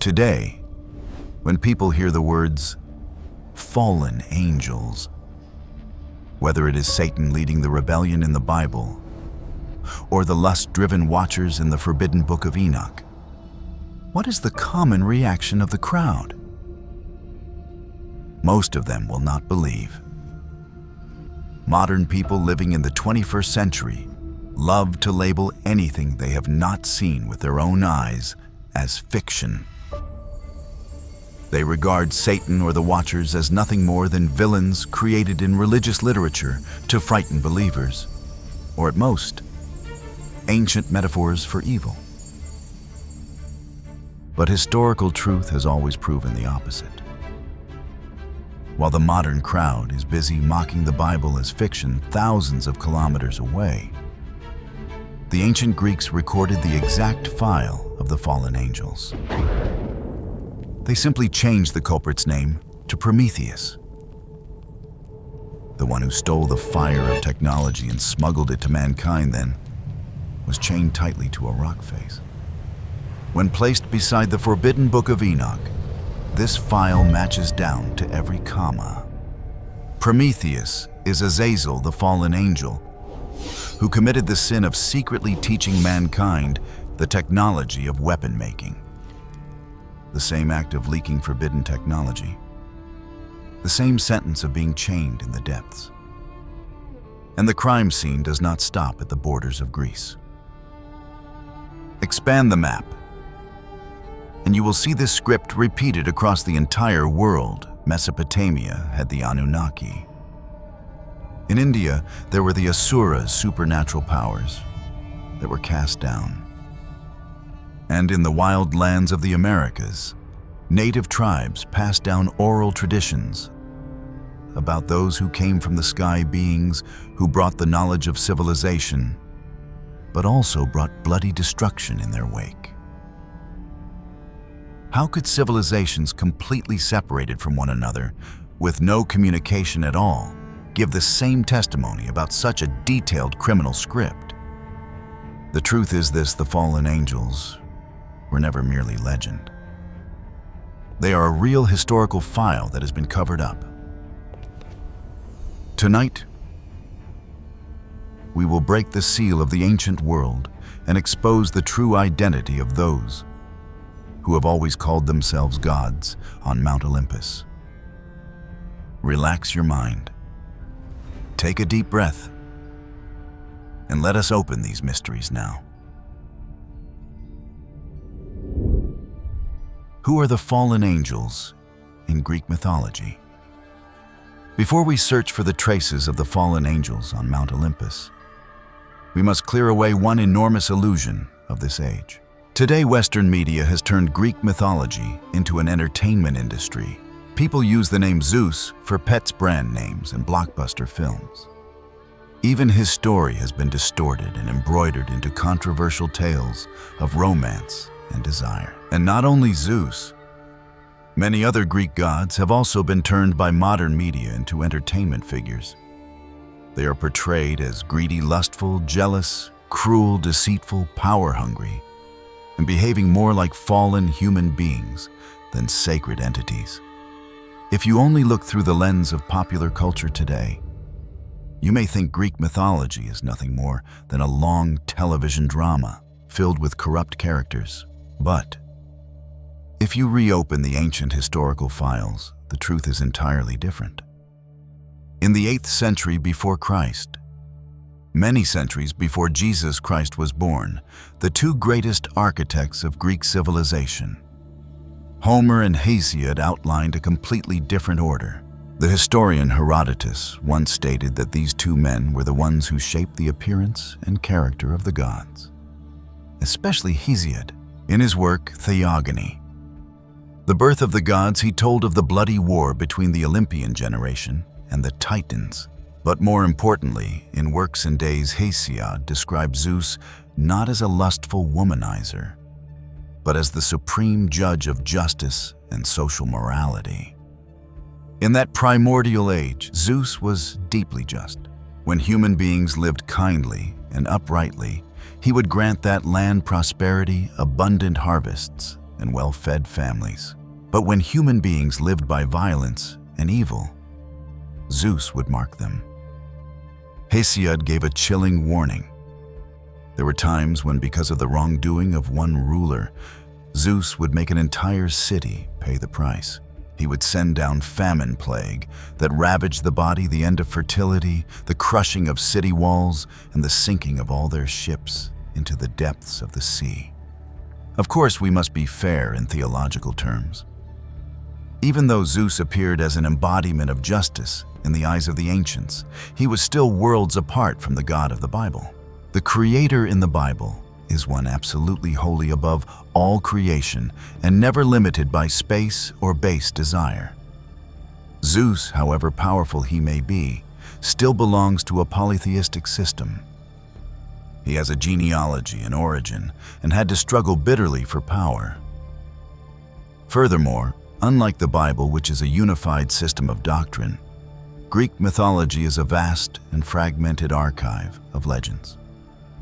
Today, when people hear the words fallen angels, whether it is Satan leading the rebellion in the Bible or the lust-driven watchers in the forbidden book of Enoch, what is the common reaction of the crowd? Most of them will not believe. Modern people living in the 21st century love to label anything they have not seen with their own eyes as fiction. They regard Satan or the Watchers as nothing more than villains created in religious literature to frighten believers, or at most, ancient metaphors for evil. But historical truth has always proven the opposite. While the modern crowd is busy mocking the Bible as fiction thousands of kilometers away, the ancient Greeks recorded the exact file of the fallen angels. They simply changed the culprit's name to Prometheus. The one who stole the fire of technology and smuggled it to mankind then was chained tightly to a rock face. When placed beside the forbidden book of Enoch, this file matches down to every comma. Prometheus is Azazel, the fallen angel, who committed the sin of secretly teaching mankind the technology of weapon making. The same act of leaking forbidden technology. The same sentence of being chained in the depths. And the crime scene does not stop at the borders of Greece. Expand the map, and you will see this script repeated across the entire world. Mesopotamia had the Anunnaki. In India, there were the Asuras, supernatural powers that were cast down. And in the wild lands of the Americas, native tribes passed down oral traditions about those who came from the sky beings who brought the knowledge of civilization, but also brought bloody destruction in their wake. How could civilizations completely separated from one another, with no communication at all, give the same testimony about such a detailed criminal script? The truth is this: the fallen angels were never merely legend. They are a real historical file that has been covered up. Tonight, we will break the seal of the ancient world and expose the true identity of those who have always called themselves gods on Mount Olympus. Relax your mind, take a deep breath, and let us open these mysteries now. Who are the fallen angels in Greek mythology? Before we search for the traces of the fallen angels on Mount Olympus, we must clear away one enormous illusion of this age. Today, Western media has turned Greek mythology into an entertainment industry. People use the name Zeus for pets' brand names and blockbuster films. Even his story has been distorted and embroidered into controversial tales of romance and desire. And not only Zeus, many other Greek gods have also been turned by modern media into entertainment figures. They are portrayed as greedy, lustful, jealous, cruel, deceitful, power-hungry, and behaving more like fallen human beings than sacred entities. If you only look through the lens of popular culture today, you may think Greek mythology is nothing more than a long television drama filled with corrupt characters. But if you reopen the ancient historical files, the truth is entirely different. In the 8th century before Christ, many centuries before Jesus Christ was born, the two greatest architects of Greek civilization, Homer and Hesiod, outlined a completely different order. The historian Herodotus once stated that these two men were the ones who shaped the appearance and character of the gods, especially Hesiod. In his work, Theogony, The Birth of the Gods, he told of the bloody war between the Olympian generation and the Titans. But more importantly, in Works and Days, Hesiod described Zeus not as a lustful womanizer, but as the supreme judge of justice and social morality. In that primordial age, Zeus was deeply just. When human beings lived kindly and uprightly, he would grant that land prosperity, abundant harvests, and well-fed families. But when human beings lived by violence and evil, Zeus would mark them. Hesiod gave a chilling warning. There were times when, because of the wrongdoing of one ruler, Zeus would make an entire city pay the price. He would send down famine plague that ravaged the body, the end of fertility, the crushing of city walls, and the sinking of all their ships into the depths of the sea. Of course, we must be fair in theological terms. Even though Zeus appeared as an embodiment of justice in the eyes of the ancients, he was still worlds apart from the God of the Bible. The Creator in the Bible is one absolutely holy above all creation and never limited by space or base desire. Zeus, however powerful he may be, still belongs to a polytheistic system. He has a genealogy and origin and had to struggle bitterly for power. Furthermore, unlike the Bible, which is a unified system of doctrine, Greek mythology is a vast and fragmented archive of legends.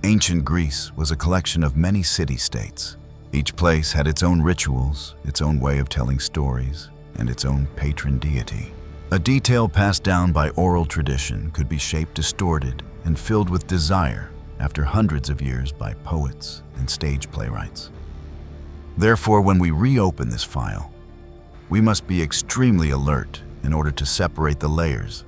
Ancient Greece was a collection of many city-states. Each place had its own rituals, its own way of telling stories, and its own patron deity. A detail passed down by oral tradition could be shaped, distorted, and filled with desire after hundreds of years by poets and stage playwrights. Therefore, when we reopen this file, we must be extremely alert in order to separate the layers,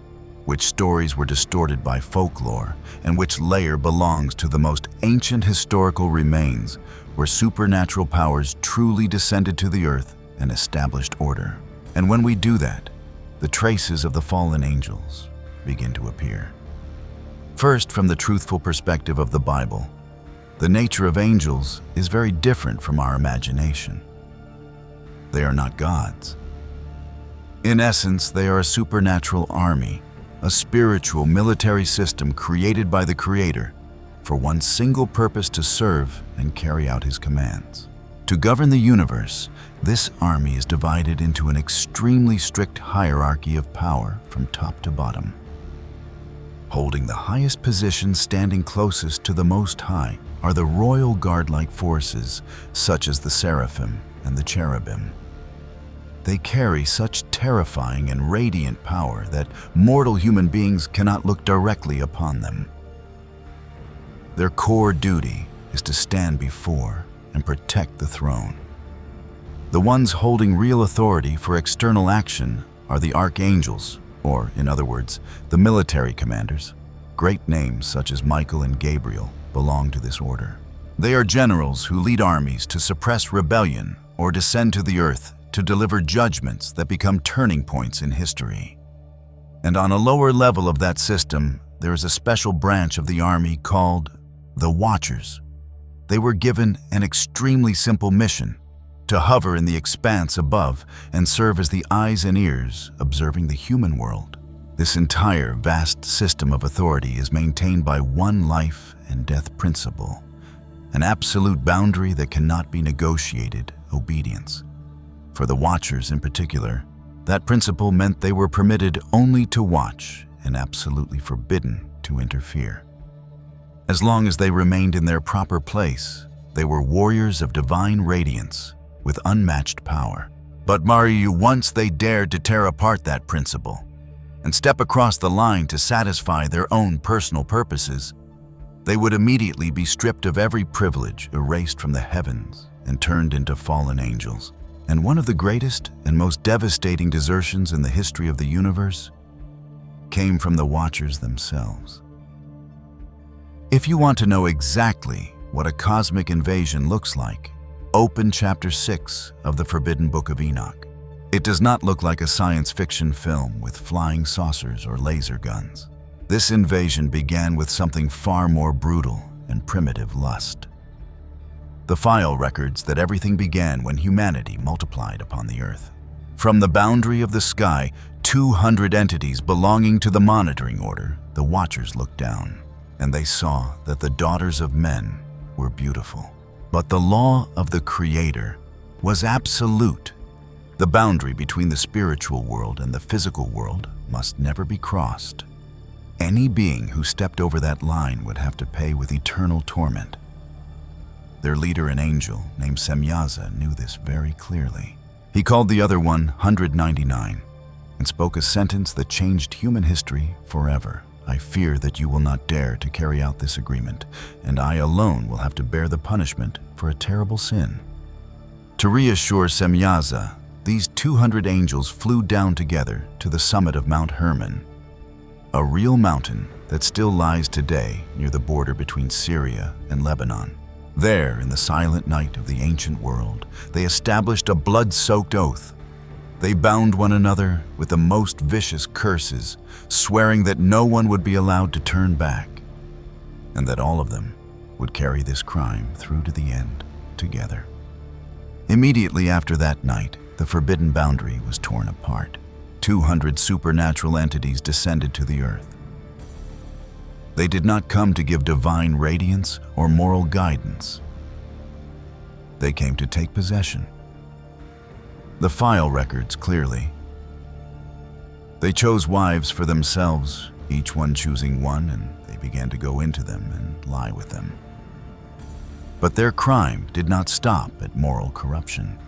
which stories were distorted by folklore and which layer belongs to the most ancient historical remains where supernatural powers truly descended to the earth and established order. And when we do that, the traces of the fallen angels begin to appear. First, from the truthful perspective of the Bible, the nature of angels is very different from our imagination. They are not gods. In essence, they are a supernatural army, a spiritual military system created by the Creator for one single purpose: to serve and carry out His commands. To govern the universe, this army is divided into an extremely strict hierarchy of power from top to bottom. Holding the highest position, standing closest to the Most High, are the royal guard-like forces, such as the seraphim and the cherubim. They carry such terrifying and radiant power that mortal human beings cannot look directly upon them. Their core duty is to stand before and protect the throne. The ones holding real authority for external action are the archangels, or, in other words, the military commanders. Great names such as Michael and Gabriel belong to this order. They are generals who lead armies to suppress rebellion or descend to the earth to deliver judgments that become turning points in history. And on a lower level of that system, there is a special branch of the army called the Watchers. They were given an extremely simple mission: to hover in the expanse above and serve as the eyes and ears observing the human world. This entire vast system of authority is maintained by one life and death principle, an absolute boundary that cannot be negotiated: obedience. For the Watchers in particular, that principle meant they were permitted only to watch and absolutely forbidden to interfere. As long as they remained in their proper place, they were warriors of divine radiance with unmatched power. But once they dared to tear apart that principle and step across the line to satisfy their own personal purposes, they would immediately be stripped of every privilege, erased from the heavens, and turned into fallen angels. And one of the greatest and most devastating desertions in the history of the universe came from the Watchers themselves. If you want to know exactly what a cosmic invasion looks like, open chapter 6 of the Forbidden Book of Enoch. It does not look like a science fiction film with flying saucers or laser guns. This invasion began with something far more brutal and primitive: lust. The file records that everything began when humanity multiplied upon the earth. From the boundary of the sky, 200 entities belonging to the monitoring order, the Watchers, looked down, and they saw that the daughters of men were beautiful. But the law of the Creator was absolute. The boundary between the spiritual world and the physical world must never be crossed. Any being who stepped over that line would have to pay with eternal torment. Their leader, an angel named Semyaza, knew this very clearly. He called the other one 199 and spoke a sentence that changed human history forever. I fear that you will not dare to carry out this agreement, and I alone will have to bear the punishment for a terrible sin. To reassure Semyaza, these 200 angels flew down together to the summit of Mount Hermon, a real mountain that still lies today near the border between Syria and Lebanon. There, in the silent night of the ancient world, they established a blood-soaked oath. They bound one another with the most vicious curses, swearing that no one would be allowed to turn back, and that all of them would carry this crime through to the end together. Immediately after that night, the forbidden boundary was torn apart. 200 supernatural entities descended to the earth. They did not come to give divine radiance or moral guidance. They came to take possession. The file records clearly. They chose wives for themselves, each one choosing one, and they began to go into them and lie with them. But their crime did not stop at moral corruption.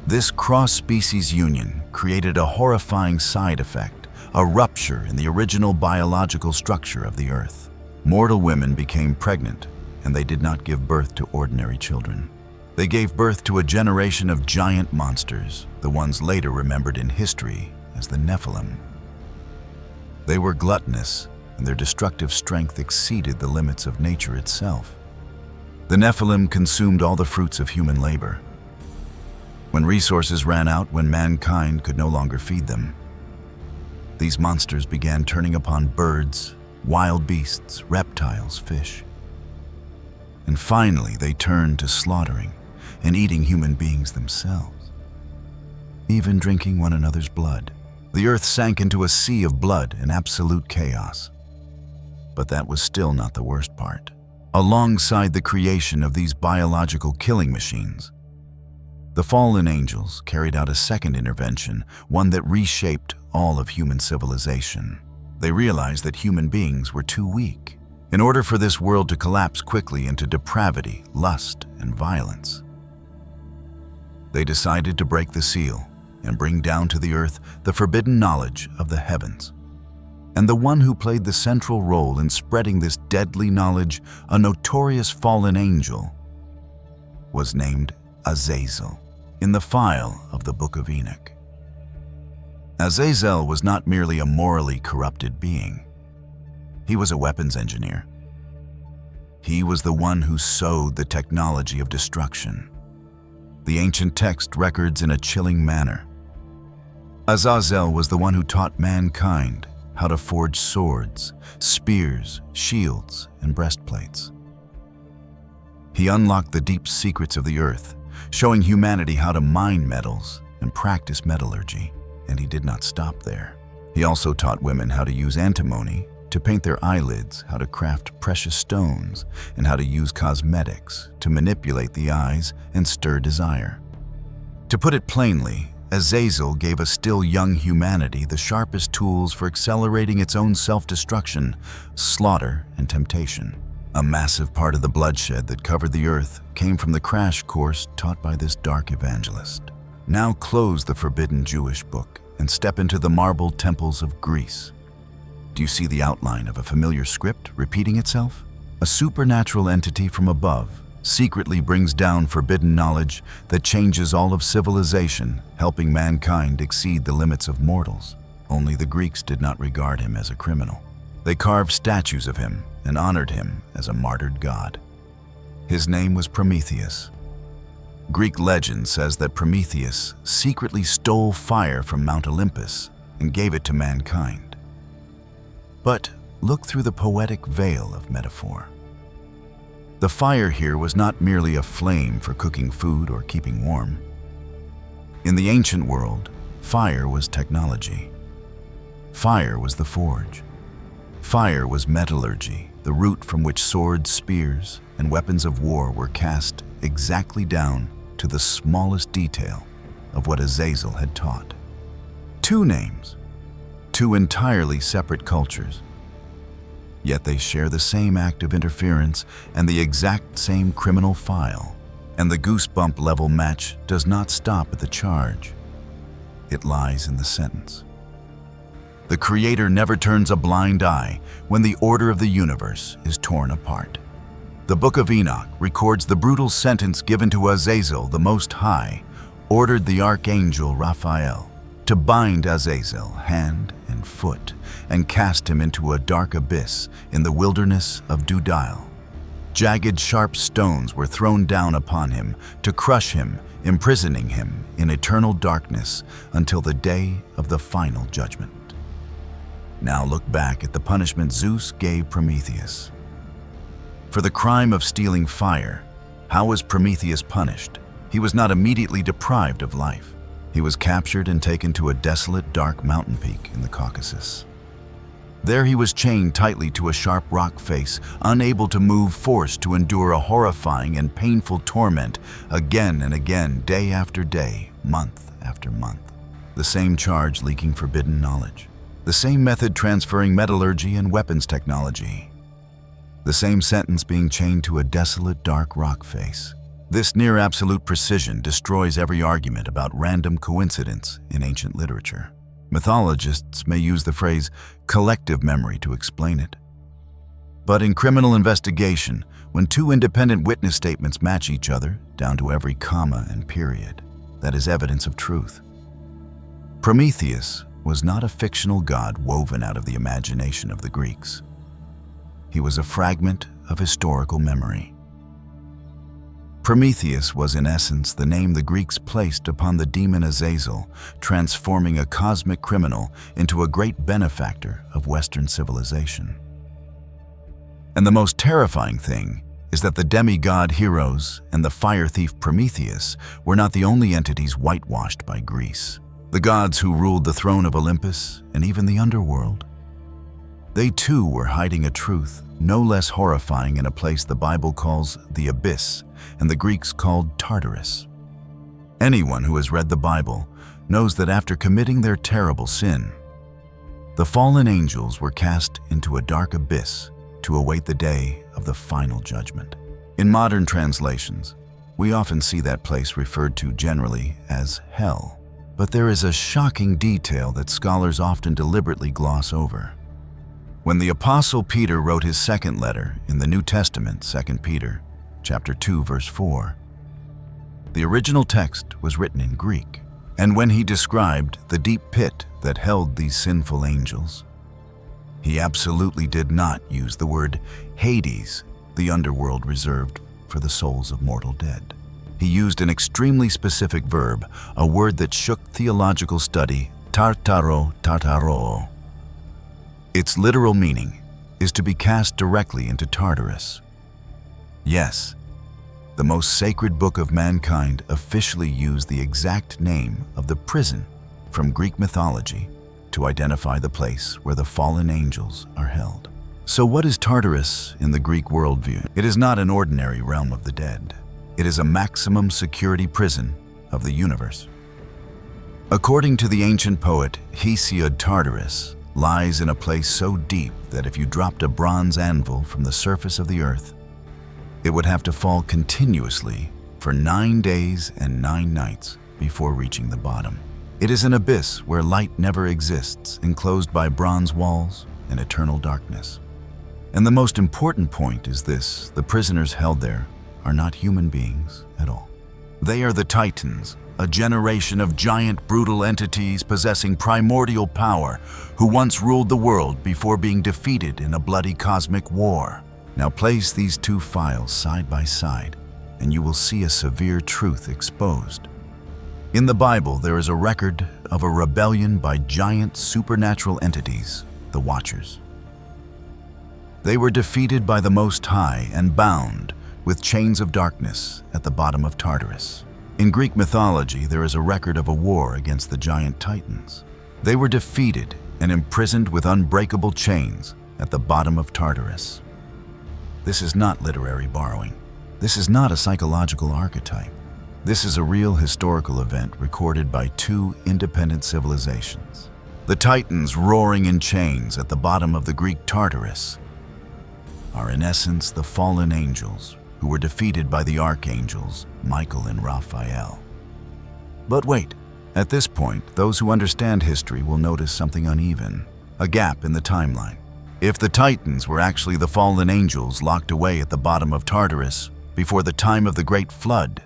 This cross-species union created a horrifying side effect, a rupture in the original biological structure of the earth. Mortal women became pregnant, and they did not give birth to ordinary children. They gave birth to a generation of giant monsters, the ones later remembered in history as the Nephilim. They were gluttonous, and their destructive strength exceeded the limits of nature itself. The Nephilim consumed all the fruits of human labor. When resources ran out, when mankind could no longer feed them, these monsters began turning upon birds, wild beasts, reptiles, fish. And finally, they turned to slaughtering and eating human beings themselves, even drinking one another's blood. The earth sank into a sea of blood and absolute chaos. But that was still not the worst part. Alongside the creation of these biological killing machines, the fallen angels carried out a second intervention, one that reshaped all of human civilization. They realized that human beings were too weak. In order for this world to collapse quickly into depravity, lust, and violence, they decided to break the seal and bring down to the earth the forbidden knowledge of the heavens. And the one who played the central role in spreading this deadly knowledge, a notorious fallen angel, was named Azazel in the file of the Book of Enoch. Azazel was not merely a morally corrupted being. He was a weapons engineer. He was the one who sowed the technology of destruction. The ancient text records in a chilling manner. Azazel was the one who taught mankind how to forge swords, spears, shields, and breastplates. He unlocked the deep secrets of the earth, showing humanity how to mine metals and practice metallurgy. And he did not stop there. He also taught women how to use antimony to paint their eyelids, how to craft precious stones, and how to use cosmetics to manipulate the eyes and stir desire. To put it plainly, Azazel gave a still young humanity the sharpest tools for accelerating its own self-destruction, slaughter, and temptation. A massive part of the bloodshed that covered the earth came from the crash course taught by this dark evangelist. Now close the forbidden Jewish book and step into the marble temples of Greece. Do you see the outline of a familiar script repeating itself? A supernatural entity from above secretly brings down forbidden knowledge that changes all of civilization, helping mankind exceed the limits of mortals. Only the Greeks did not regard him as a criminal. They carved statues of him and honored him as a martyred god. His name was Prometheus. Greek legend says that Prometheus secretly stole fire from Mount Olympus and gave it to mankind. But look through the poetic veil of metaphor. The fire here was not merely a flame for cooking food or keeping warm. In the ancient world, fire was technology. Fire was the forge. Fire was metallurgy, the root from which swords, spears, and weapons of war were cast exactly down to the smallest detail of what Azazel had taught. Two names, two entirely separate cultures. Yet they share the same act of interference and the exact same criminal file. And the goosebump level match does not stop at the charge. It lies in the sentence. The Creator never turns a blind eye when the order of the universe is torn apart. The Book of Enoch records the brutal sentence given to Azazel, the Most High, ordered the archangel Raphael to bind Azazel hand and foot and cast him into a dark abyss in the wilderness of Dudail. Jagged, sharp stones were thrown down upon him to crush him, imprisoning him in eternal darkness until the day of the final judgment. Now look back at the punishment Zeus gave Prometheus. For the crime of stealing fire, how was Prometheus punished? He was not immediately deprived of life. He was captured and taken to a desolate, dark mountain peak in the Caucasus. There he was chained tightly to a sharp rock face, unable to move, forced to endure a horrifying and painful torment again and again, day after day, month after month. The same charge leaking forbidden knowledge. The same method transferring metallurgy and weapons technology. The same sentence being chained to a desolate, dark rock face. This near-absolute precision destroys every argument about random coincidence in ancient literature. Mythologists may use the phrase collective memory to explain it. But in criminal investigation, when two independent witness statements match each other, down to every comma and period, that is evidence of truth. Prometheus was not a fictional god woven out of the imagination of the Greeks. He was a fragment of historical memory. Prometheus was in essence the name the Greeks placed upon the demon Azazel, transforming a cosmic criminal into a great benefactor of Western civilization. And the most terrifying thing is that the demigod heroes and the fire thief Prometheus were not the only entities whitewashed by Greece. The gods who ruled the throne of Olympus and even the underworld. They too were hiding a truth no less horrifying in a place the Bible calls the abyss and the Greeks called Tartarus. Anyone who has read the Bible knows that after committing their terrible sin, the fallen angels were cast into a dark abyss to await the day of the final judgment. In modern translations, we often see that place referred to generally as hell. But there is a shocking detail that scholars often deliberately gloss over. When the Apostle Peter wrote his second letter in the New Testament, 2 Peter, chapter 2, verse 4, the original text was written in Greek. And when he described the deep pit that held these sinful angels, he absolutely did not use the word Hades, the underworld reserved for the souls of mortal dead. He used an extremely specific verb, a word that shook theological study, tartaro. Its literal meaning is to be cast directly into Tartarus. Yes, the most sacred book of mankind officially used the exact name of the prison from Greek mythology to identify the place where the fallen angels are held. So what is Tartarus in the Greek worldview? It is not an ordinary realm of the dead. It is a maximum security prison of the universe. According to the ancient poet Hesiod, Tartarus lies in a place so deep that if you dropped a bronze anvil from the surface of the earth, it would have to fall continuously for 9 days and 9 nights before reaching the bottom. It is an abyss where light never exists, enclosed by bronze walls and eternal darkness. And the most important point is this: the prisoners held there are not human beings at all. They are the Titans, a generation of giant, brutal entities possessing primordial power who once ruled the world before being defeated in a bloody cosmic war. Now place these two files side by side, and you will see a severe truth exposed. In the Bible, there is a record of a rebellion by giant supernatural entities, the Watchers. They were defeated by the Most High and bound with chains of darkness at the bottom of Tartarus. In Greek mythology, there is a record of a war against the giant Titans. They were defeated and imprisoned with unbreakable chains at the bottom of Tartarus. This is not literary borrowing. This is not a psychological archetype. This is a real historical event recorded by two independent civilizations. The Titans roaring in chains at the bottom of the Greek Tartarus, are in essence the fallen angels who were defeated by the archangels Michael and Raphael. But wait, at this point, those who understand history will notice something uneven, a gap in the timeline. If the Titans were actually the fallen angels locked away at the bottom of Tartarus before the time of the Great Flood,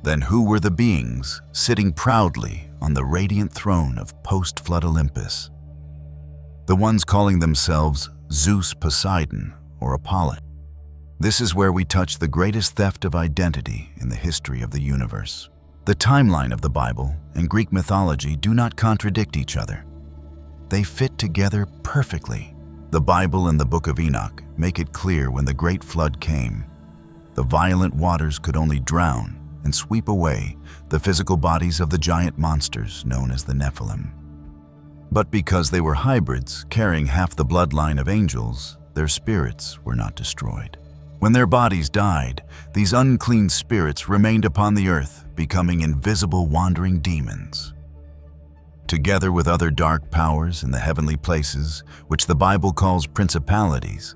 then who were the beings sitting proudly on the radiant throne of post-flood Olympus? The ones calling themselves Zeus, Poseidon, or Apollo. This is where we touch the greatest theft of identity in the history of the universe. The timeline of the Bible and Greek mythology do not contradict each other. They fit together perfectly. The Bible and the Book of Enoch make it clear when the Great Flood came, the violent waters could only drown and sweep away the physical bodies of the giant monsters known as the Nephilim. But because they were hybrids carrying half the bloodline of angels, their spirits were not destroyed. When their bodies died, these unclean spirits remained upon the earth, becoming invisible wandering demons. Together with other dark powers in the heavenly places, which the Bible calls principalities,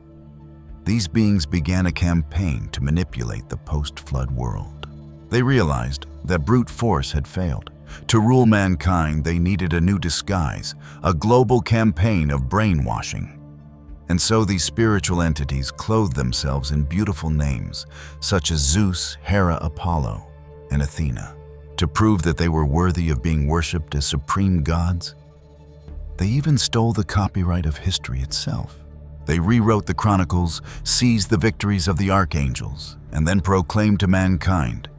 these beings began a campaign to manipulate the post-flood world. They realized that brute force had failed. To rule mankind, they needed a new disguise, a global campaign of brainwashing. And so these spiritual entities clothed themselves in beautiful names, such as Zeus, Hera, Apollo, and Athena. To prove that they were worthy of being worshipped as supreme gods, they even stole the copyright of history itself. They rewrote the chronicles, seized the victories of the archangels, and then proclaimed to mankind,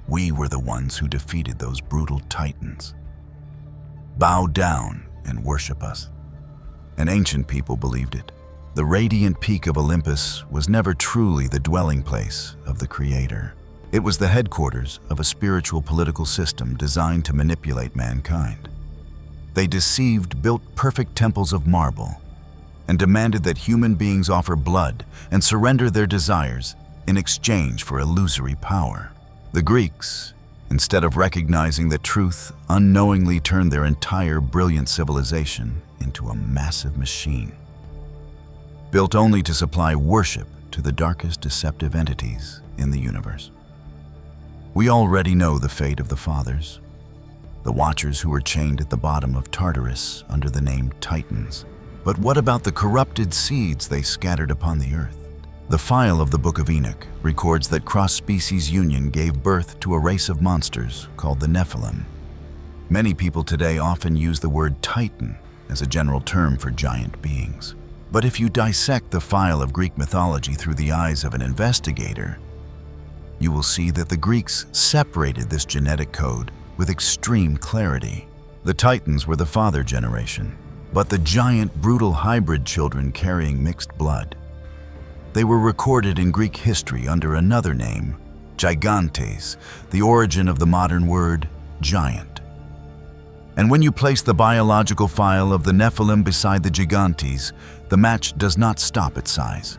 "We were the ones who defeated those brutal titans. Bow down and worship us." And ancient people believed it. The radiant peak of Olympus was never truly the dwelling place of the Creator. It was the headquarters of a spiritual political system designed to manipulate mankind. They deceived, built perfect temples of marble, and demanded that human beings offer blood and surrender their desires in exchange for illusory power. The Greeks, instead of recognizing the truth, unknowingly turned their entire brilliant civilization into a massive machine, built only to supply worship to the darkest deceptive entities in the universe. We already know the fate of the fathers, the watchers who were chained at the bottom of Tartarus under the name Titans. But what about the corrupted seeds they scattered upon the earth? The file of the Book of Enoch records that cross-species union gave birth to a race of monsters called the Nephilim. Many people today often use the word Titan as a general term for giant beings. But if you dissect the file of Greek mythology through the eyes of an investigator, you will see that the Greeks separated this genetic code with extreme clarity. The Titans were the father generation, but the giant, brutal hybrid children carrying mixed blood. They were recorded in Greek history under another name, Gigantes, the origin of the modern word giant. And when you place the biological file of the Nephilim beside the Gigantes, the match does not stop at size.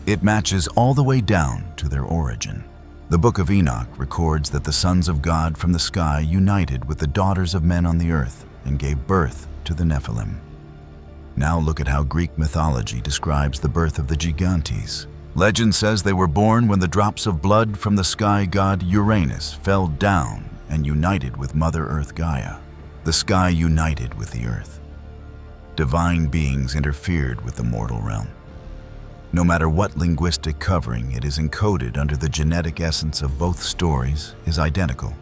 It matches all the way down to their origin. The Book of Enoch records that the sons of God from the sky united with the daughters of men on the earth and gave birth to the Nephilim. Now look at how Greek mythology describes the birth of the Gigantes. Legend says they were born when the drops of blood from the sky god Uranus fell down and united with Mother Earth Gaia. The sky united with the earth. Divine beings interfered with the mortal realm. No matter what linguistic covering it is encoded under, the genetic essence of both stories is identical.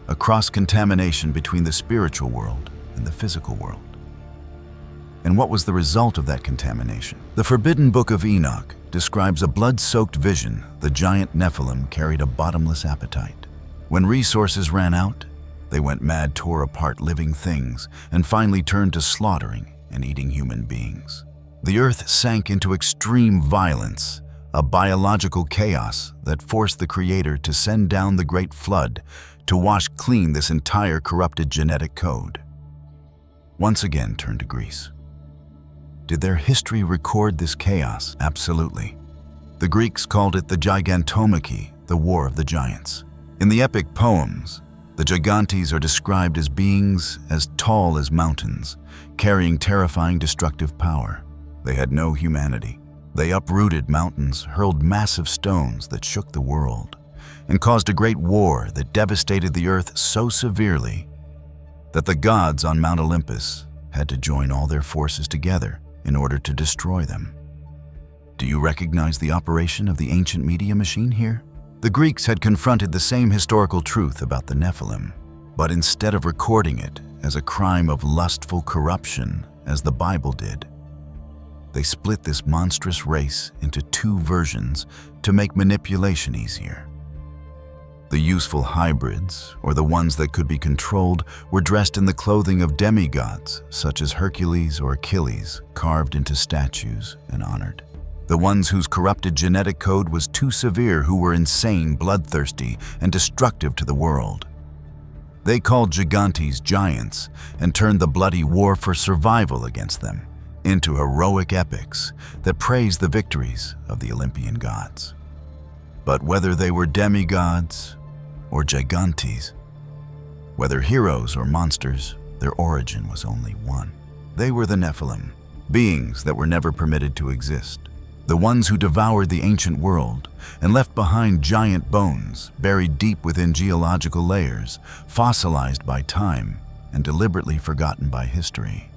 A cross-contamination between the spiritual world and the physical world. And what was the result of that contamination? The forbidden Book of Enoch describes a blood-soaked vision. The giant Nephilim carried a bottomless appetite. When resources ran out, they went mad, tore apart living things, and finally turned to slaughtering and eating human beings. The earth sank into extreme violence, a biological chaos that forced the Creator to send down the Great Flood to wash clean this entire corrupted genetic code. Once again, turn to Greece. Did their history record this chaos? Absolutely. The Greeks called it the Gigantomachy, the War of the Giants. In the epic poems, the Gigantes are described as beings as tall as mountains, carrying terrifying destructive power. They had no humanity. They uprooted mountains, hurled massive stones that shook the world, and caused a great war that devastated the earth so severely that the gods on Mount Olympus had to join all their forces together in order to destroy them. Do you recognize the operation of the ancient media machine here? The Greeks had confronted the same historical truth about the Nephilim, but instead of recording it as a crime of lustful corruption as the Bible did, they split this monstrous race into two versions to make manipulation easier. The useful hybrids, or the ones that could be controlled, were dressed in the clothing of demigods, such as Hercules or Achilles, carved into statues and honored. The ones whose corrupted genetic code was too severe, who were insane, bloodthirsty, and destructive to the world. They called gigantes giants and turned the bloody war for survival against them into heroic epics that praised the victories of the Olympian gods. But whether they were demigods or gigantes, whether heroes or monsters, their origin was only one. They were the Nephilim, beings that were never permitted to exist, the ones who devoured the ancient world and left behind giant bones buried deep within geological layers, fossilized by time and deliberately forgotten by history.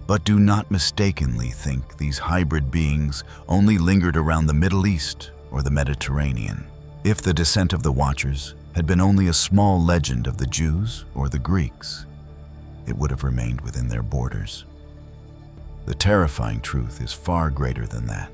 But do not mistakenly think these hybrid beings only lingered around the Middle East or the Mediterranean. If the descent of the Watchers had been only a small legend of the Jews or the Greeks, it would have remained within their borders. The terrifying truth is far greater than that.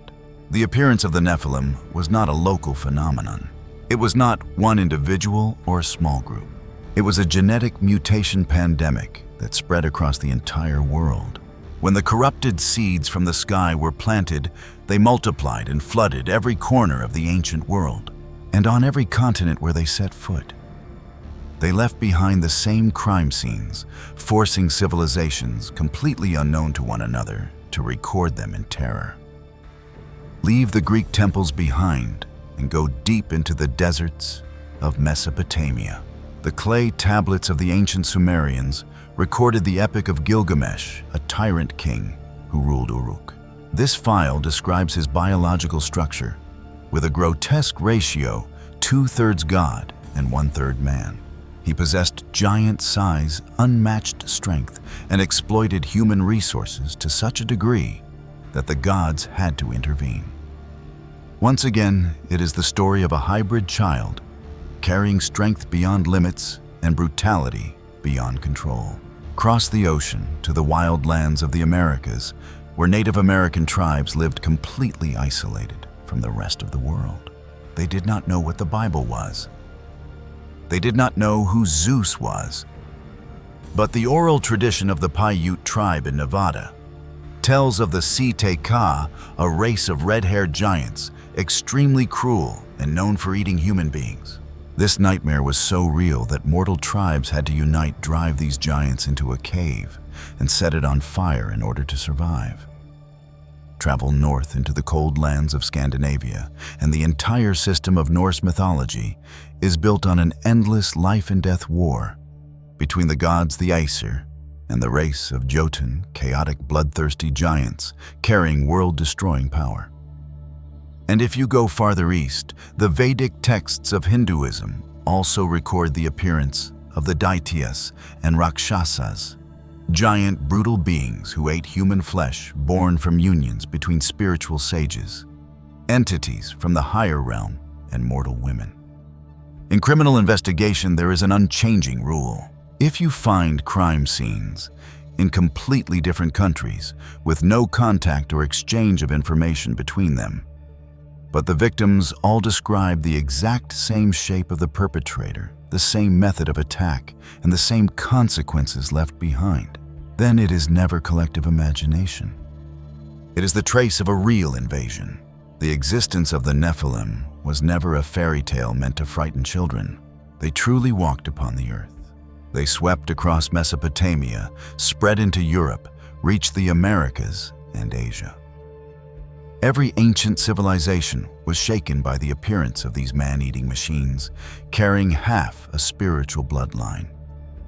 The appearance of the Nephilim was not a local phenomenon. It was not one individual or a small group. It was a genetic mutation pandemic that spread across the entire world. When the corrupted seeds from the sky were planted, they multiplied and flooded every corner of the ancient world, and on every continent where they set foot. They left behind the same crime scenes, forcing civilizations completely unknown to one another to record them in terror. Leave the Greek temples behind and go deep into the deserts of Mesopotamia. The clay tablets of the ancient Sumerians recorded the epic of Gilgamesh, a tyrant king who ruled Uruk. This file describes his biological structure, with a grotesque ratio, 2/3 god and 1/3 man. He possessed giant-size, unmatched strength and exploited human resources to such a degree that the gods had to intervene. Once again, it is the story of a hybrid child carrying strength beyond limits and brutality beyond control. Cross the ocean to the wild lands of the Americas, where Native American tribes lived completely isolated from the rest of the world. They did not know what the Bible was. They did not know who Zeus was. But the oral tradition of the Paiute tribe in Nevada tells of the Ka, a race of red-haired giants, extremely cruel and known for eating human beings. This nightmare was so real that mortal tribes had to unite, drive these giants into a cave, and set it on fire in order to survive. Travel north into the cold lands of Scandinavia, and the entire system of Norse mythology is built on an endless life-and-death war between the gods the Aesir and the race of Jotun, chaotic, bloodthirsty giants carrying world-destroying power. And if you go farther east, the Vedic texts of Hinduism also record the appearance of the Daityas and Rakshasas, giant, brutal beings who ate human flesh born from unions between spiritual sages, entities from the higher realm and mortal women. In criminal investigation, there is an unchanging rule. If you find crime scenes in completely different countries with no contact or exchange of information between them, but the victims all describe the exact same shape of the perpetrator, the same method of attack, and the same consequences left behind, then it is never collective imagination. It is the trace of a real invasion. The existence of the Nephilim was never a fairy tale meant to frighten children. They truly walked upon the earth. They swept across Mesopotamia, spread into Europe, reached the Americas and Asia. Every ancient civilization was shaken by the appearance of these man-eating machines, carrying half a spiritual bloodline.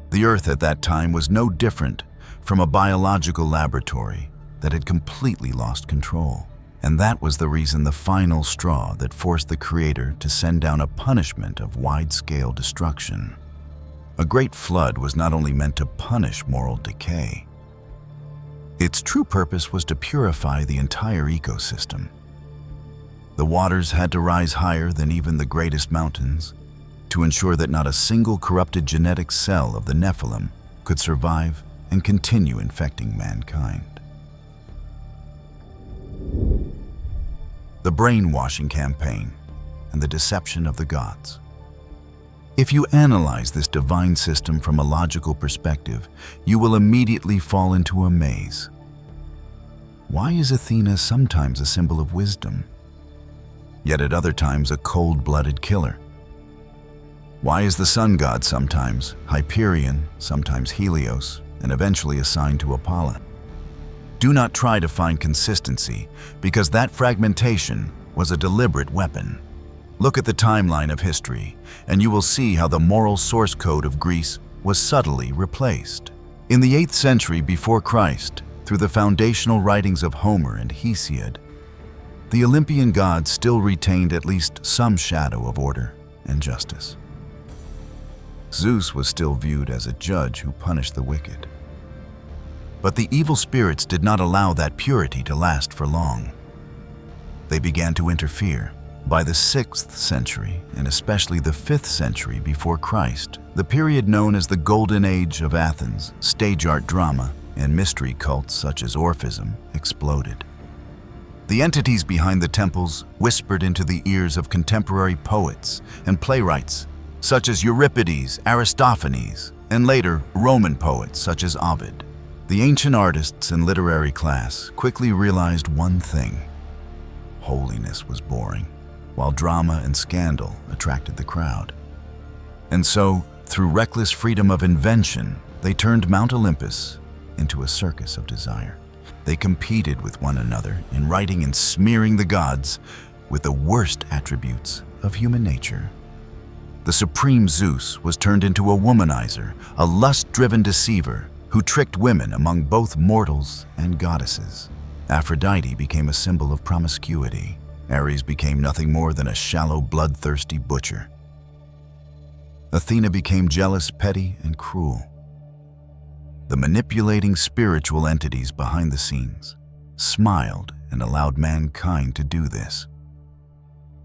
The Earth at that time was no different from a biological laboratory that had completely lost control. And that was the reason, the final straw that forced the Creator to send down a punishment of wide-scale destruction. A great flood was not only meant to punish moral decay. Its true purpose was to purify the entire ecosystem. The waters had to rise higher than even the greatest mountains to ensure that not a single corrupted genetic cell of the Nephilim could survive and continue infecting mankind. The brainwashing campaign and the deception of the gods. If you analyze this divine system from a logical perspective, you will immediately fall into a maze. Why is Athena sometimes a symbol of wisdom, yet at other times a cold-blooded killer? Why is the sun god sometimes Hyperion, sometimes Helios, and eventually assigned to Apollo? Do not try to find consistency, because that fragmentation was a deliberate weapon. Look at the timeline of history, and you will see how the moral source code of Greece was subtly replaced. In the 8th century before Christ, through the foundational writings of Homer and Hesiod, the Olympian gods still retained at least some shadow of order and justice. Zeus was still viewed as a judge who punished the wicked. But the evil spirits did not allow that purity to last for long. They began to interfere. By the 6th century, and especially the 5th century before Christ, the period known as the Golden Age of Athens, stage art drama, and mystery cults such as Orphism exploded. The entities behind the temples whispered into the ears of contemporary poets and playwrights such as Euripides, Aristophanes, and later Roman poets such as Ovid. The ancient artists and literary class quickly realized one thing: holiness was boring, while drama and scandal attracted the crowd. And so, through reckless freedom of invention, they turned Mount Olympus into a circus of desire. They competed with one another in writing and smearing the gods with the worst attributes of human nature. The supreme Zeus was turned into a womanizer, a lust-driven deceiver who tricked women among both mortals and goddesses. Aphrodite became a symbol of promiscuity. Ares became nothing more than a shallow, bloodthirsty butcher. Athena became jealous, petty, and cruel. The manipulating spiritual entities behind the scenes smiled and allowed mankind to do this,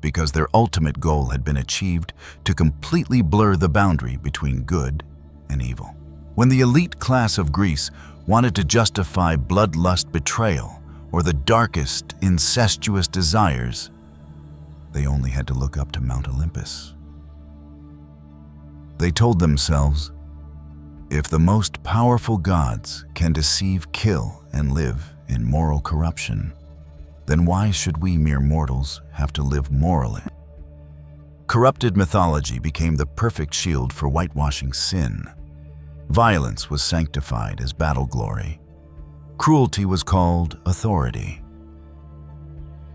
because their ultimate goal had been achieved: to completely blur the boundary between good and evil. When the elite class of Greece wanted to justify bloodlust, betrayal, or the darkest incestuous desires, they only had to look up to Mount Olympus. They told themselves, if the most powerful gods can deceive, kill, and live in moral corruption, then why should we mere mortals have to live morally? Corrupted mythology became the perfect shield for whitewashing sin. Violence was sanctified as battle glory. Cruelty was called authority.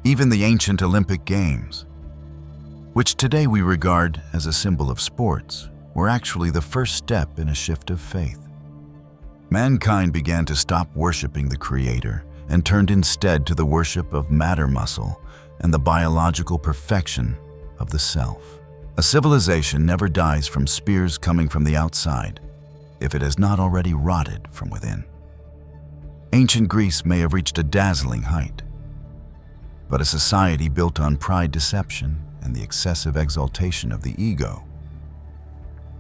Even the ancient Olympic Games, which today we regard as a symbol of sports, were actually the first step in a shift of faith. Mankind began to stop worshiping the Creator and turned instead to the worship of matter muscle and the biological perfection of the self. A civilization never dies from spears coming from the outside if it has not already rotted from within. Ancient Greece may have reached a dazzling height, but a society built on pride, deception, and the excessive exaltation of the ego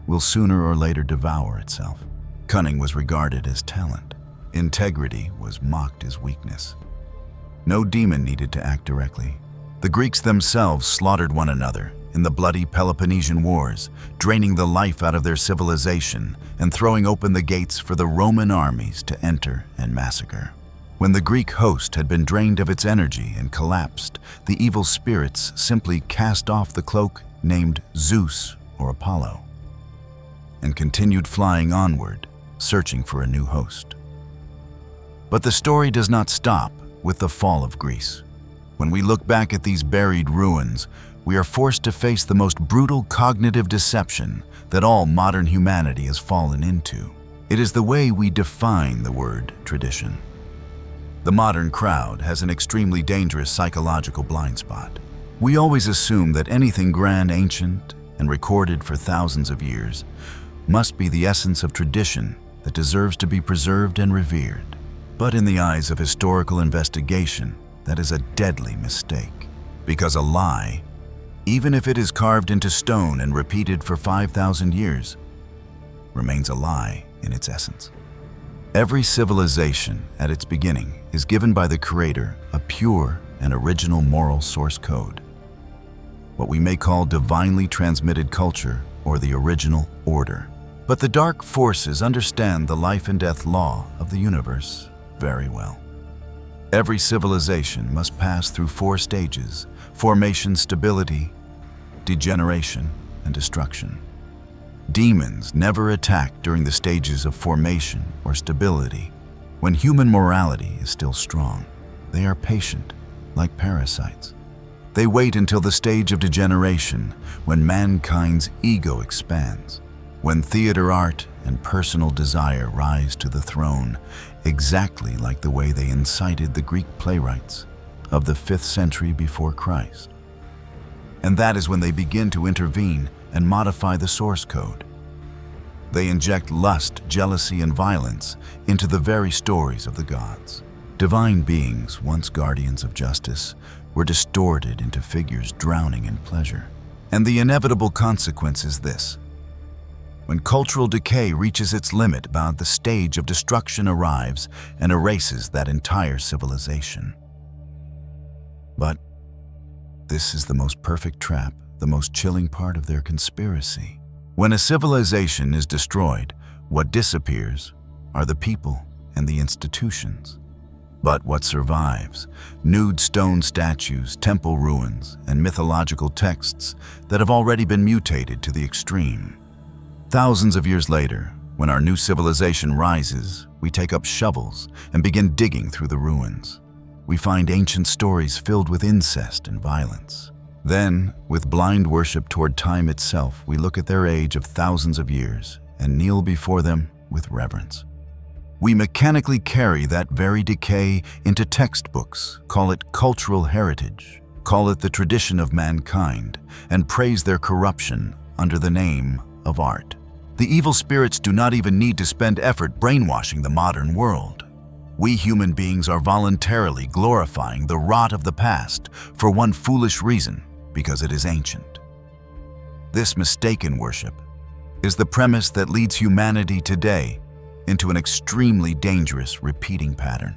will sooner or later devour itself. Cunning was regarded as talent. Integrity was mocked as weakness. No demon needed to act directly. The Greeks themselves slaughtered one another in the bloody Peloponnesian Wars, draining the life out of their civilization and throwing open the gates for the Roman armies to enter and massacre. When the Greek host had been drained of its energy and collapsed, the evil spirits simply cast off the cloak named Zeus or Apollo and continued flying onward, searching for a new host. But the story does not stop with the fall of Greece. When we look back at these buried ruins, we are forced to face the most brutal cognitive deception that all modern humanity has fallen into. It is the way we define the word tradition. The modern crowd has an extremely dangerous psychological blind spot. We always assume that anything grand, ancient, and recorded for thousands of years must be the essence of tradition that deserves to be preserved and revered. But in the eyes of historical investigation, that is a deadly mistake. Because a lie, even if it is carved into stone and repeated for 5,000 years, remains a lie in its essence. Every civilization at its beginning is given by the Creator a pure and original moral source code, what we may call divinely transmitted culture or the original order. But the dark forces understand the life and death law of the universe very well. Every civilization must pass through 4 stages: formation, stability, degeneration, and destruction. Demons never attack during the stages of formation or stability, when human morality is still strong. They are patient, like parasites. They wait until the stage of degeneration, when mankind's ego expands, when theater art and personal desire rise to the throne, exactly like the way they incited the Greek playwrights of the 5th century before Christ. And that is when they begin to intervene and modify the source code. They inject lust, jealousy, and violence into the very stories of the gods. Divine beings, once guardians of justice, were distorted into figures drowning in pleasure. And the inevitable consequence is this: when cultural decay reaches its limit, about the stage of destruction arrives and erases that entire civilization. But this is the most perfect trap, the most chilling part of their conspiracy. When a civilization is destroyed, what disappears are the people and the institutions. But what survives? Nude stone statues, temple ruins, and mythological texts that have already been mutated to the extreme. Thousands of years later, when our new civilization rises, we take up shovels and begin digging through the ruins. We find ancient stories filled with incest and violence. Then, with blind worship toward time itself, we look at their age of thousands of years and kneel before them with reverence. We mechanically carry that very decay into textbooks, call it cultural heritage, call it the tradition of mankind, and praise their corruption under the name of art. The evil spirits do not even need to spend effort brainwashing the modern world. We human beings are voluntarily glorifying the rot of the past for one foolish reason: because it is ancient. This mistaken worship is the premise that leads humanity today into an extremely dangerous repeating pattern.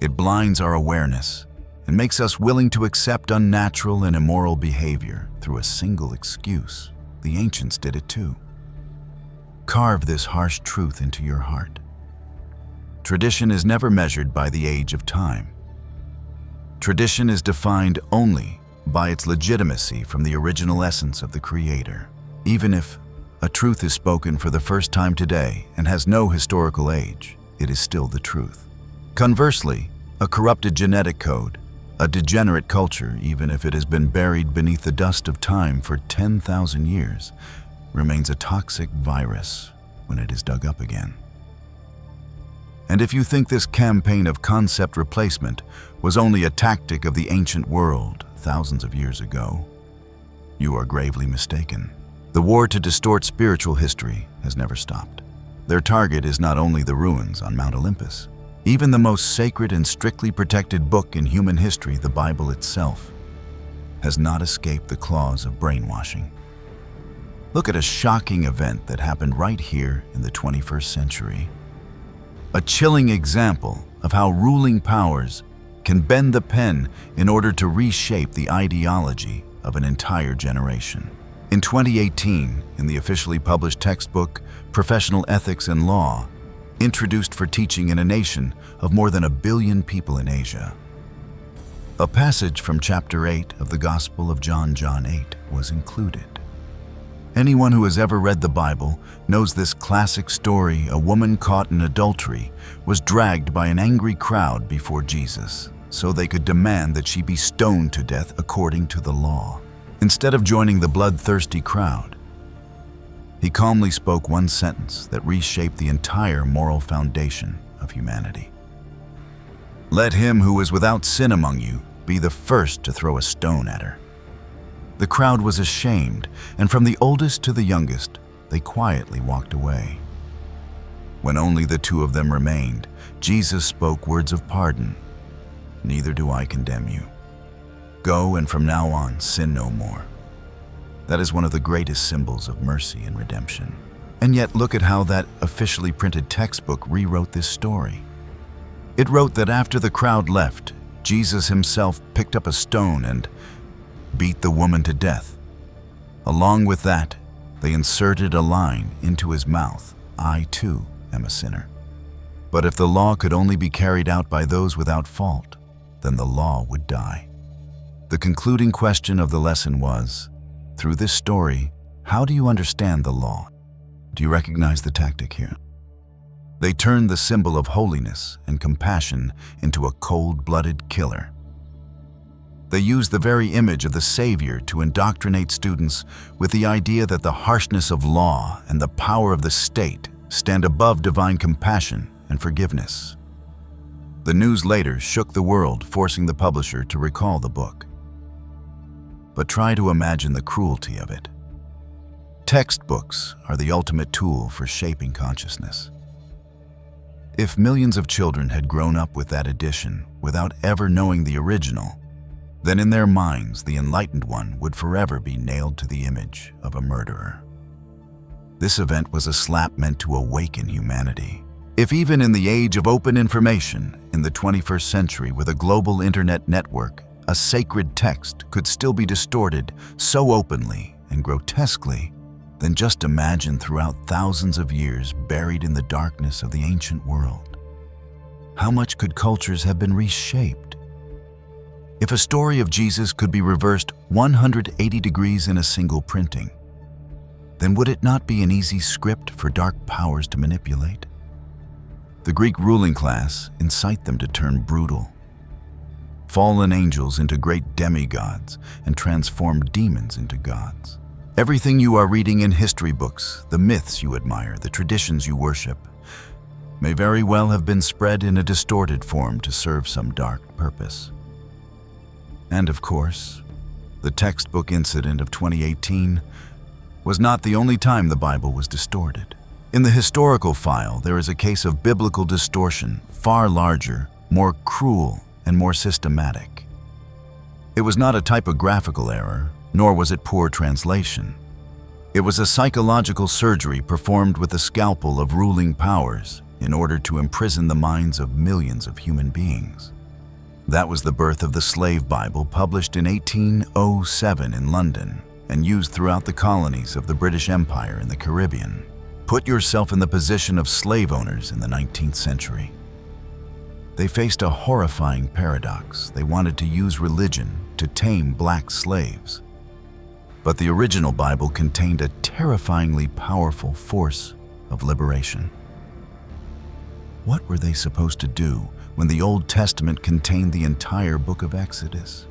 It blinds our awareness and makes us willing to accept unnatural and immoral behavior through a single excuse: the ancients did it too. Carve this harsh truth into your heart. Tradition is never measured by the age of time. Tradition is defined only by its legitimacy from the original essence of the Creator. Even if a truth is spoken for the first time today and has no historical age, it is still the truth. Conversely, a corrupted genetic code, a degenerate culture, even if it has been buried beneath the dust of time for 10,000 years, remains a toxic virus when it is dug up again. And if you think this campaign of concept replacement was only a tactic of the ancient world thousands of years ago, you are gravely mistaken. The war to distort spiritual history has never stopped. Their target is not only the ruins on Mount Olympus. Even the most sacred and strictly protected book in human history, the Bible itself, has not escaped the claws of brainwashing. Look at a shocking event that happened right here in the 21st century. A chilling example of how ruling powers can bend the pen in order to reshape the ideology of an entire generation. In 2018, in the officially published textbook, Professional Ethics and Law, introduced for teaching in a nation of more than 1 billion people in Asia, a passage from chapter 8 of the Gospel of John 8, was included. Anyone who has ever read the Bible knows this classic story: a woman caught in adultery was dragged by an angry crowd before Jesus, so they could demand that she be stoned to death according to the law. Instead of joining the bloodthirsty crowd, he calmly spoke one sentence that reshaped the entire moral foundation of humanity. Let him who is without sin among you be the first to throw a stone at her." The crowd was ashamed, and from the oldest to the youngest, they quietly walked away. When only the two of them remained, Jesus spoke words of pardon. "Neither do I condemn you. Go, and from now on, sin no more." That is one of the greatest symbols of mercy and redemption. And yet look at how that officially printed textbook rewrote this story. It wrote that after the crowd left, Jesus himself picked up a stone and beat the woman to death. Along with that, they inserted a line into his mouth, "I too am a sinner." But if the law could only be carried out by those without fault, then the law would die. The concluding question of the lesson was, through this story, how do you understand the law? Do you recognize the tactic here? They turned the symbol of holiness and compassion into a cold-blooded killer. They used the very image of the Savior to indoctrinate students with the idea that the harshness of law and the power of the state stand above divine compassion and forgiveness. The news later shook the world, forcing the publisher to recall the book. But try to imagine the cruelty of it. Textbooks are the ultimate tool for shaping consciousness. If millions of children had grown up with that edition without ever knowing the original, then in their minds the enlightened one would forever be nailed to the image of a murderer. This event was a slap meant to awaken humanity. If even in the age of open information, in the 21st century with a global internet network, a sacred text could still be distorted so openly and grotesquely, then just imagine throughout thousands of years buried in the darkness of the ancient world. How much could cultures have been reshaped? If a story of Jesus could be reversed 180 degrees in a single printing, then would it not be an easy script for dark powers to manipulate? The Greek ruling class incite them to turn brutal. Fallen angels into great demigods and transform demons into gods. Everything you are reading in history books, the myths you admire, the traditions you worship, may very well have been spread in a distorted form to serve some dark purpose. And of course, the textbook incident of 2018 was not the only time the Bible was distorted. In the historical file, there is a case of biblical distortion, far larger, more cruel, and more systematic. It was not a typographical error, nor was it poor translation. It was a psychological surgery performed with the scalpel of ruling powers in order to imprison the minds of millions of human beings. That was the birth of the Slave Bible, published in 1807 in London and used throughout the colonies of the British Empire in the Caribbean. Put yourself in the position of slave owners in the 19th century. They faced a horrifying paradox. They wanted to use religion to tame black slaves. But the original Bible contained a terrifyingly powerful force of liberation. What were they supposed to do when the Old Testament contained the entire book of Exodus?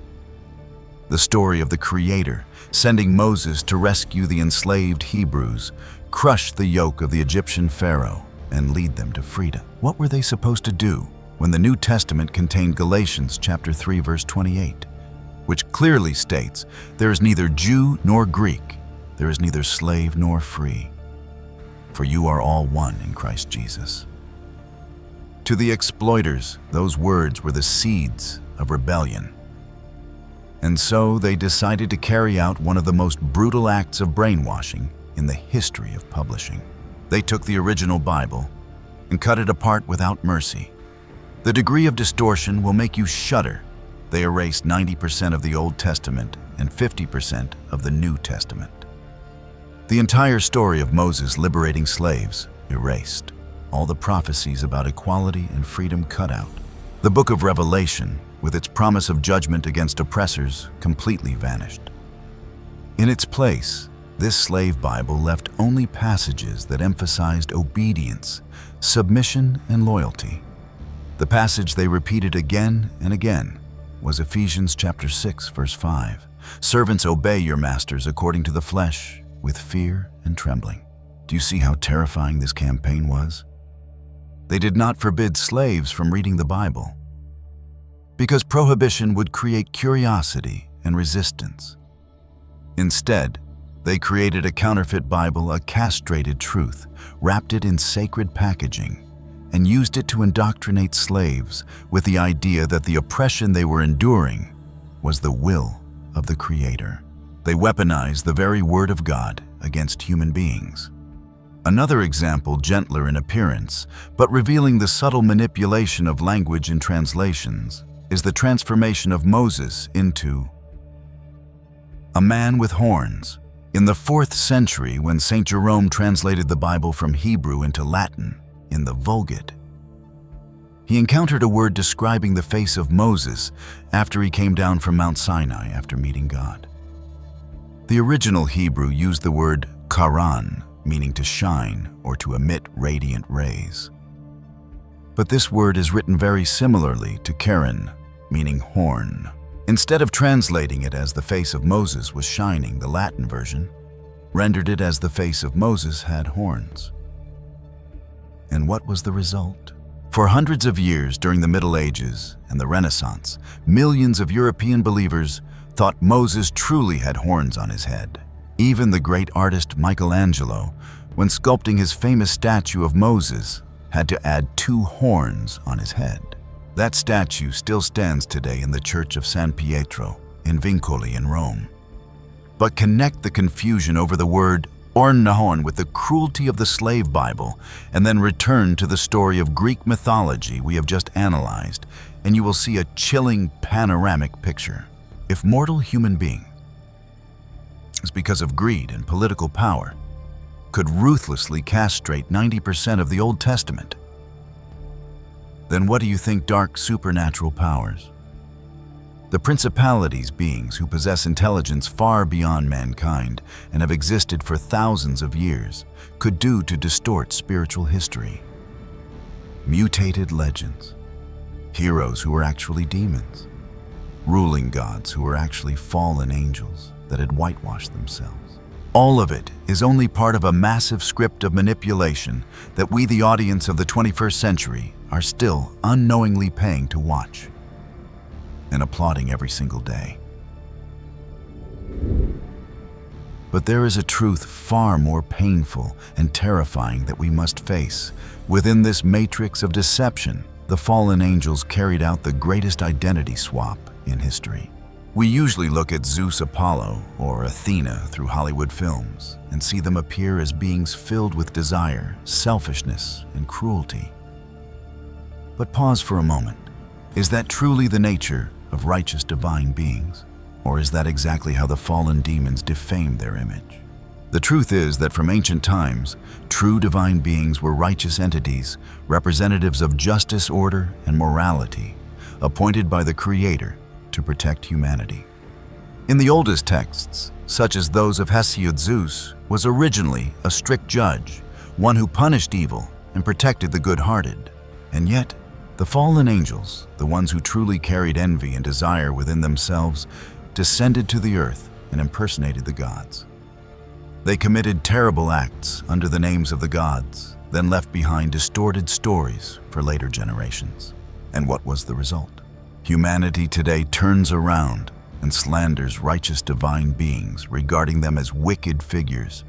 The story of the Creator sending Moses to rescue the enslaved Hebrews, crush the yoke of the Egyptian Pharaoh, and lead them to freedom. What were they supposed to do when the New Testament contained Galatians chapter 3 verse 28, which clearly states, "There is neither Jew nor Greek, there is neither slave nor free, for you are all one in Christ Jesus." To the exploiters, those words were the seeds of rebellion. And so they decided to carry out one of the most brutal acts of brainwashing in the history of publishing. They took the original Bible and cut it apart without mercy. The degree of distortion will make you shudder. They erased 90% of the Old Testament and 50% of the New Testament. The entire story of Moses liberating slaves erased. All the prophecies about equality and freedom cut out. The book of Revelation, with its promise of judgment against oppressors, completely vanished. In its place, this slave Bible left only passages that emphasized obedience, submission, and loyalty. The passage they repeated again and again was Ephesians chapter 6, verse 5. "Servants, obey your masters according to the flesh, with fear and trembling." Do you see how terrifying this campaign was? They did not forbid slaves from reading the Bible. because prohibition would create curiosity and resistance. Instead, they created a counterfeit Bible, a castrated truth, wrapped it in sacred packaging, and used it to indoctrinate slaves with the idea that the oppression they were enduring was the will of the Creator. They weaponized the very Word of God against human beings. Another example, gentler in appearance, but revealing the subtle manipulation of language in translations, is the transformation of Moses into a man with horns. In the 4th century, when St. Jerome translated the Bible from Hebrew into Latin in the Vulgate, he encountered a word describing the face of Moses after he came down from Mount Sinai after meeting God. The original Hebrew used the word karan, meaning to shine or to emit radiant rays. But this word is written very similarly to karen, meaning horn. Instead of translating it as the face of Moses was shining, the Latin version rendered it as the face of Moses had horns. And what was the result? For hundreds of years during the Middle Ages and the Renaissance, millions of European believers thought Moses truly had horns on his head. Even the great artist Michelangelo, when sculpting his famous statue of Moses, had to add 2 horns on his head. That statue still stands today in the Church of San Pietro in Vincoli in Rome. But connect the confusion over the word ornahon with the cruelty of the slave Bible, and then return to the story of Greek mythology we have just analyzed, and you will see a chilling panoramic picture. If mortal human being is because of greed and political power, could ruthlessly castrate 90% of the Old Testament, then what do you think dark supernatural powers, the principalities, beings who possess intelligence far beyond mankind and have existed for thousands of years, could do to distort spiritual history? Mutated legends, heroes who were actually demons, ruling gods who were actually fallen angels that had whitewashed themselves. All of it is only part of a massive script of manipulation that we, the audience of the 21st century, are still unknowingly paying to watch and applauding every single day. But there is a truth far more painful and terrifying that we must face. Within this matrix of deception, the fallen angels carried out the greatest identity swap in history. We usually look at Zeus, Apollo, or Athena through Hollywood films and see them appear as beings filled with desire, selfishness, and cruelty. But pause for a moment. Is that truly the nature of righteous divine beings? Or is that exactly how the fallen demons defamed their image? The truth is that from ancient times, true divine beings were righteous entities, representatives of justice, order, and morality, appointed by the Creator to protect humanity. In the oldest texts, such as those of Hestia, Zeus was originally a strict judge, one who punished evil and protected the good-hearted. And yet, the fallen angels, the ones who truly carried envy and desire within themselves, descended to the earth and impersonated the gods. They committed terrible acts under the names of the gods, then left behind distorted stories for later generations. And what was the result? Humanity today turns around and slanders righteous divine beings, regarding them as wicked figures,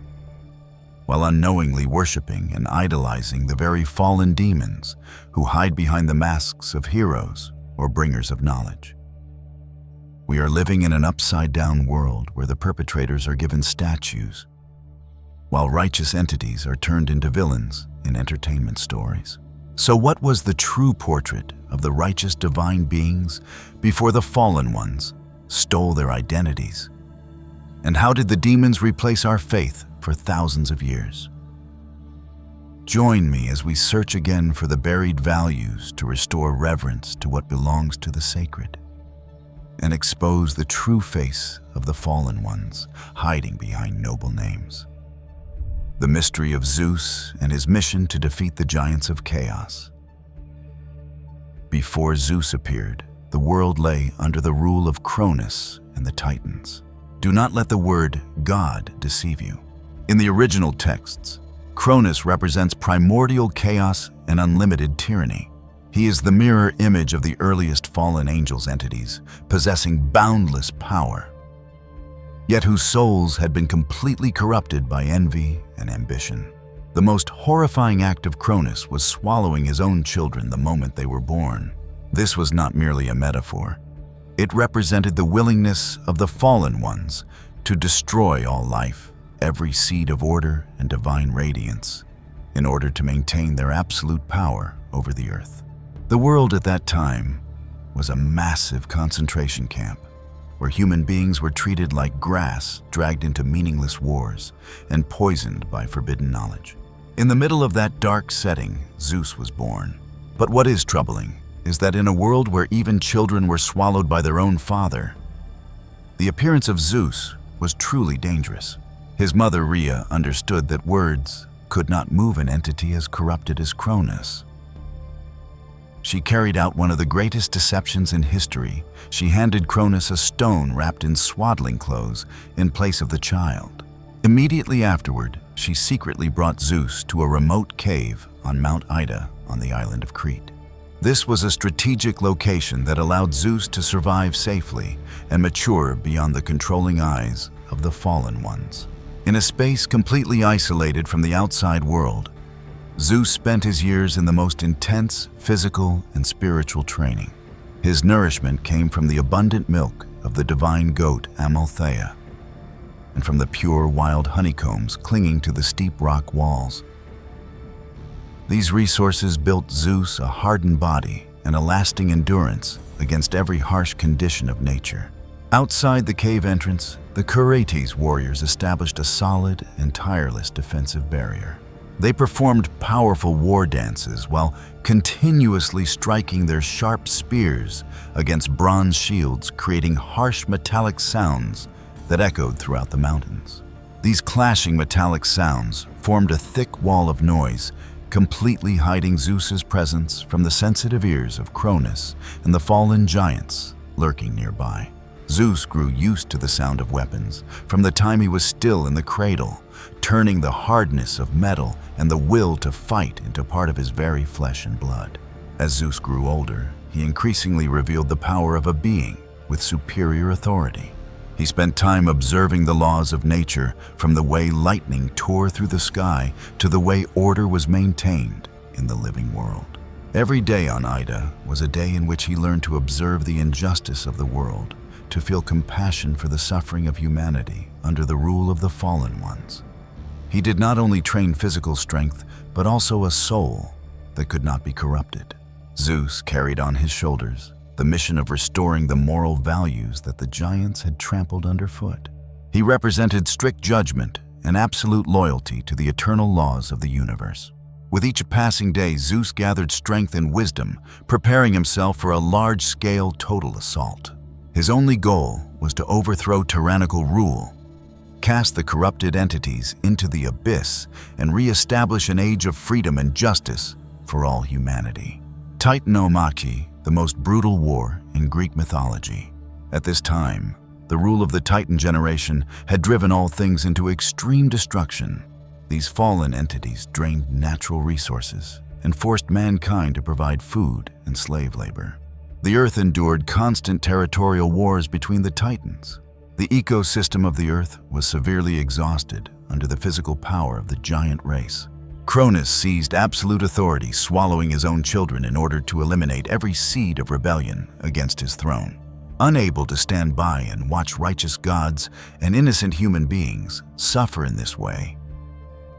while unknowingly worshiping and idolizing the very fallen demons who hide behind the masks of heroes or bringers of knowledge. We are living in an upside-down world where the perpetrators are given statues, while righteous entities are turned into villains in entertainment stories. So what was the true portrait of the righteous divine beings before the fallen ones stole their identities? And how did the demons replace our faith for thousands of years? Join me as we search again for the buried values to restore reverence to what belongs to the sacred, and expose the true face of the fallen ones hiding behind noble names. The mystery of Zeus and his mission to defeat the giants of chaos. Before Zeus appeared, the world lay under the rule of Cronus and the Titans. Do not let the word God deceive you. In the original texts, Cronus represents primordial chaos and unlimited tyranny. He is the mirror image of the earliest fallen angels' entities, possessing boundless power, yet whose souls had been completely corrupted by envy and ambition. The most horrifying act of Cronus was swallowing his own children the moment they were born. This was not merely a metaphor. It represented the willingness of the fallen ones to destroy all life, every seed of order and divine radiance, in order to maintain their absolute power over the earth. The world at that time was a massive concentration camp, where human beings were treated like grass dragged into meaningless wars and poisoned by forbidden knowledge. In the middle of that dark setting, Zeus was born. But what is troubling is that in a world where even children were swallowed by their own father, the appearance of Zeus was truly dangerous. His mother, Rhea, understood that words could not move an entity as corrupted as Cronus. She carried out one of the greatest deceptions in history. She handed Cronus a stone wrapped in swaddling clothes in place of the child. Immediately afterward, she secretly brought Zeus to a remote cave on Mount Ida on the island of Crete. This was a strategic location that allowed Zeus to survive safely and mature beyond the controlling eyes of the fallen ones. In a space completely isolated from the outside world, Zeus spent his years in the most intense physical and spiritual training. His nourishment came from the abundant milk of the divine goat Amalthea, and from the pure wild honeycombs clinging to the steep rock walls. These resources built Zeus a hardened body and a lasting endurance against every harsh condition of nature. Outside the cave entrance, the Curetes warriors established a solid and tireless defensive barrier. They performed powerful war dances while continuously striking their sharp spears against bronze shields, creating harsh metallic sounds that echoed throughout the mountains. These clashing metallic sounds formed a thick wall of noise, completely hiding Zeus's presence from the sensitive ears of Cronus and the fallen giants lurking nearby. Zeus grew used to the sound of weapons from the time he was still in the cradle, turning the hardness of metal and the will to fight into part of his very flesh and blood. As Zeus grew older, he increasingly revealed the power of a being with superior authority. He spent time observing the laws of nature, from the way lightning tore through the sky to the way order was maintained in the living world. Every day on Ida was a day in which he learned to observe the injustice of the world, to feel compassion for the suffering of humanity under the rule of the fallen ones. He did not only train physical strength, but also a soul that could not be corrupted. Zeus carried on his shoulders the mission of restoring the moral values that the giants had trampled underfoot. He represented strict judgment and absolute loyalty to the eternal laws of the universe. With each passing day, Zeus gathered strength and wisdom, preparing himself for a large-scale total assault. His only goal was to overthrow tyrannical rule, cast the corrupted entities into the abyss, and re-establish an age of freedom and justice for all humanity. Titanomachy, the most brutal war in Greek mythology. At this time, the rule of the Titan generation had driven all things into extreme destruction. These fallen entities drained natural resources and forced mankind to provide food and slave labor. The Earth endured constant territorial wars between the Titans. The ecosystem of the Earth was severely exhausted under the physical power of the giant race. Cronus seized absolute authority, swallowing his own children in order to eliminate every seed of rebellion against his throne. Unable to stand by and watch righteous gods and innocent human beings suffer in this way,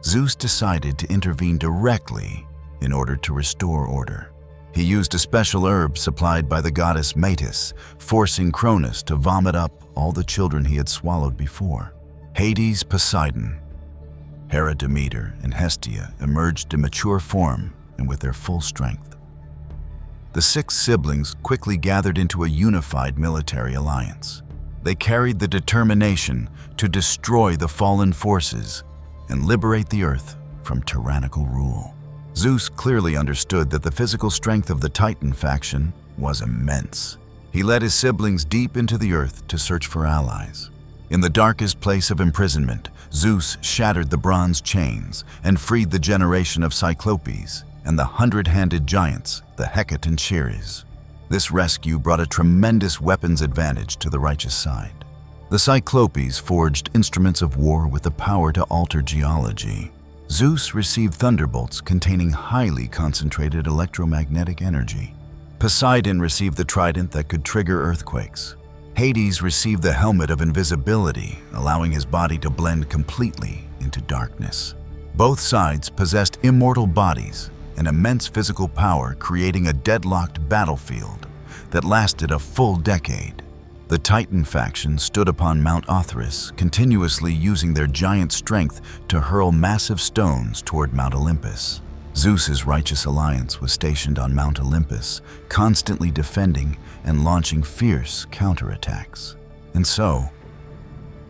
Zeus decided to intervene directly in order to restore order. He used a special herb supplied by the goddess Metis, forcing Cronus to vomit up all the children he had swallowed before. Hades, Poseidon, Hera, Demeter, and Hestia emerged in mature form and with their full strength. The 6 siblings quickly gathered into a unified military alliance. They carried the determination to destroy the fallen forces and liberate the Earth from tyrannical rule. Zeus clearly understood that the physical strength of the Titan faction was immense. He led his siblings deep into the Earth to search for allies. In the darkest place of imprisonment, Zeus shattered the bronze chains and freed the generation of Cyclopes and the hundred-handed giants, the Hecatontires. This rescue brought a tremendous weapons advantage to the righteous side. The Cyclopes forged instruments of war with the power to alter geology. Zeus received thunderbolts containing highly concentrated electromagnetic energy. Poseidon received the trident that could trigger earthquakes. Hades received the helmet of invisibility, allowing his body to blend completely into darkness. Both sides possessed immortal bodies and immense physical power, creating a deadlocked battlefield that lasted a full decade. The Titan faction stood upon Mount Othrys, continuously using their giant strength to hurl massive stones toward Mount Olympus. Zeus's righteous alliance was stationed on Mount Olympus, constantly defending and launching fierce counterattacks. And so,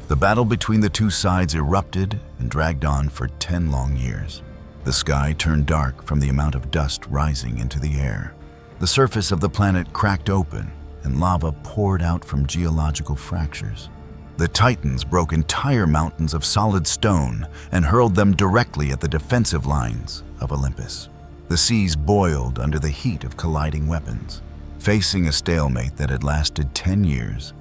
the battle between the two sides erupted and dragged on for 10 long years. The sky turned dark from the amount of dust rising into the air. The surface of the planet cracked open, and lava poured out from geological fractures. The Titans broke entire mountains of solid stone and hurled them directly at the defensive lines of Olympus. The seas boiled under the heat of colliding weapons. Facing a stalemate that had lasted 10 years,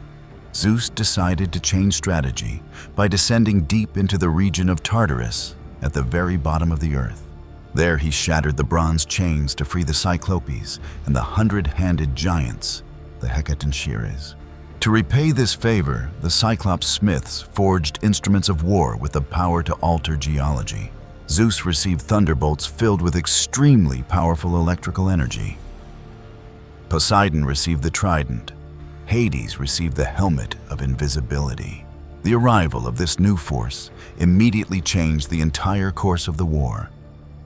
Zeus decided to change strategy by descending deep into the region of Tartarus at the very bottom of the earth. There he shattered the bronze chains to free the Cyclopes and the hundred-handed giants, the Hecatontires. To repay this favor, the Cyclops smiths forged instruments of war with the power to alter geology. Zeus received thunderbolts filled with extremely powerful electrical energy. Poseidon received the trident. Hades received the helmet of invisibility. The arrival of this new force immediately changed the entire course of the war.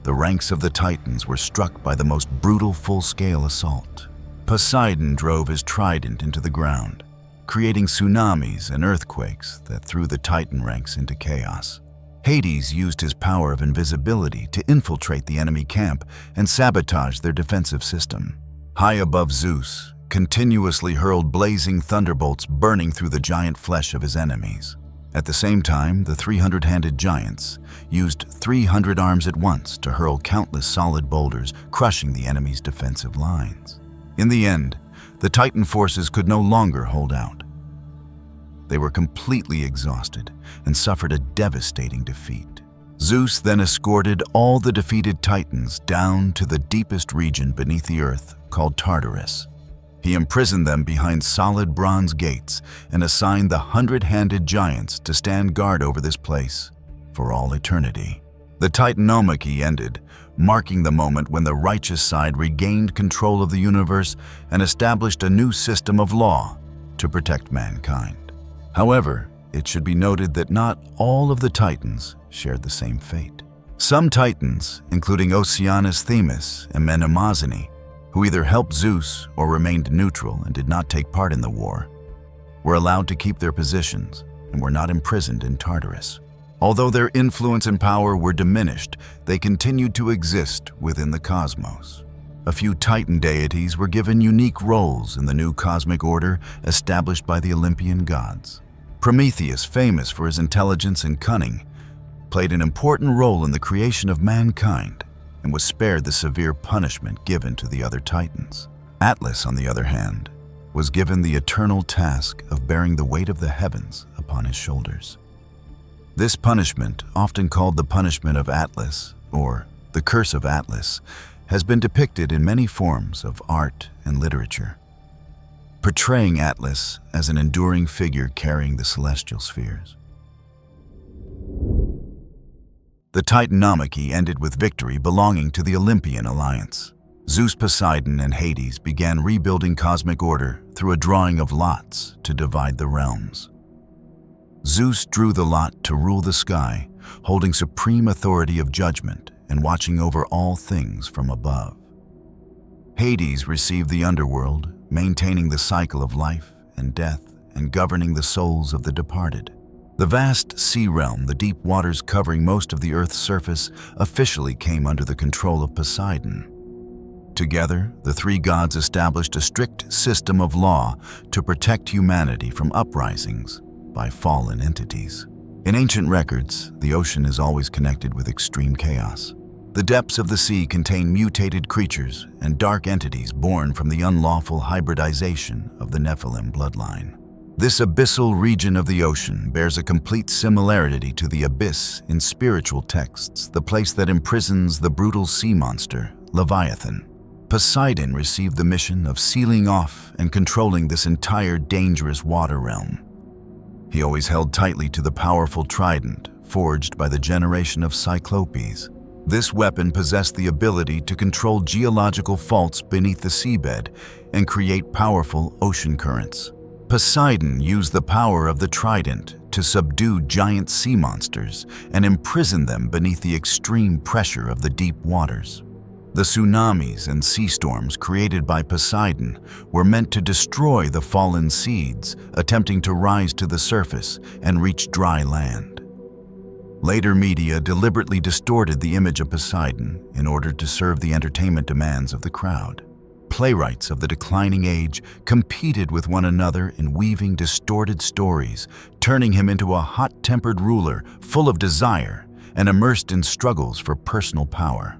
The ranks of the Titans were struck by the most brutal full-scale assault. Poseidon drove his trident into the ground, creating tsunamis and earthquakes that threw the Titan ranks into chaos. Hades used his power of invisibility to infiltrate the enemy camp and sabotage their defensive system. High above Zeus, continuously hurled blazing thunderbolts burning through the giant flesh of his enemies. At the same time, the 300-handed giants used 300 arms at once to hurl countless solid boulders, crushing the enemy's defensive lines. In the end, the Titan forces could no longer hold out. They were completely exhausted and suffered a devastating defeat. Zeus then escorted all the defeated Titans down to the deepest region beneath the earth called Tartarus. He imprisoned them behind solid bronze gates and assigned the hundred-handed giants to stand guard over this place for all eternity. The Titanomachy ended, marking the moment when the righteous side regained control of the universe and established a new system of law to protect mankind. However, it should be noted that not all of the Titans shared the same fate. Some Titans, including Oceanus Themis and Mnemosyne, who either helped Zeus or remained neutral and did not take part in the war, were allowed to keep their positions and were not imprisoned in Tartarus. Although their influence and power were diminished, they continued to exist within the cosmos. A few Titan deities were given unique roles in the new cosmic order established by the Olympian gods. Prometheus, famous for his intelligence and cunning, played an important role in the creation of mankind and was spared the severe punishment given to the other Titans. Atlas, on the other hand, was given the eternal task of bearing the weight of the heavens upon his shoulders. This punishment, often called the punishment of Atlas or the curse of Atlas, has been depicted in many forms of art and literature, portraying Atlas as an enduring figure carrying the celestial spheres. The Titanomachy ended with victory belonging to the Olympian alliance. Zeus, Poseidon, and Hades began rebuilding cosmic order through a drawing of lots to divide the realms. Zeus drew the lot to rule the sky, holding supreme authority of judgment and watching over all things from above. Hades received the Underworld, maintaining the cycle of life and death and governing the souls of the departed. The vast sea realm, the deep waters covering most of the Earth's surface, officially came under the control of Poseidon. Together, the three gods established a strict system of law to protect humanity from uprisings by fallen entities. In ancient records, the ocean is always connected with extreme chaos. The depths of the sea contain mutated creatures and dark entities born from the unlawful hybridization of the Nephilim bloodline. This abyssal region of the ocean bears a complete similarity to the abyss in spiritual texts, the place that imprisons the brutal sea monster, Leviathan. Poseidon received the mission of sealing off and controlling this entire dangerous water realm. He always held tightly to the powerful trident forged by the generation of Cyclopes. This weapon possessed the ability to control geological faults beneath the seabed and create powerful ocean currents. Poseidon used the power of the trident to subdue giant sea monsters and imprison them beneath the extreme pressure of the deep waters. The tsunamis and sea storms created by Poseidon were meant to destroy the fallen seeds, attempting to rise to the surface and reach dry land. Later media deliberately distorted the image of Poseidon in order to serve the entertainment demands of the crowd. Playwrights of the declining age competed with one another in weaving distorted stories, turning him into a hot-tempered ruler full of desire and immersed in struggles for personal power.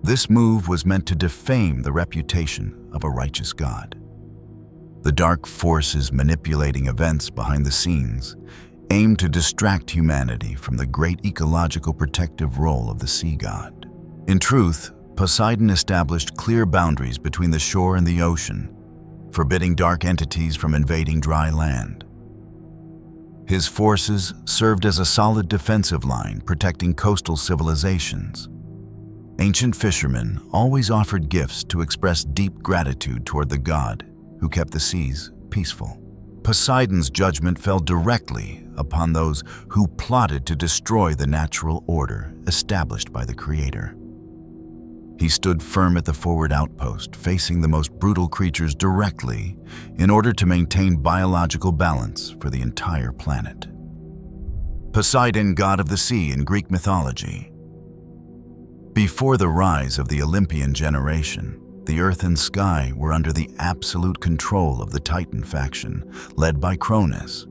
This move was meant to defame the reputation of a righteous god. The dark forces manipulating events behind the scenes aimed to distract humanity from the great ecological protective role of the sea god. In truth, Poseidon established clear boundaries between the shore and the ocean, forbidding dark entities from invading dry land. His forces served as a solid defensive line protecting coastal civilizations. Ancient fishermen always offered gifts to express deep gratitude toward the god who kept the seas peaceful. Poseidon's judgment fell directly upon those who plotted to destroy the natural order established by the Creator. He stood firm at the forward outpost, facing the most brutal creatures directly in order to maintain biological balance for the entire planet. Poseidon, god of the sea in Greek mythology. Before the rise of the Olympian generation, the earth and sky were under the absolute control of the Titan faction, led by Cronus.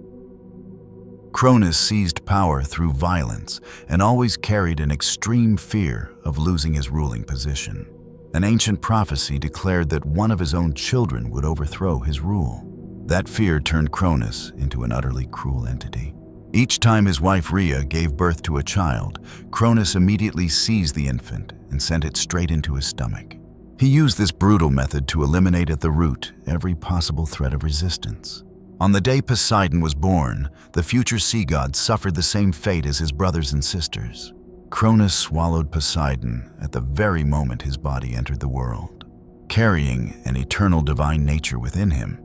Cronus seized power through violence and always carried an extreme fear of losing his ruling position. An ancient prophecy declared that one of his own children would overthrow his rule. That fear turned Cronus into an utterly cruel entity. Each time his wife Rhea gave birth to a child, Cronus immediately seized the infant and sent it straight into his stomach. He used this brutal method to eliminate at the root every possible threat of resistance. On the day Poseidon was born, the future sea god suffered the same fate as his brothers and sisters. Cronus swallowed Poseidon at the very moment his body entered the world. Carrying an eternal divine nature within him,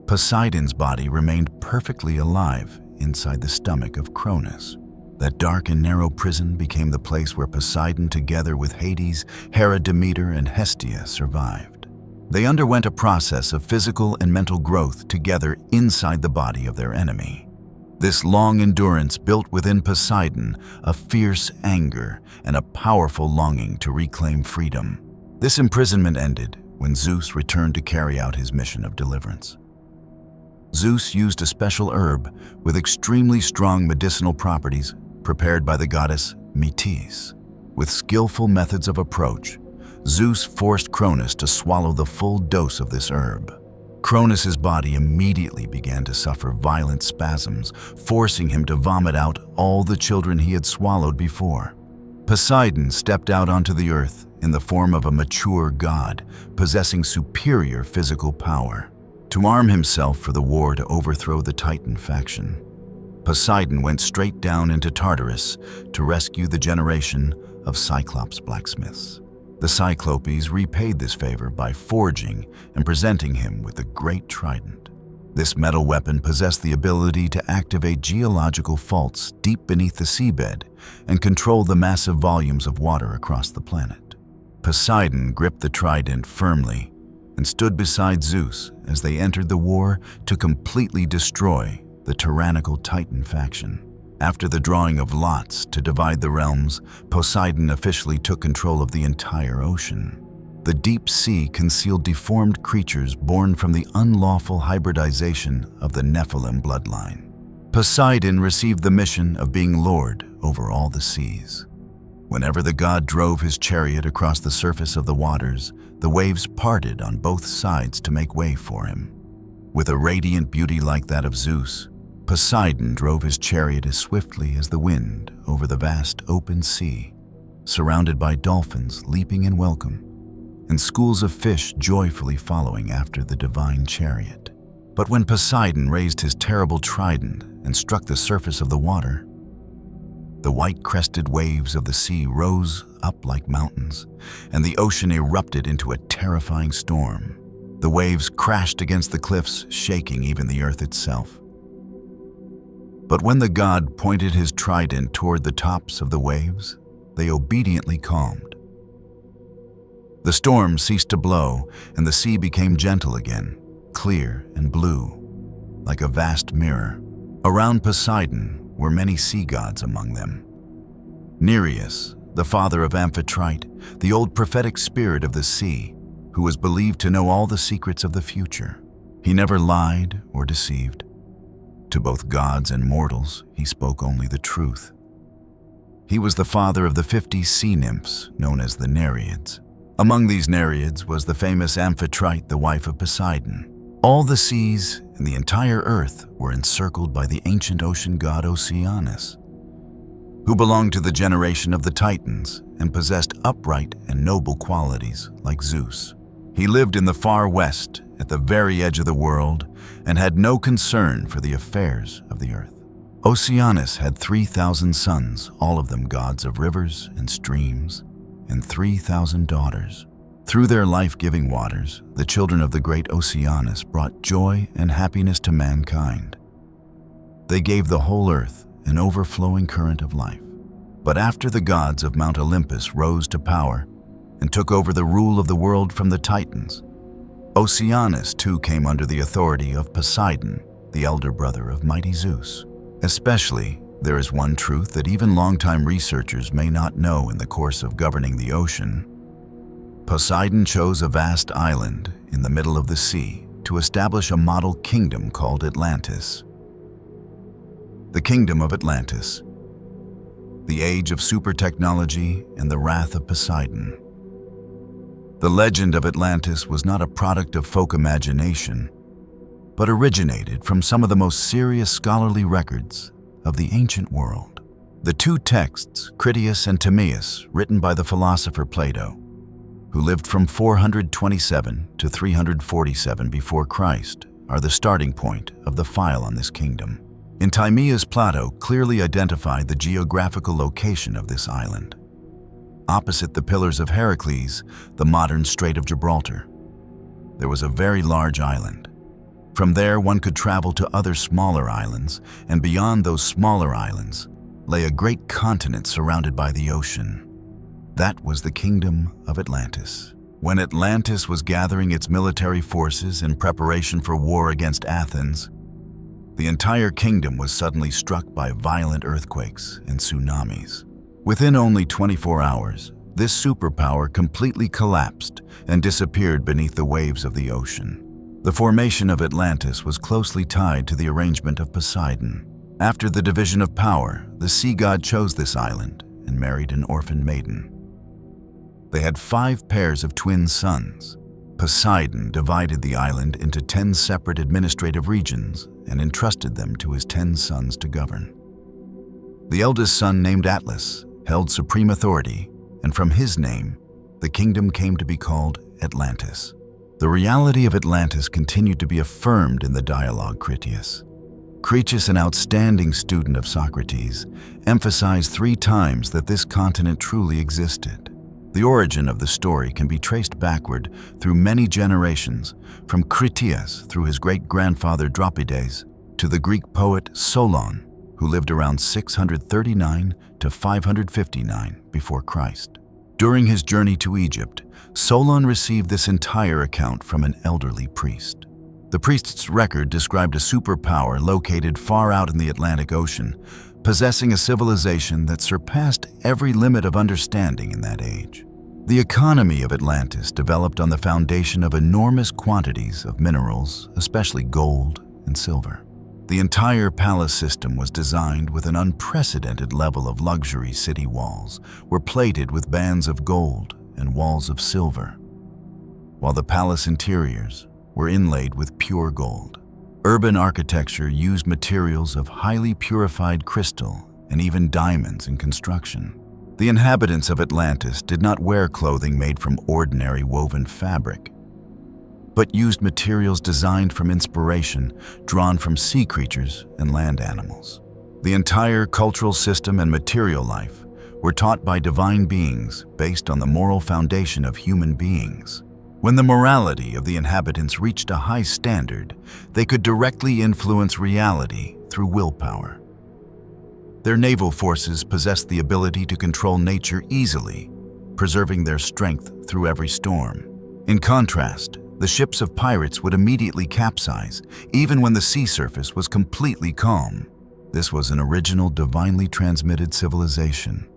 Poseidon's body remained perfectly alive inside the stomach of Cronus. That dark and narrow prison became the place where Poseidon, together with Hades, Hera, Demeter, and Hestia, survived. They underwent a process of physical and mental growth together inside the body of their enemy. This long endurance built within Poseidon a fierce anger and a powerful longing to reclaim freedom. This imprisonment ended when Zeus returned to carry out his mission of deliverance. Zeus used a special herb with extremely strong medicinal properties prepared by the goddess Metis. With skillful methods of approach, Zeus forced Cronus to swallow the full dose of this herb. Cronus's body immediately began to suffer violent spasms, forcing him to vomit out all the children he had swallowed before. Poseidon stepped out onto the earth in the form of a mature god, possessing superior physical power. To arm himself for the war to overthrow the Titan faction, Poseidon went straight down into Tartarus to rescue the generation of Cyclops blacksmiths. The Cyclopes repaid this favor by forging and presenting him with the great trident. This metal weapon possessed the ability to activate geological faults deep beneath the seabed and control the massive volumes of water across the planet. Poseidon gripped the trident firmly and stood beside Zeus as they entered the war to completely destroy the tyrannical Titan faction. After the drawing of lots to divide the realms, Poseidon officially took control of the entire ocean. The deep sea concealed deformed creatures born from the unlawful hybridization of the Nephilim bloodline. Poseidon received the mission of being lord over all the seas. Whenever the god drove his chariot across the surface of the waters, the waves parted on both sides to make way for him. With a radiant beauty like that of Zeus, Poseidon drove his chariot as swiftly as the wind over the vast open sea, surrounded by dolphins leaping in welcome, and schools of fish joyfully following after the divine chariot. But when Poseidon raised his terrible trident and struck the surface of the water, the white-crested waves of the sea rose up like mountains, and the ocean erupted into a terrifying storm. The waves crashed against the cliffs, shaking even the earth itself. But when the god pointed his trident toward the tops of the waves, they obediently calmed. The storm ceased to blow, and the sea became gentle again, clear and blue, like a vast mirror. Around Poseidon were many sea gods among them. Nereus, the father of Amphitrite, the old prophetic spirit of the sea, who was believed to know all the secrets of the future. He never lied or deceived. To both gods and mortals, he spoke only the truth. He was the father of the 50 sea nymphs, known as the Nereids. Among these Nereids was the famous Amphitrite, the wife of Poseidon. All the seas and the entire earth were encircled by the ancient ocean god Oceanus, who belonged to the generation of the Titans and possessed upright and noble qualities like Zeus. He lived in the far west, at the very edge of the world, and had no concern for the affairs of the earth. Oceanus had 3,000 sons, all of them gods of rivers and streams, and 3,000 daughters. Through their life-giving waters, the children of the great Oceanus brought joy and happiness to mankind. They gave the whole earth an overflowing current of life. But after the gods of Mount Olympus rose to power and took over the rule of the world from the Titans, Oceanus too came under the authority of Poseidon, the elder brother of mighty Zeus. Especially, there is one truth that even longtime researchers may not know in the course of governing the ocean. Poseidon chose a vast island in the middle of the sea to establish a model kingdom called Atlantis. The Kingdom of Atlantis, the age of super technology and the wrath of Poseidon. The legend of Atlantis was not a product of folk imagination, but originated from some of the most serious scholarly records of the ancient world. The two texts, Critias and Timaeus, written by the philosopher Plato, who lived from 427 to 347 before Christ, are the starting point of the file on this kingdom. In Timaeus, Plato clearly identified the geographical location of this island. Opposite the Pillars of Heracles, the modern Strait of Gibraltar, there was a very large island. From there, one could travel to other smaller islands, and beyond those smaller islands lay a great continent surrounded by the ocean. That was the Kingdom of Atlantis. When Atlantis was gathering its military forces in preparation for war against Athens, the entire kingdom was suddenly struck by violent earthquakes and tsunamis. Within only 24 hours, this superpower completely collapsed and disappeared beneath the waves of the ocean. The formation of Atlantis was closely tied to the arrangement of Poseidon. After the division of power, the sea god chose this island and married an orphan maiden. They had 5 pairs of twin sons. Poseidon divided the island into 10 separate administrative regions and entrusted them to his 10 sons to govern. The eldest son, named Atlas, held supreme authority, and from his name, the kingdom came to be called Atlantis. The reality of Atlantis continued to be affirmed in the dialogue Critias. Critias, an outstanding student of Socrates, emphasized 3 times that this continent truly existed. The origin of the story can be traced backward through many generations, from Critias through his great-grandfather Dropides to the Greek poet Solon, who lived around 639 to 559 before Christ. During his journey to Egypt, Solon received this entire account from an elderly priest. The priest's record described a superpower located far out in the Atlantic Ocean, possessing a civilization that surpassed every limit of understanding in that age. The economy of Atlantis developed on the foundation of enormous quantities of minerals, especially gold and silver. The entire palace system was designed with an unprecedented level of luxury. City walls were plated with bands of gold and walls of silver, while the palace interiors were inlaid with pure gold. Urban architecture used materials of highly purified crystal and even diamonds in construction. The inhabitants of Atlantis did not wear clothing made from ordinary woven fabric, but used materials designed from inspiration drawn from sea creatures and land animals. The entire cultural system and material life were taught by divine beings based on the moral foundation of human beings. When the morality of the inhabitants reached a high standard, they could directly influence reality through willpower. Their naval forces possessed the ability to control nature easily, preserving their strength through every storm. In contrast, the ships of pirates would immediately capsize, even when the sea surface was completely calm. This was an original divinely transmitted civilization,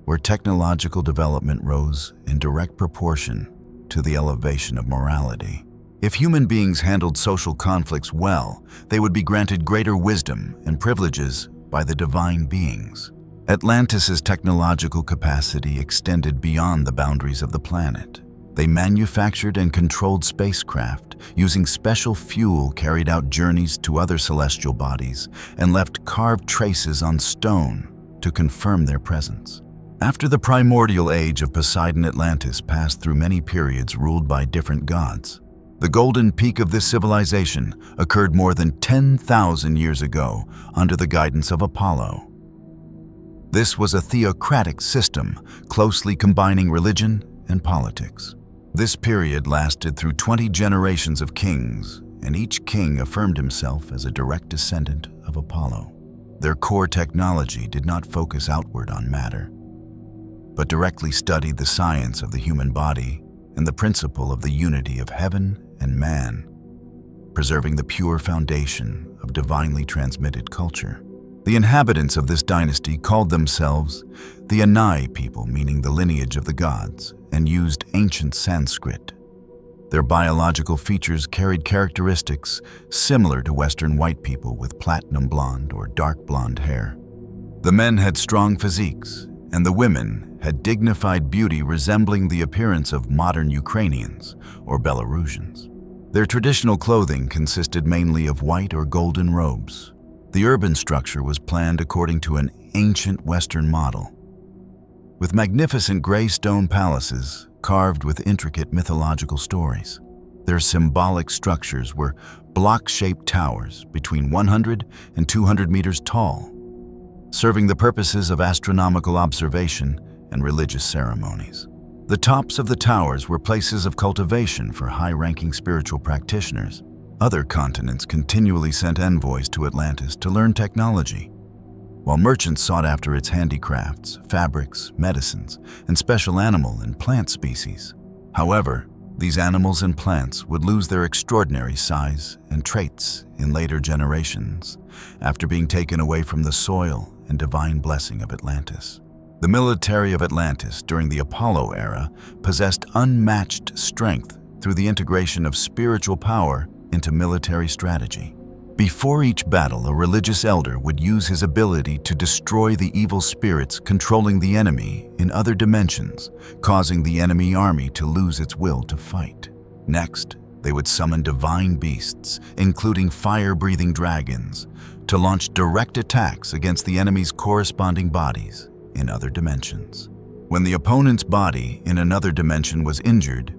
where technological development rose in direct proportion to the elevation of morality. If human beings handled social conflicts well, they would be granted greater wisdom and privileges by the divine beings. Atlantis's technological capacity extended beyond the boundaries of the planet. They manufactured and controlled spacecraft, using special fuel, carried out journeys to other celestial bodies, and left carved traces on stone to confirm their presence. After the primordial age of Poseidon, Atlantis passed through many periods ruled by different gods. The golden peak of this civilization occurred more than 10,000 years ago under the guidance of Apollo. This was a theocratic system, closely combining religion and politics. This period lasted through 20 generations of kings, and each king affirmed himself as a direct descendant of Apollo. Their core technology did not focus outward on matter, but directly studied the science of the human body and the principle of the unity of heaven and man, preserving the pure foundation of divinely transmitted culture. The inhabitants of this dynasty called themselves the Anai people, meaning the lineage of the gods, and used ancient Sanskrit. Their biological features carried characteristics similar to Western white people with platinum blonde or dark blonde hair. The men had strong physiques, and the women had dignified beauty resembling the appearance of modern Ukrainians or Belarusians. Their traditional clothing consisted mainly of white or golden robes. The urban structure was planned according to an ancient Western model, with magnificent gray stone palaces carved with intricate mythological stories. Their symbolic structures were block-shaped towers between 100 and 200 meters tall, serving the purposes of astronomical observation and religious ceremonies. The tops of the towers were places of cultivation for high-ranking spiritual practitioners. Other continents continually sent envoys to Atlantis to learn technology, while merchants sought after its handicrafts, fabrics, medicines, and special animal and plant species. However, these animals and plants would lose their extraordinary size and traits in later generations after being taken away from the soil and divine blessing of Atlantis. The military of Atlantis during the Apollo era possessed unmatched strength through the integration of spiritual power into military strategy. Before each battle, a religious elder would use his ability to destroy the evil spirits controlling the enemy in other dimensions, causing the enemy army to lose its will to fight. Next, they would summon divine beasts, including fire-breathing dragons, to launch direct attacks against the enemy's corresponding bodies in other dimensions. When the opponent's body in another dimension was injured,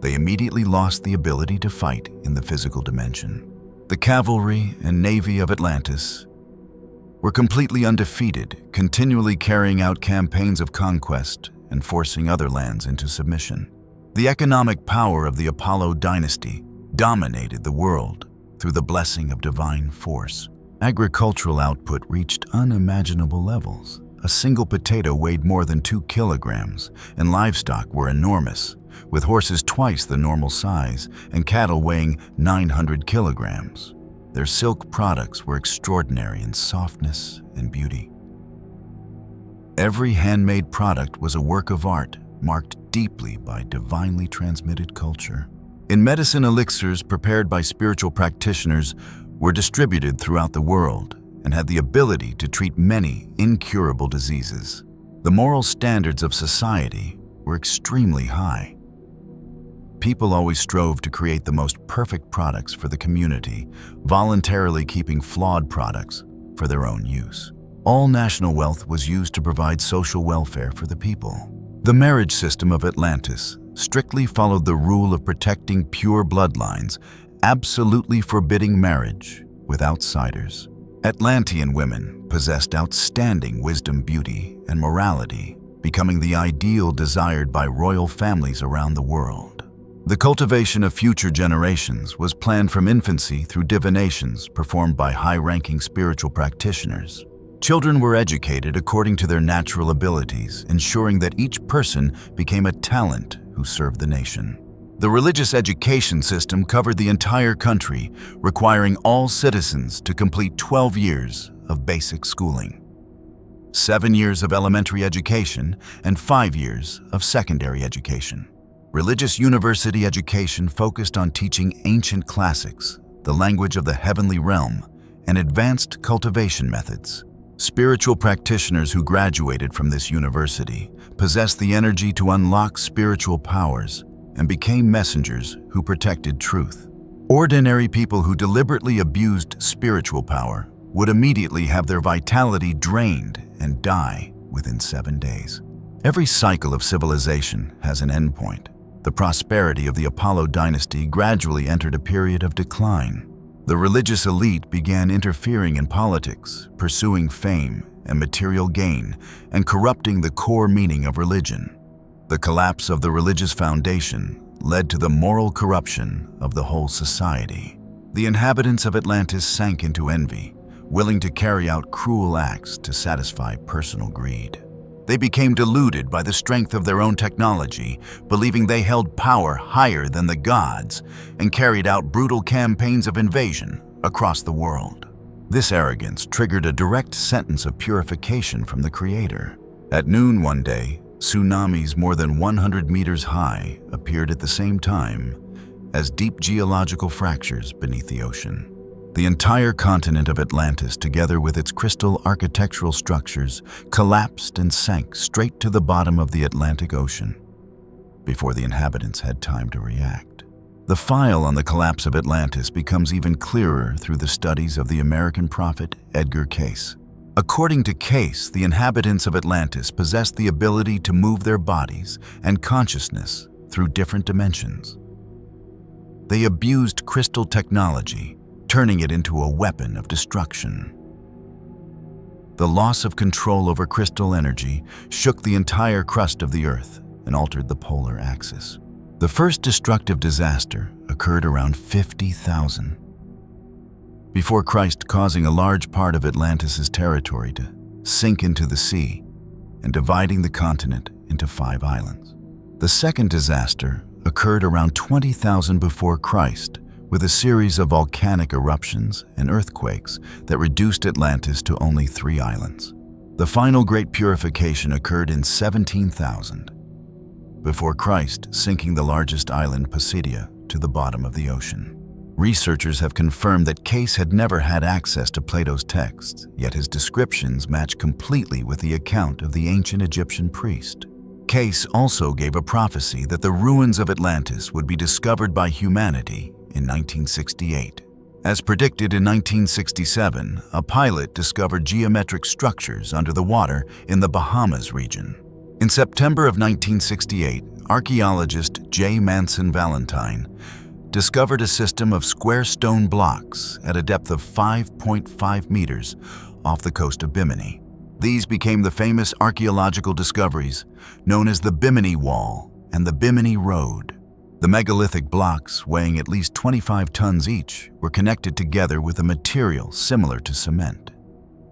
they immediately lost the ability to fight in the physical dimension. The cavalry and navy of Atlantis were completely undefeated, continually carrying out campaigns of conquest and forcing other lands into submission. The economic power of the Apollo dynasty dominated the world through the blessing of divine force. Agricultural output reached unimaginable levels. A single potato weighed more than 2 kilograms, and livestock were enormous, with horses twice the normal size and cattle weighing 900 kilograms. Their silk products were extraordinary in softness and beauty. Every handmade product was a work of art, marked deeply by divinely transmitted culture. In medicine, elixirs prepared by spiritual practitioners were distributed throughout the world and had the ability to treat many incurable diseases. The moral standards of society were extremely high. People always strove to create the most perfect products for the community, voluntarily keeping flawed products for their own use. All national wealth was used to provide social welfare for the people. The marriage system of Atlantis strictly followed the rule of protecting pure bloodlines, absolutely forbidding marriage with outsiders. Atlantean women possessed outstanding wisdom, beauty, and morality, becoming the ideal desired by royal families around the world. The cultivation of future generations was planned from infancy through divinations performed by high-ranking spiritual practitioners. Children were educated according to their natural abilities, ensuring that each person became a talent who served the nation. The religious education system covered the entire country, requiring all citizens to complete 12 years of basic schooling, 7 years of elementary education, and 5 years of secondary education. Religious university education focused on teaching ancient classics, the language of the heavenly realm, and advanced cultivation methods. Spiritual practitioners who graduated from this university possessed the energy to unlock spiritual powers and became messengers who protected truth. Ordinary people who deliberately abused spiritual power would immediately have their vitality drained and die within 7 days. Every cycle of civilization has an endpoint. The prosperity of the Apollo dynasty gradually entered a period of decline. The religious elite began interfering in politics, pursuing fame and material gain, and corrupting the core meaning of religion. The collapse of the religious foundation led to the moral corruption of the whole society. The inhabitants of Atlantis sank into envy, willing to carry out cruel acts to satisfy personal greed. They became deluded by the strength of their own technology, believing they held power higher than the gods, and carried out brutal campaigns of invasion across the world. This arrogance triggered a direct sentence of purification from the Creator. At noon one day, tsunamis more than 100 meters high appeared at the same time as deep geological fractures beneath the ocean. The entire continent of Atlantis, together with its crystal architectural structures, collapsed and sank straight to the bottom of the Atlantic Ocean before the inhabitants had time to react. The file on the collapse of Atlantis becomes even clearer through the studies of the American prophet Edgar Cayce. According to Cayce, the inhabitants of Atlantis possessed the ability to move their bodies and consciousness through different dimensions. They abused crystal technology, turning it into a weapon of destruction. The loss of control over crystal energy shook the entire crust of the Earth and altered the polar axis. The first destructive disaster occurred around 50,000 before Christ, causing a large part of Atlantis' territory to sink into the sea and dividing the continent into 5 islands. The second disaster occurred around 20,000 before Christ, with a series of volcanic eruptions and earthquakes that reduced Atlantis to only 3 islands. The final great purification occurred in 17,000 before Christ, sinking the largest island, Poseidon, to the bottom of the ocean. Researchers have confirmed that Cayce had never had access to Plato's texts, yet his descriptions match completely with the account of the ancient Egyptian priest. Cayce also gave a prophecy that the ruins of Atlantis would be discovered by humanity in 1968. As predicted in 1967, a pilot discovered geometric structures under the water in the Bahamas region. In September of 1968, archaeologist J. Manson Valentine discovered a system of square stone blocks at a depth of 5.5 meters off the coast of Bimini. These became the famous archaeological discoveries known as the Bimini Wall and the Bimini Road. The megalithic blocks, weighing at least 25 tons each, were connected together with a material similar to cement.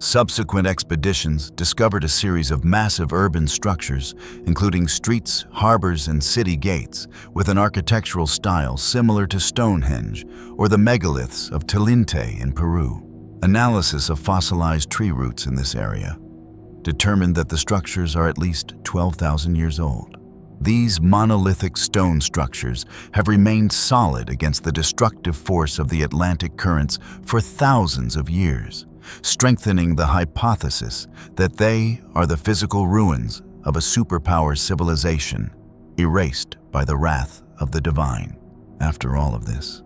Subsequent expeditions discovered a series of massive urban structures, including streets, harbors, and city gates, with an architectural style similar to Stonehenge or the megaliths of Tilinte in Peru. Analysis of fossilized tree roots in this area determined that the structures are at least 12,000 years old. These monolithic stone structures have remained solid against the destructive force of the Atlantic currents for thousands of years, strengthening the hypothesis that they are the physical ruins of a superpower civilization erased by the wrath of the divine. After all of this,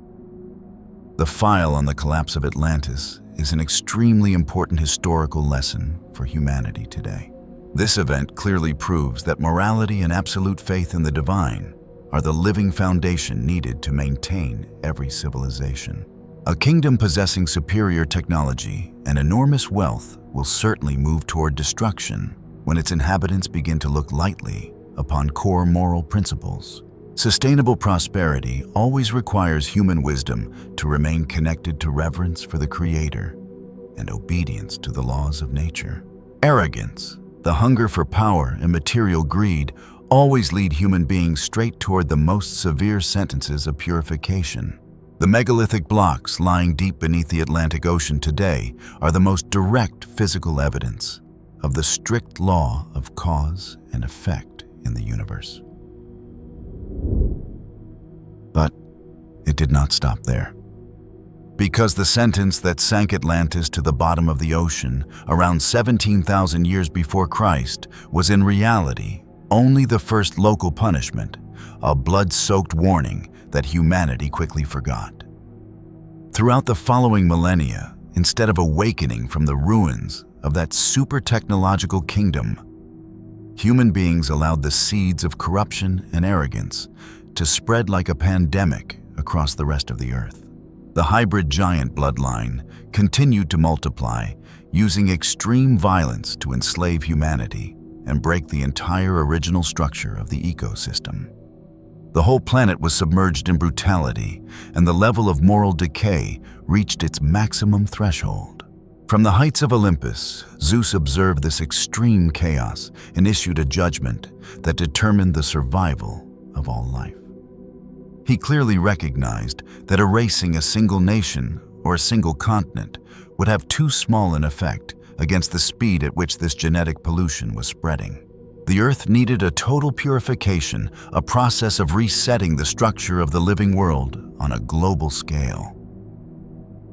the file on the collapse of Atlantis is an extremely important historical lesson for humanity today. This event clearly proves that morality and absolute faith in the divine are the living foundation needed to maintain every civilization. A kingdom possessing superior technology and enormous wealth will certainly move toward destruction when its inhabitants begin to look lightly upon core moral principles. Sustainable prosperity always requires human wisdom to remain connected to reverence for the Creator and obedience to the laws of nature. Arrogance, the hunger for power, and material greed always lead human beings straight toward the most severe sentences of purification. The megalithic blocks lying deep beneath the Atlantic Ocean today are the most direct physical evidence of the strict law of cause and effect in the universe. But it did not stop there. Because the sentence that sank Atlantis to the bottom of the ocean around 17,000 years before Christ was in reality only the first local punishment, a blood-soaked warning that humanity quickly forgot. Throughout the following millennia, instead of awakening from the ruins of that super-technological kingdom, human beings allowed the seeds of corruption and arrogance to spread like a pandemic across the rest of the earth. The hybrid giant bloodline continued to multiply, using extreme violence to enslave humanity and break the entire original structure of the ecosystem. The whole planet was submerged in brutality, and the level of moral decay reached its maximum threshold. From the heights of Olympus, Zeus observed this extreme chaos and issued a judgment that determined the survival of all life. He clearly recognized that erasing a single nation or a single continent would have too small an effect against the speed at which this genetic pollution was spreading. The Earth needed a total purification, a process of resetting the structure of the living world on a global scale.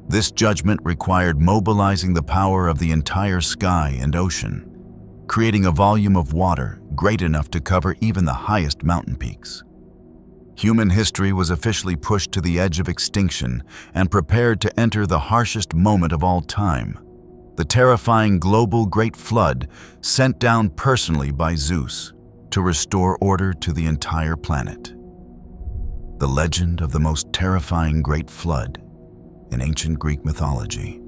This judgment required mobilizing the power of the entire sky and ocean, creating a volume of water great enough to cover even the highest mountain peaks. Human history was officially pushed to the edge of extinction and prepared to enter the harshest moment of all time, the terrifying global Great Flood sent down personally by Zeus to restore order to the entire planet. The legend of the most terrifying Great Flood in ancient Greek mythology.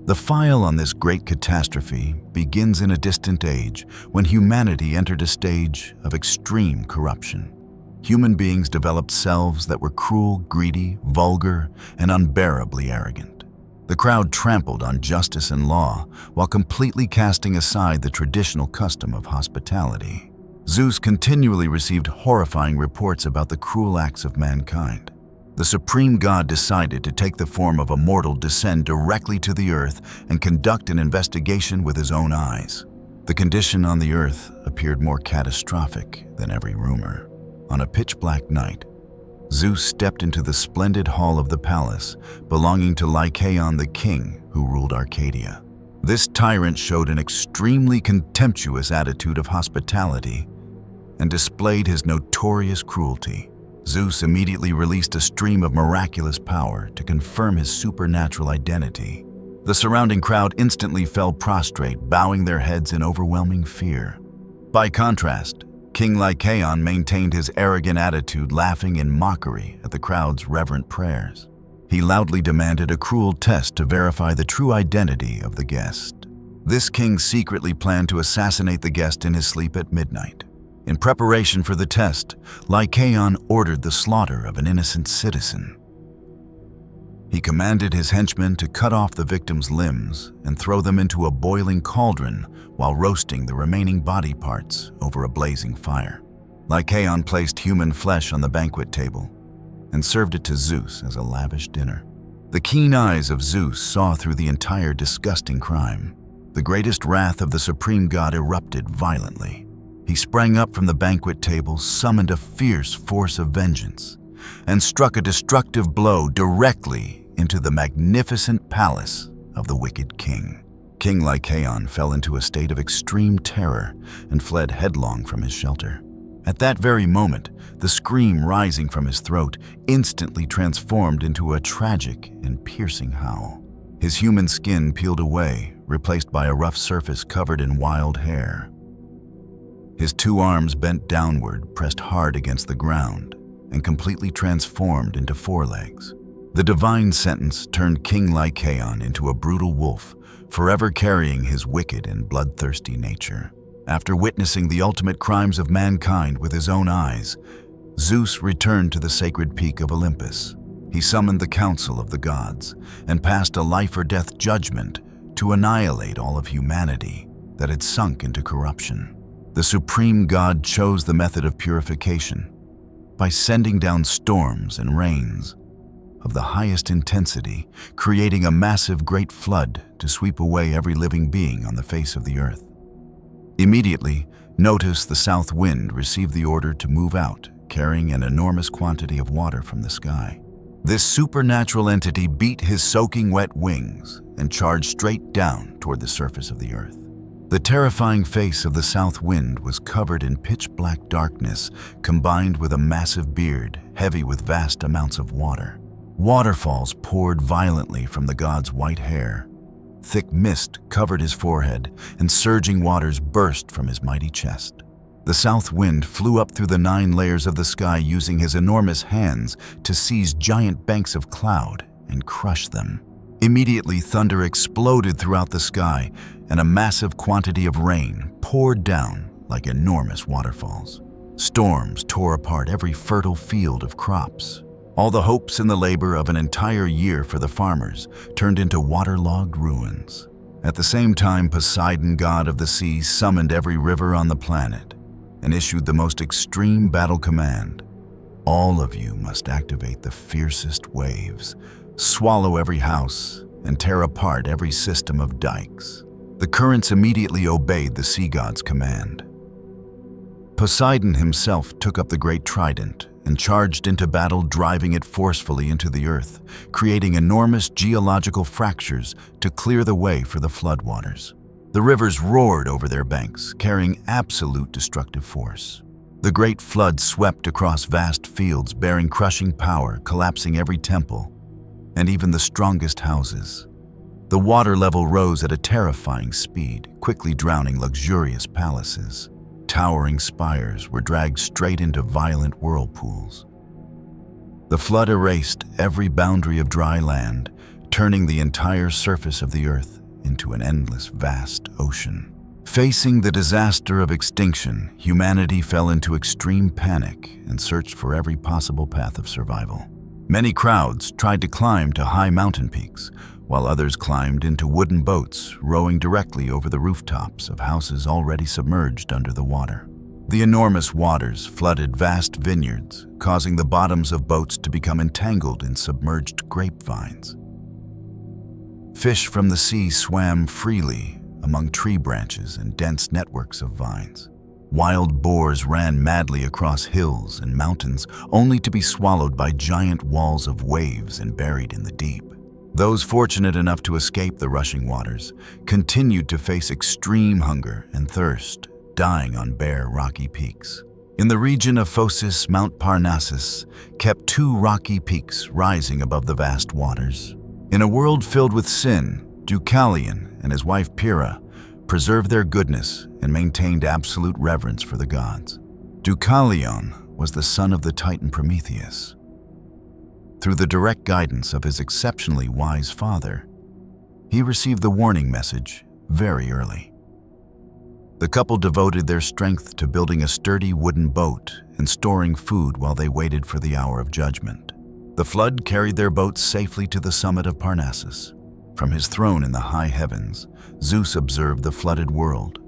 The file on this great catastrophe begins in a distant age when humanity entered a stage of extreme corruption. Human beings developed selves that were cruel, greedy, vulgar, and unbearably arrogant. The crowd trampled on justice and law while completely casting aside the traditional custom of hospitality. Zeus continually received horrifying reports about the cruel acts of mankind. The supreme god decided to take the form of a mortal, descend directly to the earth, and conduct an investigation with his own eyes. The condition on the earth appeared more catastrophic than every rumor. On a pitch-black night, Zeus stepped into the splendid hall of the palace belonging to Lycaon the king who ruled Arcadia. This tyrant showed an extremely contemptuous attitude of hospitality and displayed his notorious cruelty. Zeus immediately released a stream of miraculous power to confirm his supernatural identity. The surrounding crowd instantly fell prostrate, bowing their heads in overwhelming fear. By contrast, King Lycaon maintained his arrogant attitude, laughing in mockery at the crowd's reverent prayers. He loudly demanded a cruel test to verify the true identity of the guest. This king secretly planned to assassinate the guest in his sleep at midnight. In preparation for the test, Lycaon ordered the slaughter of an innocent citizen. He commanded his henchmen to cut off the victim's limbs and throw them into a boiling cauldron while roasting the remaining body parts over a blazing fire. Lycaon placed human flesh on the banquet table and served it to Zeus as a lavish dinner. The keen eyes of Zeus saw through the entire disgusting crime. The greatest wrath of the supreme god erupted violently. He sprang up from the banquet table, summoned a fierce force of vengeance, and struck a destructive blow directly into the magnificent palace of the wicked king. King Lycaon fell into a state of extreme terror and fled headlong from his shelter. At that very moment, the scream rising from his throat instantly transformed into a tragic and piercing howl. His human skin peeled away, replaced by a rough surface covered in wild hair. His two arms bent downward, pressed hard against the ground, and completely transformed into forelegs. The divine sentence turned King Lycaon into a brutal wolf, forever carrying his wicked and bloodthirsty nature. After witnessing the ultimate crimes of mankind with his own eyes, Zeus returned to the sacred peak of Olympus. He summoned the council of the gods and passed a life-or-death judgment to annihilate all of humanity that had sunk into corruption. The supreme god chose the method of purification by sending down storms and rains of the highest intensity, creating a massive great flood to sweep away every living being on the face of the earth. Immediately, Notus, the south wind, received the order to move out, carrying an enormous quantity of water from the sky. This supernatural entity beat his soaking wet wings and charged straight down toward the surface of the earth. The terrifying face of the south wind was covered in pitch-black darkness, combined with a massive beard, heavy with vast amounts of water. Waterfalls poured violently from the god's white hair. Thick mist covered his forehead, and surging waters burst from his mighty chest. The south wind flew up through the 9 layers of the sky, using his enormous hands to seize giant banks of cloud and crush them. Immediately, thunder exploded throughout the sky, and a massive quantity of rain poured down like enormous waterfalls. Storms tore apart every fertile field of crops. All the hopes and the labor of an entire year for the farmers turned into waterlogged ruins. At the same time, Poseidon, god of the sea, summoned every river on the planet and issued the most extreme battle command. All of you must activate the fiercest waves, swallow every house, and tear apart every system of dikes. The currents immediately obeyed the sea god's command. Poseidon himself took up the great trident and charged into battle, driving it forcefully into the earth, creating enormous geological fractures to clear the way for the floodwaters. The rivers roared over their banks, carrying absolute destructive force. The great flood swept across vast fields, bearing crushing power, collapsing every temple and even the strongest houses. The water level rose at a terrifying speed, quickly drowning luxurious palaces. Towering spires were dragged straight into violent whirlpools. The flood erased every boundary of dry land, turning the entire surface of the earth into an endless, vast ocean. Facing the disaster of extinction, humanity fell into extreme panic and searched for every possible path of survival. Many crowds tried to climb to high mountain peaks, while others climbed into wooden boats, rowing directly over the rooftops of houses already submerged under the water. The enormous waters flooded vast vineyards, causing the bottoms of boats to become entangled in submerged grapevines. Fish from the sea swam freely among tree branches and dense networks of vines. Wild boars ran madly across hills and mountains, only to be swallowed by giant walls of waves and buried in the deep. Those fortunate enough to escape the rushing waters continued to face extreme hunger and thirst, dying on bare, rocky peaks. In the region of Phocis, Mount Parnassus kept 2 rocky peaks rising above the vast waters. In a world filled with sin, Deucalion and his wife Pyrrha preserved their goodness and maintained absolute reverence for the gods. Deucalion was the son of the Titan Prometheus. Through the direct guidance of his exceptionally wise father, he received the warning message very early. The couple devoted their strength to building a sturdy wooden boat and storing food while they waited for the hour of judgment. The flood carried their boat safely to the summit of Parnassus. From his throne in the high heavens, Zeus observed the flooded world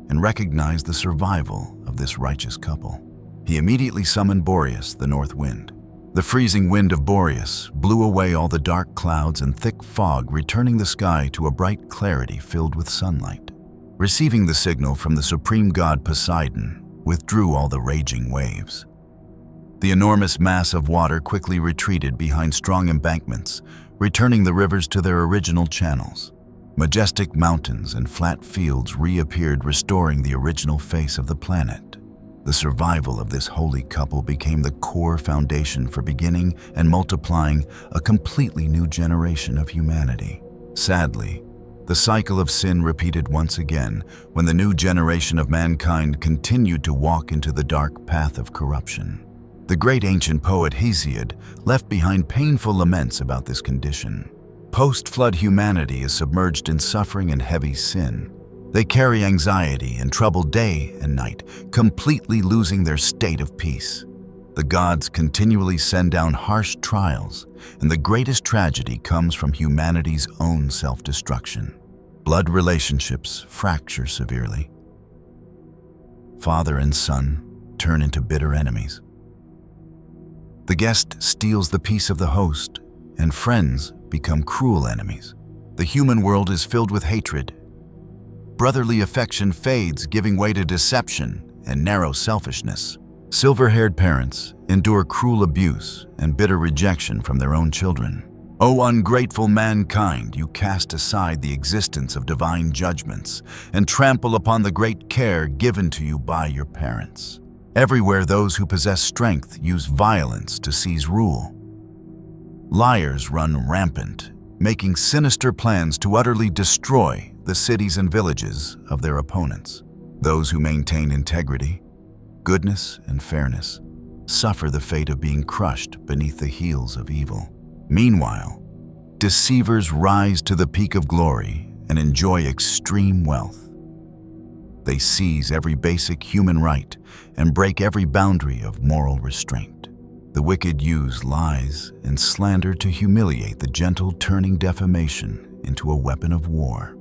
and recognized the survival of this righteous couple. He immediately summoned Boreas, the north wind. The freezing wind of Boreas blew away all the dark clouds and thick fog, returning the sky to a bright clarity filled with sunlight. Receiving the signal from the supreme god Poseidon, withdrew all the raging waves. The enormous mass of water quickly retreated behind strong embankments, returning the rivers to their original channels. Majestic mountains and flat fields reappeared, restoring the original face of the planet. The survival of this holy couple became the core foundation for beginning and multiplying a completely new generation of humanity. Sadly, the cycle of sin repeated once again when the new generation of mankind continued to walk into the dark path of corruption. The great ancient poet Hesiod left behind painful laments about this condition. Post-flood humanity is submerged in suffering and heavy sin. They carry anxiety and trouble day and night, completely losing their state of peace. The gods continually send down harsh trials, and the greatest tragedy comes from humanity's own self-destruction. Blood relationships fracture severely. Father and son turn into bitter enemies. The guest steals the peace of the host, and friends become cruel enemies. The human world is filled with hatred. Brotherly affection fades, giving way to deception and narrow selfishness. Silver-haired parents endure cruel abuse and bitter rejection from their own children. O ungrateful mankind, you cast aside the existence of divine judgments and trample upon the great care given to you by your parents. Everywhere those who possess strength use violence to seize rule. Liars run rampant, making sinister plans to utterly destroy the cities and villages of their opponents. Those who maintain integrity, goodness, and fairness suffer the fate of being crushed beneath the heels of evil. Meanwhile, deceivers rise to the peak of glory and enjoy extreme wealth. They seize every basic human right and break every boundary of moral restraint. The wicked use lies and slander to humiliate the gentle, turning defamation into a weapon of war.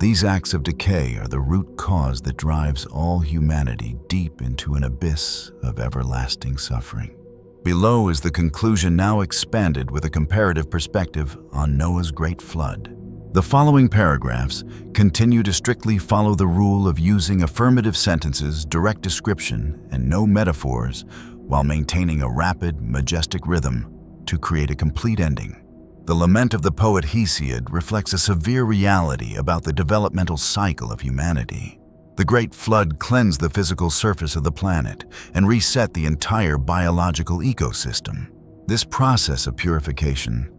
These acts of decay are the root cause that drives all humanity deep into an abyss of everlasting suffering. Below is the conclusion, now expanded with a comparative perspective on Noah's great flood. The following paragraphs continue to strictly follow the rule of using affirmative sentences, direct description, and no metaphors, while maintaining a rapid, majestic rhythm to create a complete ending. The lament of the poet Hesiod reflects a severe reality about the developmental cycle of humanity. The Great Flood cleansed the physical surface of the planet and reset the entire biological ecosystem. This process of purification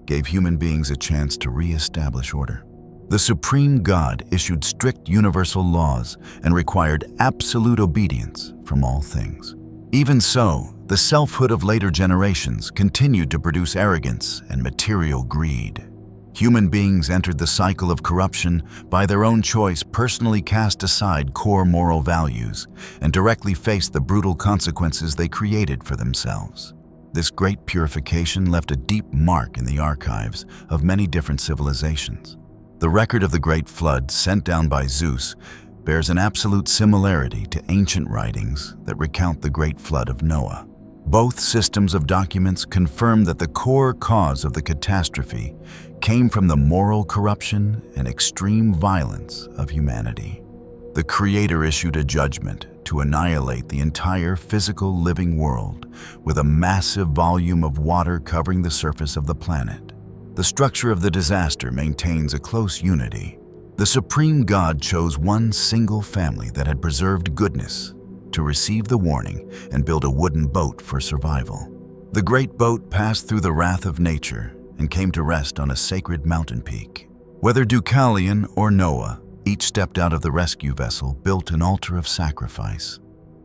gave human beings a chance to re-establish order. The supreme God issued strict universal laws and required absolute obedience from all things. Even so, the selfhood of later generations continued to produce arrogance and material greed. Human beings entered the cycle of corruption by their own choice, personally cast aside core moral values, and directly faced the brutal consequences they created for themselves. This great purification left a deep mark in the archives of many different civilizations. The record of the Great Flood, sent down by Zeus, bears an absolute similarity to ancient writings that recount the Great Flood of Noah. Both systems of documents confirm that the core cause of the catastrophe came from the moral corruption and extreme violence of humanity. The Creator issued a judgment to annihilate the entire physical living world with a massive volume of water covering the surface of the planet. The structure of the disaster maintains a close unity. The Supreme God chose one single family that had preserved goodness to receive the warning and build a wooden boat for survival. The great boat passed through the wrath of nature and came to rest on a sacred mountain peak. Whether Deucalion or Noah, each stepped out of the rescue vessel, built an altar of sacrifice,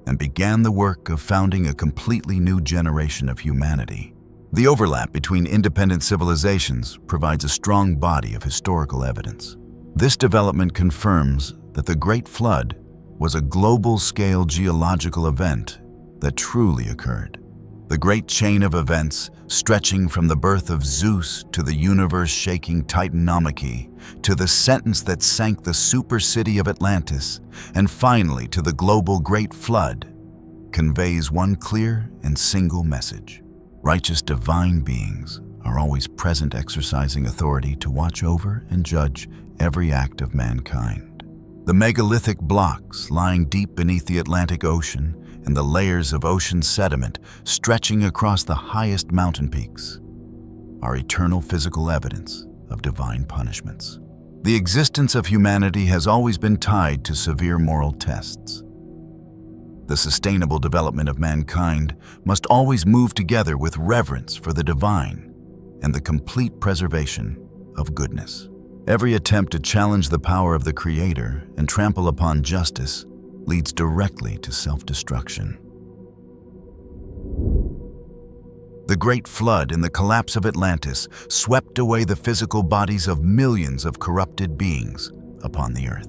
and began the work of founding a completely new generation of humanity. The overlap between independent civilizations provides a strong body of historical evidence. This development confirms that the Great Flood was a global-scale geological event that truly occurred. The great chain of events, stretching from the birth of Zeus to the universe-shaking Titanomachy, to the sentence that sank the super-city of Atlantis, and finally to the global Great Flood, conveys one clear and single message. Righteous divine beings are always present, exercising authority to watch over and judge every act of mankind. The megalithic blocks lying deep beneath the Atlantic Ocean and the layers of ocean sediment stretching across the highest mountain peaks are eternal physical evidence of divine punishments. The existence of humanity has always been tied to severe moral tests. The sustainable development of mankind must always move together with reverence for the divine and the complete preservation of goodness. Every attempt to challenge the power of the Creator and trample upon justice leads directly to self-destruction. The Great Flood and the collapse of Atlantis swept away the physical bodies of millions of corrupted beings upon the earth.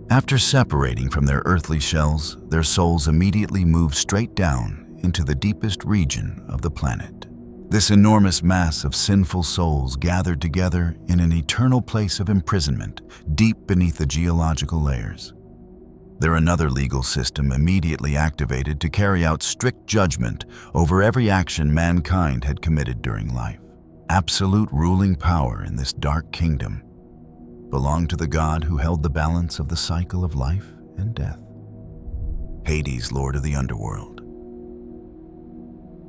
After separating from their earthly shells, their souls immediately moved straight down into the deepest region of the planet. This enormous mass of sinful souls gathered together in an eternal place of imprisonment deep beneath the geological layers. Another legal system immediately activated to carry out strict judgment over every action mankind had committed during life. Absolute ruling power in this dark kingdom belonged to the god who held the balance of the cycle of life and death. Hades, lord of the Underworld.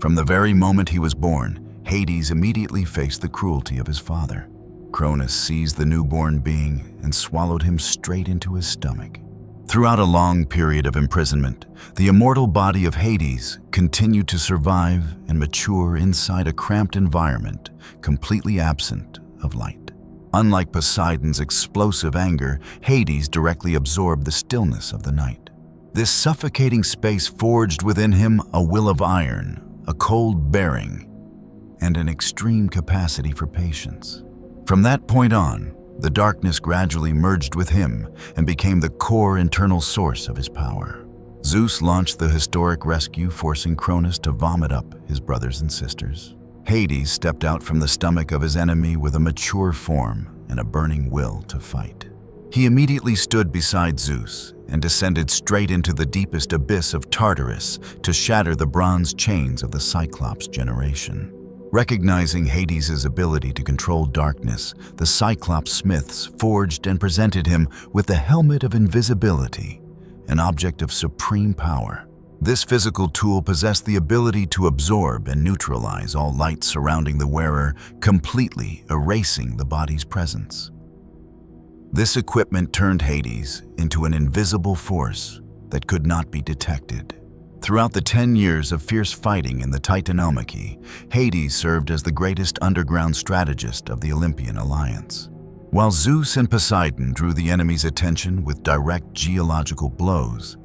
From the very moment he was born, Hades immediately faced the cruelty of his father. Cronus seized the newborn being and swallowed him straight into his stomach. Throughout a long period of imprisonment, the immortal body of Hades continued to survive and mature inside a cramped environment, completely absent of light. Unlike Poseidon's explosive anger, Hades directly absorbed the stillness of the night. This suffocating space forged within him a will of iron, a cold bearing, and an extreme capacity for patience. From that point on, the darkness gradually merged with him and became the core internal source of his power. Zeus launched the historic rescue, forcing Cronus to vomit up his brothers and sisters. Hades stepped out from the stomach of his enemy with a mature form and a burning will to fight. He immediately stood beside Zeus and descended straight into the deepest abyss of Tartarus to shatter the bronze chains of the Cyclops generation. Recognizing Hades' ability to control darkness, the Cyclops smiths forged and presented him with the helmet of invisibility, an object of supreme power. This physical tool possessed the ability to absorb and neutralize all light surrounding the wearer, completely erasing the body's presence. This equipment turned Hades into an invisible force that could not be detected. Throughout the 10 years of fierce fighting in the Titanomachy, Hades served as the greatest underground strategist of the Olympian alliance. While Zeus and Poseidon drew the enemy's attention with direct geological blows,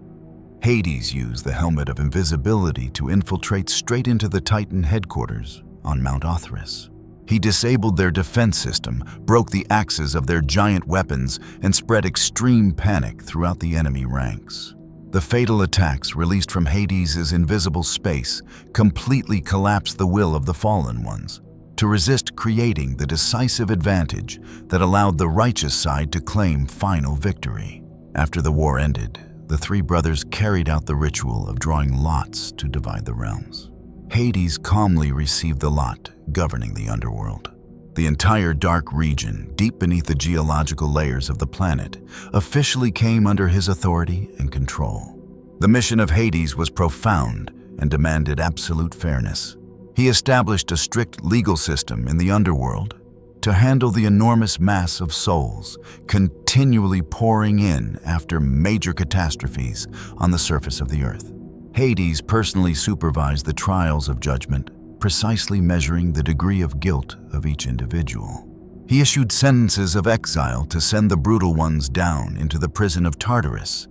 Hades used the helmet of invisibility to infiltrate straight into the Titan headquarters on Mount Othrys. He disabled their defense system, broke the axes of their giant weapons, and spread extreme panic throughout the enemy ranks. The fatal attacks released from Hades' invisible space completely collapsed the will of the fallen ones to resist, creating the decisive advantage that allowed the righteous side to claim final victory. After the war ended, the three brothers carried out the ritual of drawing lots to divide the realms. Hades calmly received the lot governing the underworld. The entire dark region, deep beneath the geological layers of the planet, officially came under his authority and control. The mission of Hades was profound and demanded absolute fairness. He established a strict legal system in the underworld to handle the enormous mass of souls continually pouring in after major catastrophes on the surface of the earth. Hades personally supervised the trials of judgment, precisely measuring the degree of guilt of each individual. He issued sentences of exile to send the brutal ones down into the prison of Tartarus,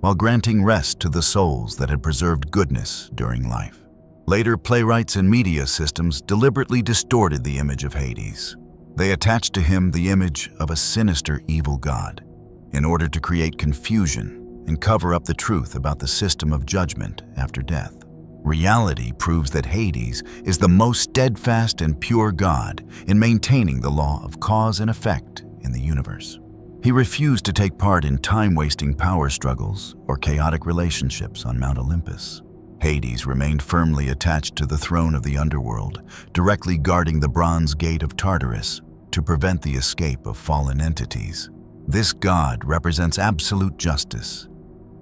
while granting rest to the souls that had preserved goodness during life. Later, playwrights and media systems deliberately distorted the image of Hades. They attached to him the image of a sinister evil god, in order to create confusion and cover up the truth about the system of judgment after death. Reality proves that Hades is the most steadfast and pure god in maintaining the law of cause and effect in the universe. He refused to take part in time-wasting power struggles or chaotic relationships on Mount Olympus. Hades remained firmly attached to the throne of the underworld, directly guarding the bronze gate of Tartarus to prevent the escape of fallen entities. This god represents absolute justice,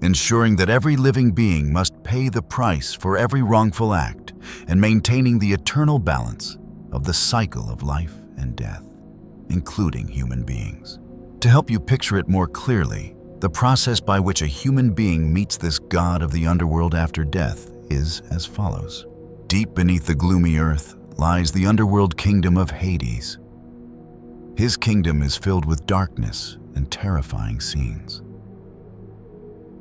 ensuring that every living being must pay the price for every wrongful act and maintaining the eternal balance of the cycle of life and death, including human beings. To help you picture it more clearly, the process by which a human being meets this god of the underworld after death is as follows. Deep beneath the gloomy earth lies the underworld kingdom of Hades. His kingdom is filled with darkness and terrifying scenes.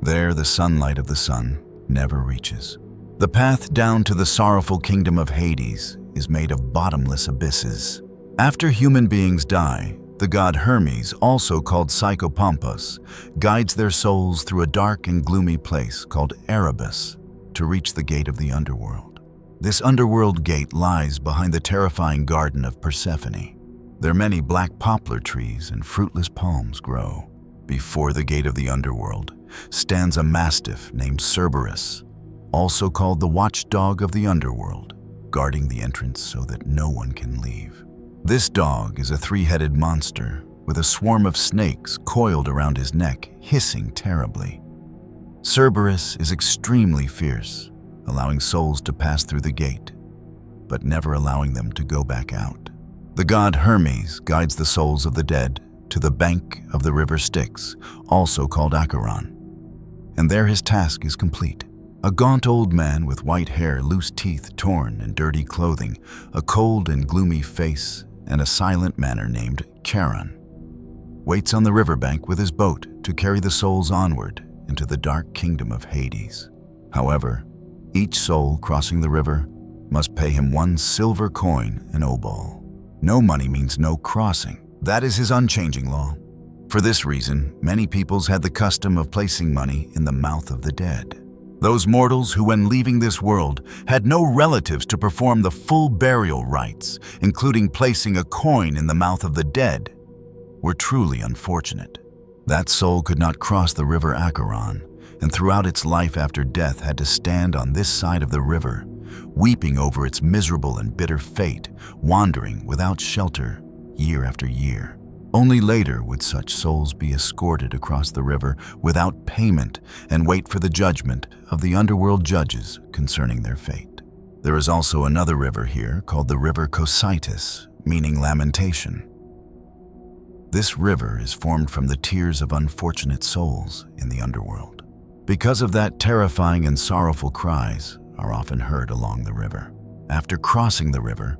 There, the sunlight of the sun never reaches. The path down to the sorrowful kingdom of Hades is made of bottomless abysses. After human beings die, the god Hermes, also called Psychopompos, guides their souls through a dark and gloomy place called Erebus to reach the gate of the underworld. This underworld gate lies behind the terrifying garden of Persephone. There many black poplar trees and fruitless palms grow. Before the gate of the underworld stands a mastiff named Cerberus, also called the watchdog of the underworld, guarding the entrance so that no one can leave. This dog is a three-headed monster with a swarm of snakes coiled around his neck, hissing terribly. Cerberus is extremely fierce, allowing souls to pass through the gate, but never allowing them to go back out. The god Hermes guides the souls of the dead to the bank of the river Styx, also called Acheron, and there his task is complete. A gaunt old man with white hair, loose teeth, torn and dirty clothing, a cold and gloomy face, and a silent manner named Charon, waits on the riverbank with his boat to carry the souls onward into the dark kingdom of Hades. However, each soul crossing the river must pay him 1 silver coin an obol. No money means no crossing. That is his unchanging law. For this reason, many peoples had the custom of placing money in the mouth of the dead. Those mortals who, when leaving this world, had no relatives to perform the full burial rites, including placing a coin in the mouth of the dead, were truly unfortunate. That soul could not cross the river Acheron, and throughout its life after death had to stand on this side of the river, weeping over its miserable and bitter fate, wandering without shelter year after year. Only later would such souls be escorted across the river without payment and wait for the judgment of the underworld judges concerning their fate. There is also another river here called the river Cocytus, meaning lamentation. This river is formed from the tears of unfortunate souls in the underworld. Because of that, terrifying and sorrowful cries are often heard along the river. After crossing the river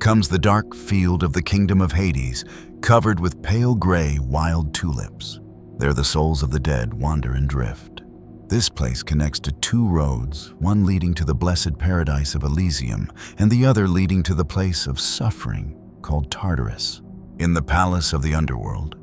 comes the dark field of the kingdom of Hades, covered with pale gray wild tulips. There the souls of the dead wander and drift. This place connects to 2 roads, one leading to the blessed paradise of Elysium and the other leading to the place of suffering called Tartarus. In the palace of the underworld,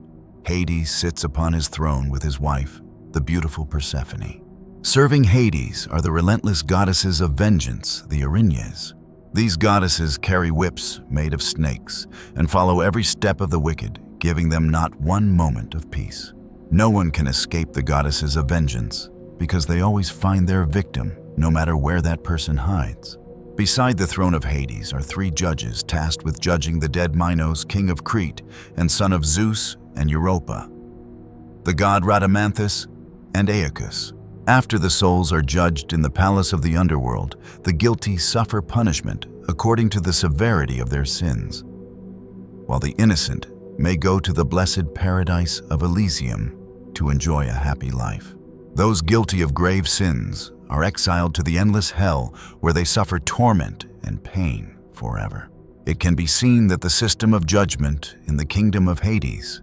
Hades sits upon his throne with his wife, the beautiful Persephone. Serving Hades are the relentless goddesses of vengeance, the Erinyes. These goddesses carry whips made of snakes and follow every step of the wicked, giving them not one moment of peace. No one can escape the goddesses of vengeance because they always find their victim, no matter where that person hides. Beside the throne of Hades are 3 judges tasked with judging the dead Minos, king of Crete and son of Zeus and Europa, the god Rhadamanthus and Aeacus. After the souls are judged in the palace of the underworld, the guilty suffer punishment according to the severity of their sins, while the innocent may go to the blessed paradise of Elysium to enjoy a happy life. Those guilty of grave sins are exiled to the endless hell where they suffer torment and pain forever. It can be seen that the system of judgment in the kingdom of Hades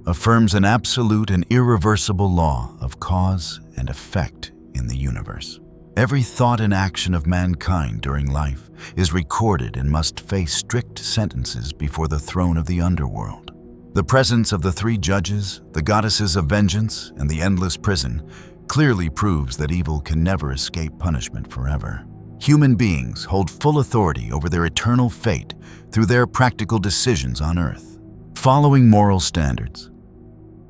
affirms an absolute and irreversible law of cause and effect in the universe. Every thought and action of mankind during life is recorded and must face strict sentences before the throne of the underworld. The presence of the 3 judges, the goddesses of vengeance, and the endless prison clearly proves that evil can never escape punishment forever. Human beings hold full authority over their eternal fate through their practical decisions on earth. Following moral standards,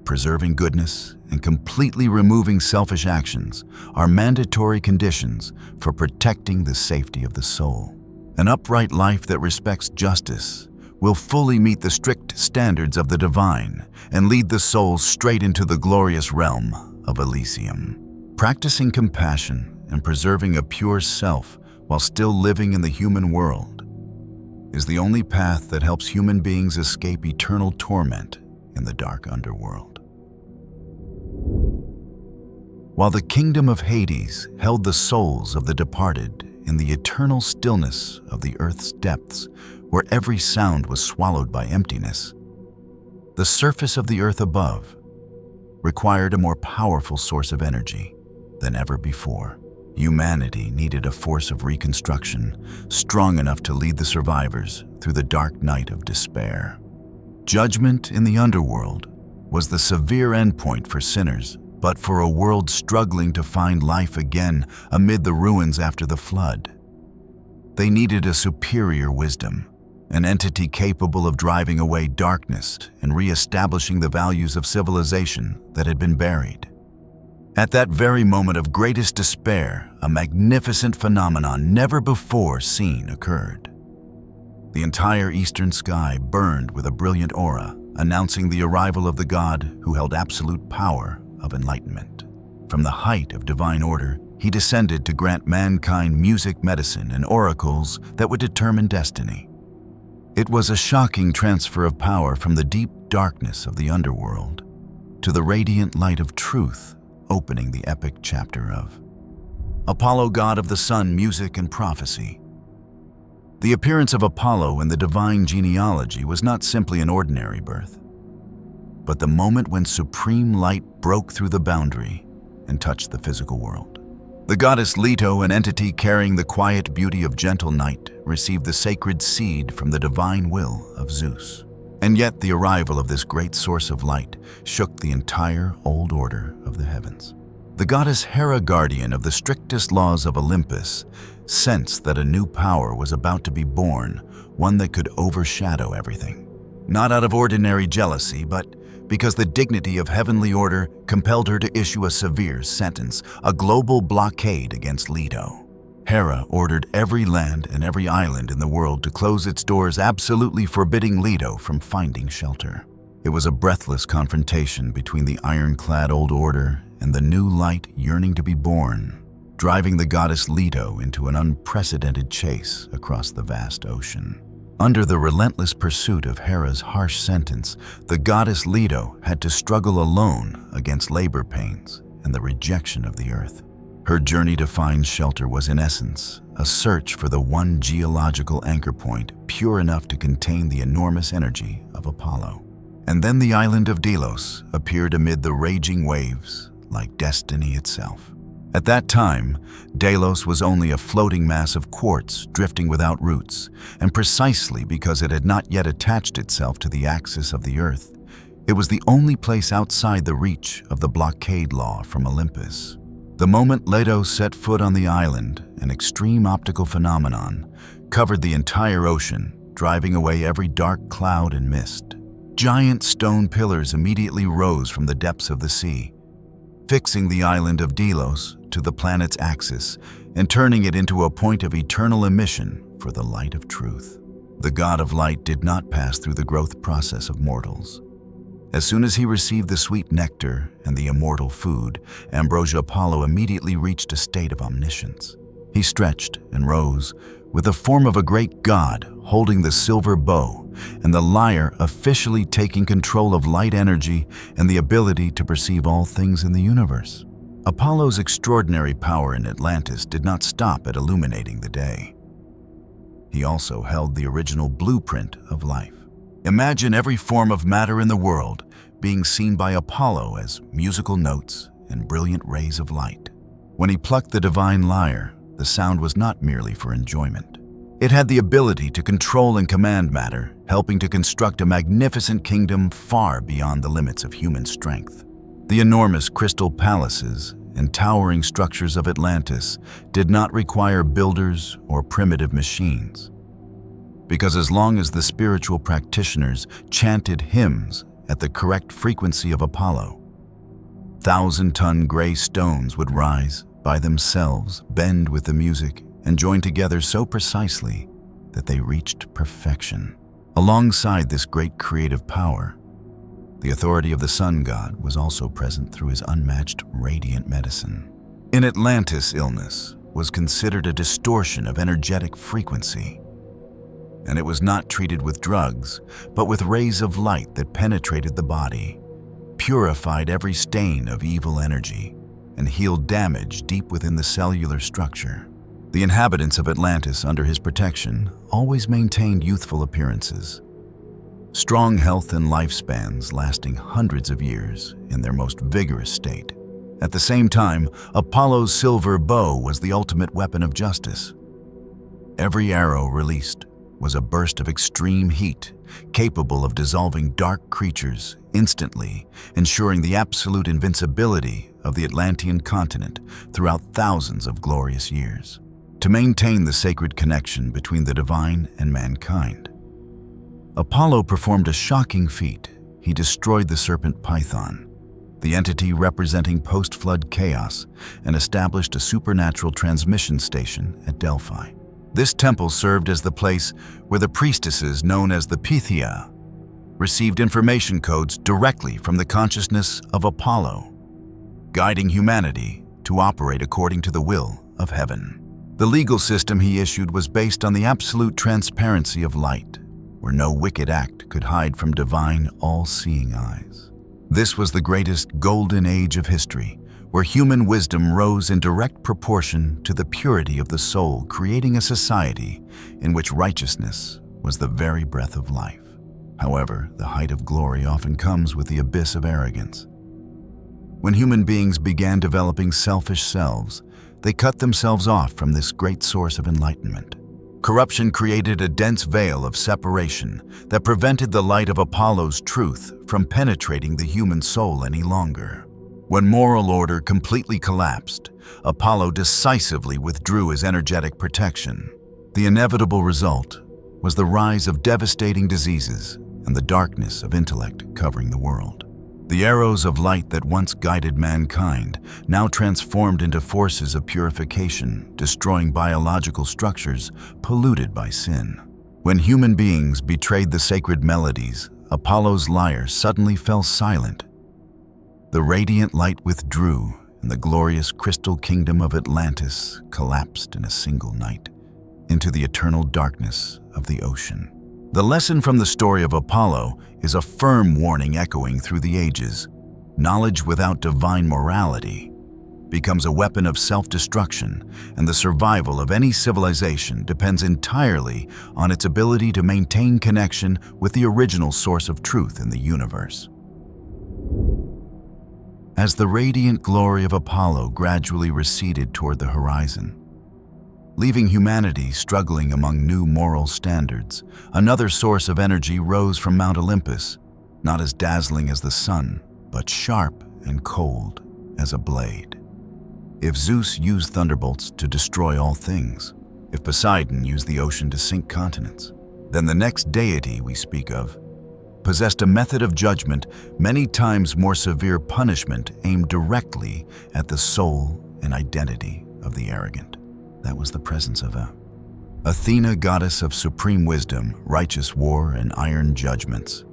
preserving goodness, and completely removing selfish actions are mandatory conditions for protecting the safety of the soul. An upright life that respects justice will fully meet the strict standards of the divine and lead the souls straight into the glorious realm of Elysium. Practicing compassion and preserving a pure self while still living in the human world is the only path that helps human beings escape eternal torment in the dark underworld. While the kingdom of Hades held the souls of the departed in the eternal stillness of the earth's depths, where every sound was swallowed by emptiness, the surface of the earth above required a more powerful source of energy than ever before. Humanity needed a force of reconstruction strong enough to lead the survivors through the dark night of despair. Judgment in the underworld was the severe endpoint for sinners, but for a world struggling to find life again amid the ruins after the flood. They needed a superior wisdom, an entity capable of driving away darkness and re-establishing the values of civilization that had been buried. At that very moment of greatest despair, a magnificent phenomenon never before seen occurred. The entire eastern sky burned with a brilliant aura, announcing the arrival of the god who held absolute power of enlightenment. From the height of divine order, he descended to grant mankind music, medicine, and oracles that would determine destiny. It was a shocking transfer of power from the deep darkness of the underworld to the radiant light of truth, opening the epic chapter of Apollo, god of the sun, music, and prophecy. The appearance of Apollo in the divine genealogy was not simply an ordinary birth, but the moment when supreme light broke through the boundary and touched the physical world. The goddess Leto, an entity carrying the quiet beauty of gentle night, received the sacred seed from the divine will of Zeus. And yet the arrival of this great source of light shook the entire old order of the heavens. The goddess Hera, guardian of the strictest laws of Olympus, sensed that a new power was about to be born, one that could overshadow everything. Not out of ordinary jealousy, but because the dignity of heavenly order compelled her to issue a severe sentence, a global blockade against Leto. Hera ordered every land and every island in the world to close its doors, absolutely forbidding Leto from finding shelter. It was a breathless confrontation between the ironclad old order and the new light yearning to be born, driving the goddess Leto into an unprecedented chase across the vast ocean. Under the relentless pursuit of Hera's harsh sentence, the goddess Leto had to struggle alone against labor pains and the rejection of the earth. Her journey to find shelter was, in essence, a search for the one geological anchor point pure enough to contain the enormous energy of Apollo. And then the island of Delos appeared amid the raging waves like destiny itself. At that time, Delos was only a floating mass of quartz drifting without roots, and precisely because it had not yet attached itself to the axis of the earth, it was the only place outside the reach of the blockade law from Olympus. The moment Leto set foot on the island, an extreme optical phenomenon covered the entire ocean, driving away every dark cloud and mist. Giant stone pillars immediately rose from the depths of the sea, fixing the island of Delos to the planet's axis and turning it into a point of eternal emission for the light of truth. The god of light did not pass through the growth process of mortals. As soon as he received the sweet nectar and the immortal food, Ambrosia Apollo immediately reached a state of omniscience. He stretched and rose with the form of a great god holding the silver bow, and the lyre officially taking control of light energy and the ability to perceive all things in the universe. Apollo's extraordinary power in Atlantis did not stop at illuminating the day. He also held the original blueprint of life. Imagine every form of matter in the world being seen by Apollo as musical notes and brilliant rays of light. When he plucked the divine lyre, the sound was not merely for enjoyment. It had the ability to control and command matter, helping to construct a magnificent kingdom far beyond the limits of human strength. The enormous crystal palaces and towering structures of Atlantis did not require builders or primitive machines, because as long as the spiritual practitioners chanted hymns at the correct frequency of Apollo, 1,000-ton gray stones would rise by themselves, bend with the music, and join together so precisely that they reached perfection. Alongside this great creative power, the authority of the sun god was also present through his unmatched radiant medicine. In Atlantis, illness was considered a distortion of energetic frequency, and it was not treated with drugs, but with rays of light that penetrated the body, purified every stain of evil energy, and healed damage deep within the cellular structure. The inhabitants of Atlantis, under his protection, always maintained youthful appearances, strong health and lifespans lasting hundreds of years in their most vigorous state. At the same time, Apollo's silver bow was the ultimate weapon of justice. Every arrow released was a burst of extreme heat, capable of dissolving dark creatures instantly, ensuring the absolute invincibility of the Atlantean continent throughout thousands of glorious years. To maintain the sacred connection between the divine and mankind, Apollo performed a shocking feat. He destroyed the serpent Python, the entity representing post-flood chaos, and established a supernatural transmission station at Delphi. This temple served as the place where the priestesses, known as the Pythia, received information codes directly from the consciousness of Apollo, guiding humanity to operate according to the will of heaven. The legal system he issued was based on the absolute transparency of light, where no wicked act could hide from divine, all-seeing eyes. This was the greatest golden age of history, where human wisdom rose in direct proportion to the purity of the soul, creating a society in which righteousness was the very breath of life. However, the height of glory often comes with the abyss of arrogance. When human beings began developing selfish selves, they cut themselves off from this great source of enlightenment. Corruption created a dense veil of separation that prevented the light of Apollo's truth from penetrating the human soul any longer. When moral order completely collapsed, Apollo decisively withdrew his energetic protection. The inevitable result was the rise of devastating diseases and the darkness of intellect covering the world. The arrows of light that once guided mankind now transformed into forces of purification, destroying biological structures polluted by sin. When human beings betrayed the sacred melodies, Apollo's lyre suddenly fell silent. The radiant light withdrew, and the glorious crystal kingdom of Atlantis collapsed in a single night into the eternal darkness of the ocean. The lesson from the story of Apollo is a firm warning echoing through the ages. Knowledge without divine morality becomes a weapon of self-destruction, and the survival of any civilization depends entirely on its ability to maintain connection with the original source of truth in the universe. As the radiant glory of Apollo gradually receded toward the horizon, leaving humanity struggling among new moral standards, another source of energy rose from Mount Olympus, not as dazzling as the sun, but sharp and cold as a blade. If Zeus used thunderbolts to destroy all things, if Poseidon used the ocean to sink continents, then the next deity we speak of possessed a method of judgment many times more severe punishment aimed directly at the soul and identity of the arrogant. That was the presence of Athena, goddess of supreme wisdom, righteous war, and iron judgments.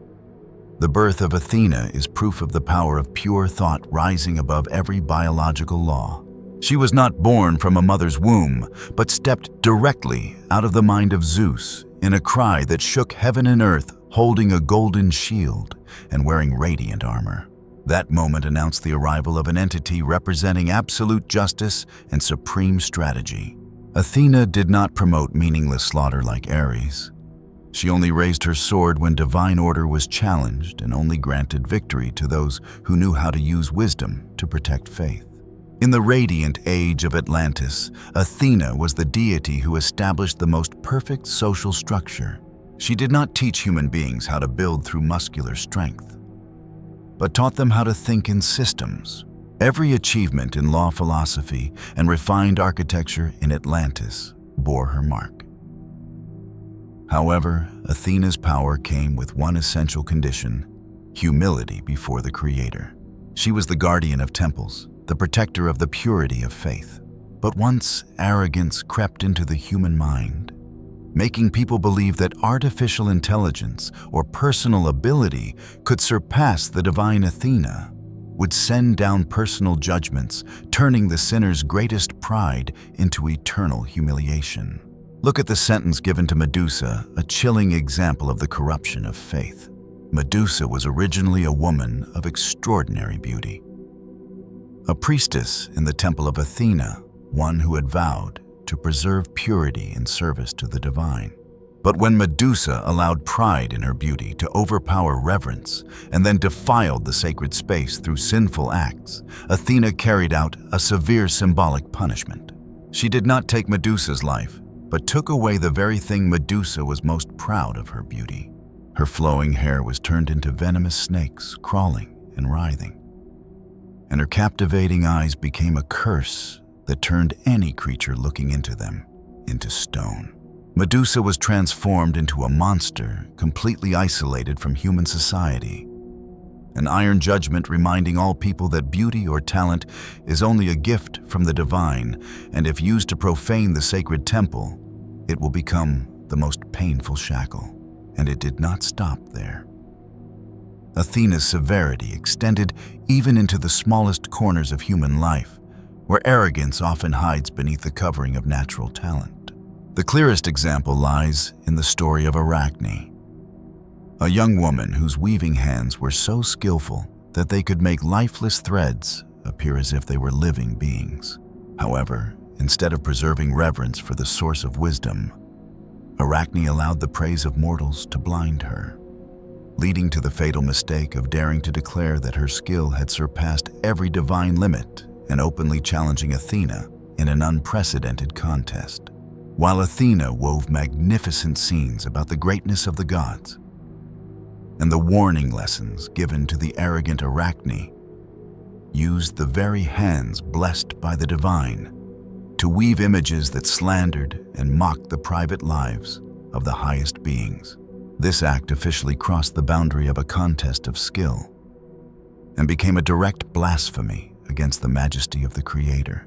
The birth of Athena is proof of the power of pure thought rising above every biological law. She was not born from a mother's womb, but stepped directly out of the mind of Zeus in a cry that shook heaven and earth, holding a golden shield and wearing radiant armor. That moment announced the arrival of an entity representing absolute justice and supreme strategy. Athena did not promote meaningless slaughter like Ares. She only raised her sword when divine order was challenged and only granted victory to those who knew how to use wisdom to protect faith. In the radiant age of Atlantis, Athena was the deity who established the most perfect social structure. She did not teach human beings how to build through muscular strength, but taught them how to think in systems. Every achievement in law philosophy and refined architecture in Atlantis bore her mark. However, Athena's power came with one essential condition: humility before the Creator. She was the guardian of temples, the protector of the purity of faith. But once arrogance crept into the human mind, making people believe that artificial intelligence or personal ability could surpass the divine Athena, would send down personal judgments, turning the sinner's greatest pride into eternal humiliation. Look at the sentence given to Medusa, a chilling example of the corruption of faith. Medusa was originally a woman of extraordinary beauty. A priestess in the temple of Athena, one who had vowed to preserve purity in service to the divine. But when Medusa allowed pride in her beauty to overpower reverence and then defiled the sacred space through sinful acts, Athena carried out a severe symbolic punishment. She did not take Medusa's life, but took away the very thing Medusa was most proud of: her beauty. Her flowing hair was turned into venomous snakes, crawling and writhing. And her captivating eyes became a curse that turned any creature looking into them into stone. Medusa was transformed into a monster, completely isolated from human society. An iron judgment reminding all people that beauty or talent is only a gift from the divine, and if used to profane the sacred temple, it will become the most painful shackle. And it did not stop there. Athena's severity extended even into the smallest corners of human life, where arrogance often hides beneath the covering of natural talent. The clearest example lies in the story of Arachne, a young woman whose weaving hands were so skillful that they could make lifeless threads appear as if they were living beings. However, instead of preserving reverence for the source of wisdom, Arachne allowed the praise of mortals to blind her, leading to the fatal mistake of daring to declare that her skill had surpassed every divine limit and openly challenging Athena in an unprecedented contest. While Athena wove magnificent scenes about the greatness of the gods and the warning lessons given to the arrogant Arachne, used the very hands blessed by the divine to weave images that slandered and mocked the private lives of the highest beings. This act officially crossed the boundary of a contest of skill and became a direct blasphemy against the majesty of the Creator.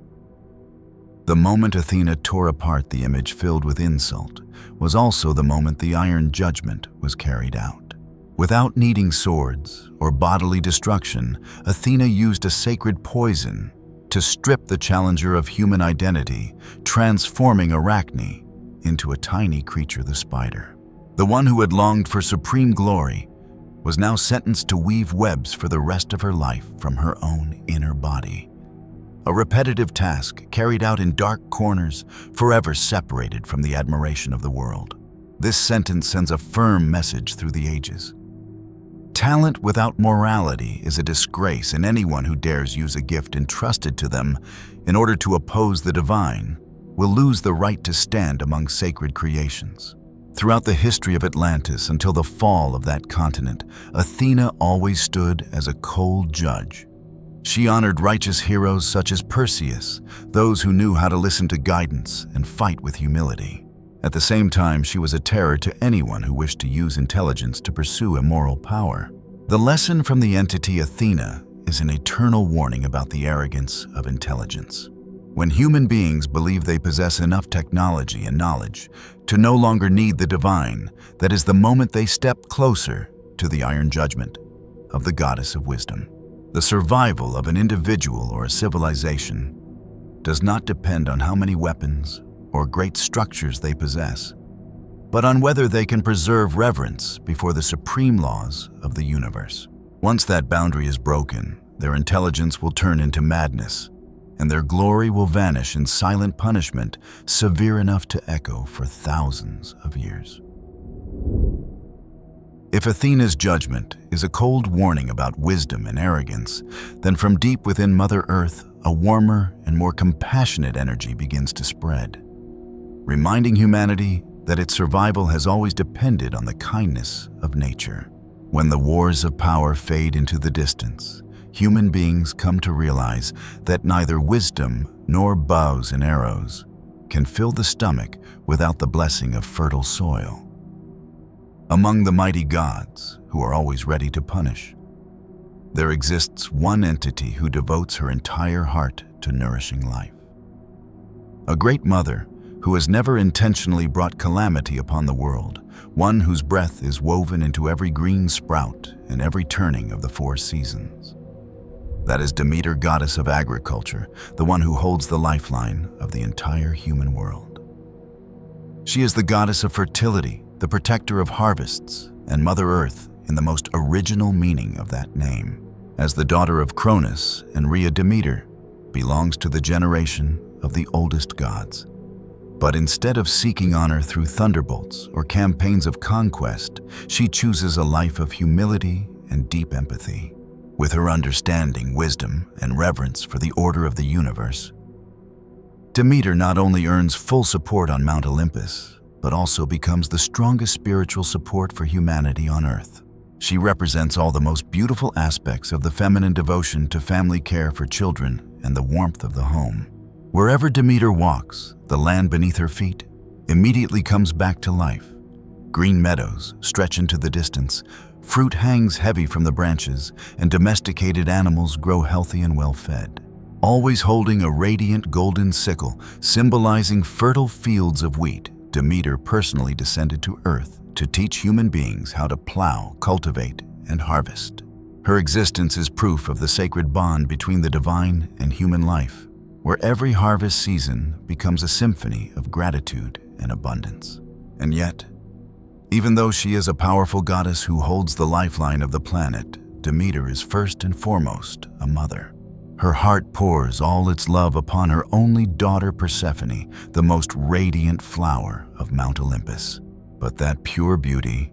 The moment Athena tore apart the image filled with insult was also the moment the iron judgment was carried out. Without needing swords or bodily destruction, Athena used a sacred poison to strip the challenger of human identity, transforming Arachne into a tiny creature, the spider. The one who had longed for supreme glory was now sentenced to weave webs for the rest of her life from her own inner body. A repetitive task carried out in dark corners, forever separated from the admiration of the world. This sentence sends a firm message through the ages. Talent without morality is a disgrace, and anyone who dares use a gift entrusted to them in order to oppose the divine will lose the right to stand among sacred creations. Throughout the history of Atlantis until the fall of that continent, Athena always stood as a cold judge. She honored righteous heroes such as Perseus, those who knew how to listen to guidance and fight with humility. At the same time, she was a terror to anyone who wished to use intelligence to pursue immoral power. The lesson from the entity Athena is an eternal warning about the arrogance of intelligence. When human beings believe they possess enough technology and knowledge to no longer need the divine, that is the moment they step closer to the iron judgment of the goddess of wisdom. The survival of an individual or a civilization does not depend on how many weapons or great structures they possess, but on whether they can preserve reverence before the supreme laws of the universe. Once that boundary is broken, their intelligence will turn into madness, and their glory will vanish in silent punishment severe enough to echo for thousands of years. If Athena's judgment is a cold warning about wisdom and arrogance, then from deep within Mother Earth, a warmer and more compassionate energy begins to spread, reminding humanity that its survival has always depended on the kindness of nature. When the wars of power fade into the distance, human beings come to realize that neither wisdom nor bows and arrows can fill the stomach without the blessing of fertile soil. Among the mighty gods, who are always ready to punish, there exists one entity who devotes her entire heart to nourishing life. A great mother who has never intentionally brought calamity upon the world, one whose breath is woven into every green sprout and every turning of the four seasons. That is Demeter, goddess of agriculture, the one who holds the lifeline of the entire human world. She is the goddess of fertility, the protector of harvests, and Mother Earth in the most original meaning of that name. As the daughter of Cronus and Rhea, Demeter belongs to the generation of the oldest gods. But instead of seeking honor through thunderbolts or campaigns of conquest, she chooses a life of humility and deep empathy. With her understanding, wisdom, and reverence for the order of the universe, Demeter not only earns full support on Mount Olympus, but also becomes the strongest spiritual support for humanity on Earth. She represents all the most beautiful aspects of the feminine devotion to family care for children and the warmth of the home. Wherever Demeter walks, the land beneath her feet immediately comes back to life. Green meadows stretch into the distance, fruit hangs heavy from the branches, and domesticated animals grow healthy and well-fed. Always holding a radiant golden sickle, symbolizing fertile fields of wheat, Demeter personally descended to Earth to teach human beings how to plow, cultivate, and harvest. Her existence is proof of the sacred bond between the divine and human life, where every harvest season becomes a symphony of gratitude and abundance. And yet, even though she is a powerful goddess who holds the lifeline of the planet, Demeter is first and foremost a mother. Her heart pours all its love upon her only daughter Persephone, the most radiant flower of Mount Olympus. But that pure beauty,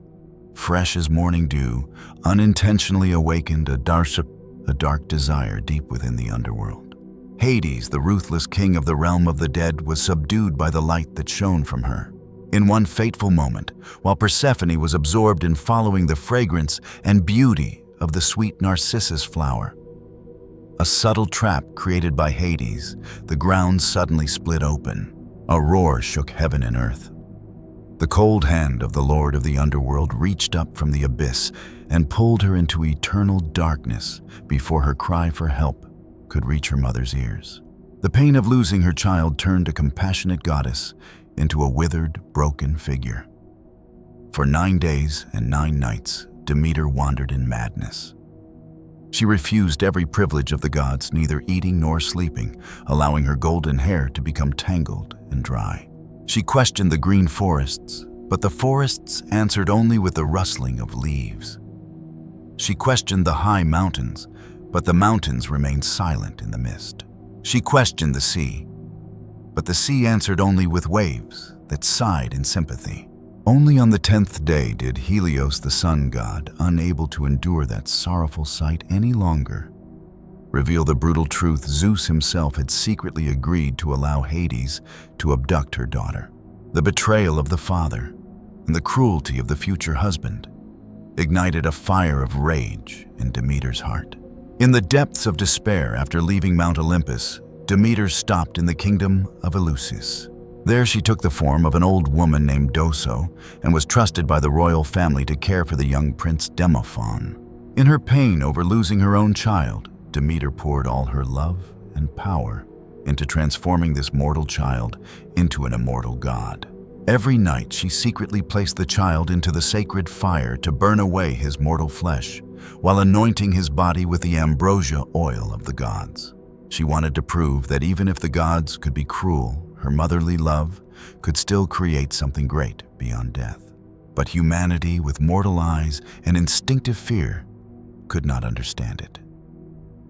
fresh as morning dew, unintentionally awakened a dark desire deep within the underworld. Hades, the ruthless king of the realm of the dead, was subdued by the light that shone from her. In one fateful moment, while Persephone was absorbed in following the fragrance and beauty of the sweet narcissus flower, a subtle trap created by Hades, the ground suddenly split open. A roar shook heaven and earth. The cold hand of the Lord of the Underworld reached up from the abyss and pulled her into eternal darkness before her cry for help could reach her mother's ears. The pain of losing her child turned a compassionate goddess into a withered, broken figure. For 9 days and 9 nights, Demeter wandered in madness. She refused every privilege of the gods, neither eating nor sleeping, allowing her golden hair to become tangled and dry. She questioned the green forests, but the forests answered only with the rustling of leaves. She questioned the high mountains, but the mountains remained silent in the mist. She questioned the sea, but the sea answered only with waves that sighed in sympathy. Only on the 10th day did Helios, the sun god, unable to endure that sorrowful sight any longer, reveal the brutal truth Zeus himself had secretly agreed to allow Hades to abduct her daughter. The betrayal of the father and the cruelty of the future husband ignited a fire of rage in Demeter's heart. In the depths of despair after leaving Mount Olympus, Demeter stopped in the kingdom of Eleusis. There she took the form of an old woman named Doso and was trusted by the royal family to care for the young prince Demophon. In her pain over losing her own child, Demeter poured all her love and power into transforming this mortal child into an immortal god. Every night she secretly placed the child into the sacred fire to burn away his mortal flesh, while anointing his body with the ambrosia oil of the gods. She wanted to prove that even if the gods could be cruel, her motherly love could still create something great beyond death. But humanity, with mortal eyes and instinctive fear, could not understand it.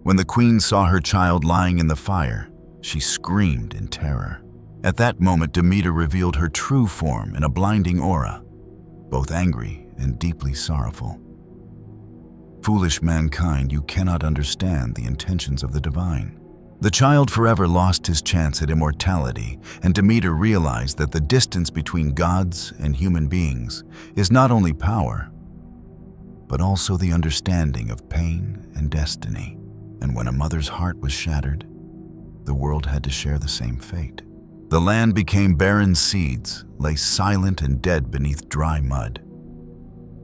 When the queen saw her child lying in the fire, she screamed in terror. At that moment, Demeter revealed her true form in a blinding aura, both angry and deeply sorrowful. Foolish mankind, you cannot understand the intentions of the divine. The child forever lost his chance at immortality, and Demeter realized that the distance between gods and human beings is not only power, but also the understanding of pain and destiny. And when a mother's heart was shattered, the world had to share the same fate. The land became barren seeds, lay silent and dead beneath dry mud.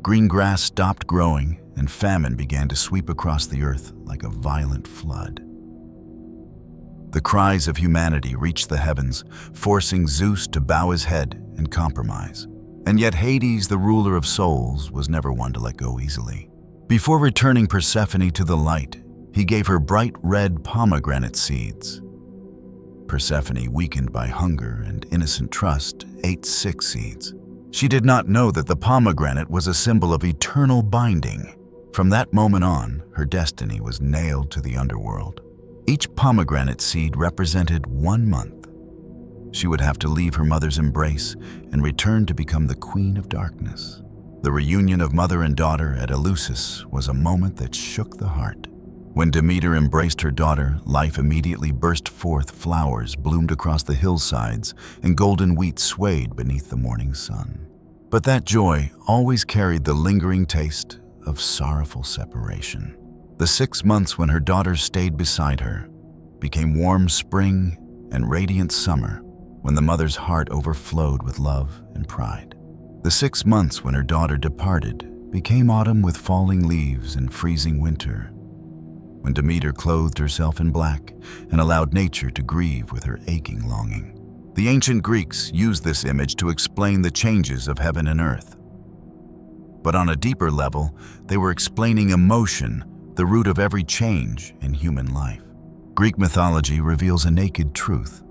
Green grass stopped growing, and famine began to sweep across the earth like a violent flood. The cries of humanity reached the heavens, forcing Zeus to bow his head and compromise. And yet Hades, the ruler of souls, was never one to let go easily. Before returning Persephone to the light, he gave her bright red pomegranate seeds. Persephone, weakened by hunger and innocent trust, ate 6 seeds. She did not know that the pomegranate was a symbol of eternal binding. From that moment on, her destiny was nailed to the underworld. Each pomegranate seed represented 1 month. She would have to leave her mother's embrace and return to become the Queen of Darkness. The reunion of mother and daughter at Eleusis was a moment that shook the heart. When Demeter embraced her daughter, life immediately burst forth. Flowers bloomed across the hillsides, and golden wheat swayed beneath the morning sun. But that joy always carried the lingering taste of sorrowful separation. The 6 months when her daughter stayed beside her became warm spring and radiant summer, when the mother's heart overflowed with love and pride. The 6 months when her daughter departed became autumn with falling leaves and freezing winter, when Demeter clothed herself in black and allowed nature to grieve with her aching longing. The ancient Greeks used this image to explain the changes of heaven and earth. But on a deeper level, they were explaining emotion, the root of every change in human life. Greek mythology reveals a naked truth.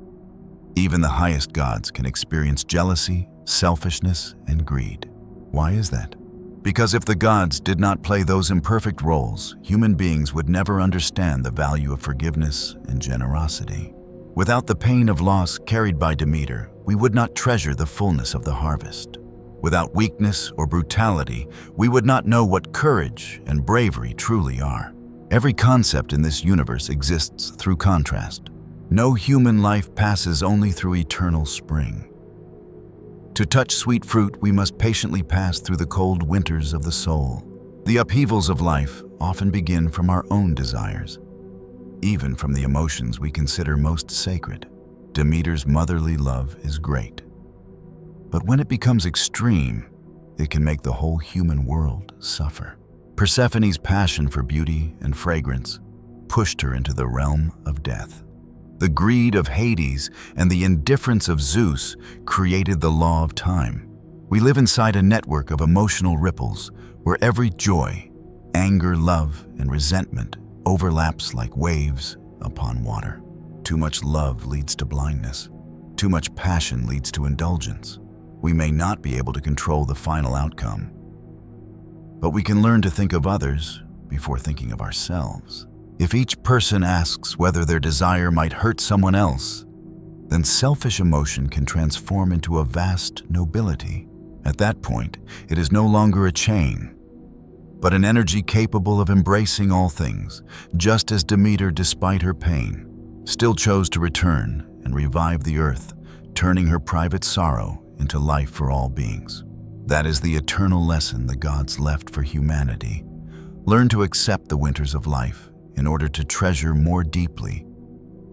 Even the highest gods can experience jealousy, selfishness, and greed. Why is that? Because if the gods did not play those imperfect roles, human beings would never understand the value of forgiveness and generosity. Without the pain of loss carried by Demeter, we would not treasure the fullness of the harvest. Without weakness or brutality, we would not know what courage and bravery truly are. Every concept in this universe exists through contrast. No human life passes only through eternal spring. To touch sweet fruit, we must patiently pass through the cold winters of the soul. The upheavals of life often begin from our own desires, even from the emotions we consider most sacred. Demeter's motherly love is great. But when it becomes extreme, it can make the whole human world suffer. Persephone's passion for beauty and fragrance pushed her into the realm of death. The greed of Hades and the indifference of Zeus created the law of time. We live inside a network of emotional ripples where every joy, anger, love, and resentment overlaps like waves upon water. Too much love leads to blindness. Too much passion leads to indulgence. We may not be able to control the final outcome, but we can learn to think of others before thinking of ourselves. If each person asks whether their desire might hurt someone else, then selfish emotion can transform into a vast nobility. At that point, it is no longer a chain, but an energy capable of embracing all things, just as Demeter, despite her pain, still chose to return and revive the earth, turning her private sorrow into life for all beings. That is the eternal lesson the gods left for humanity. Learn to accept the winters of life in order to treasure more deeply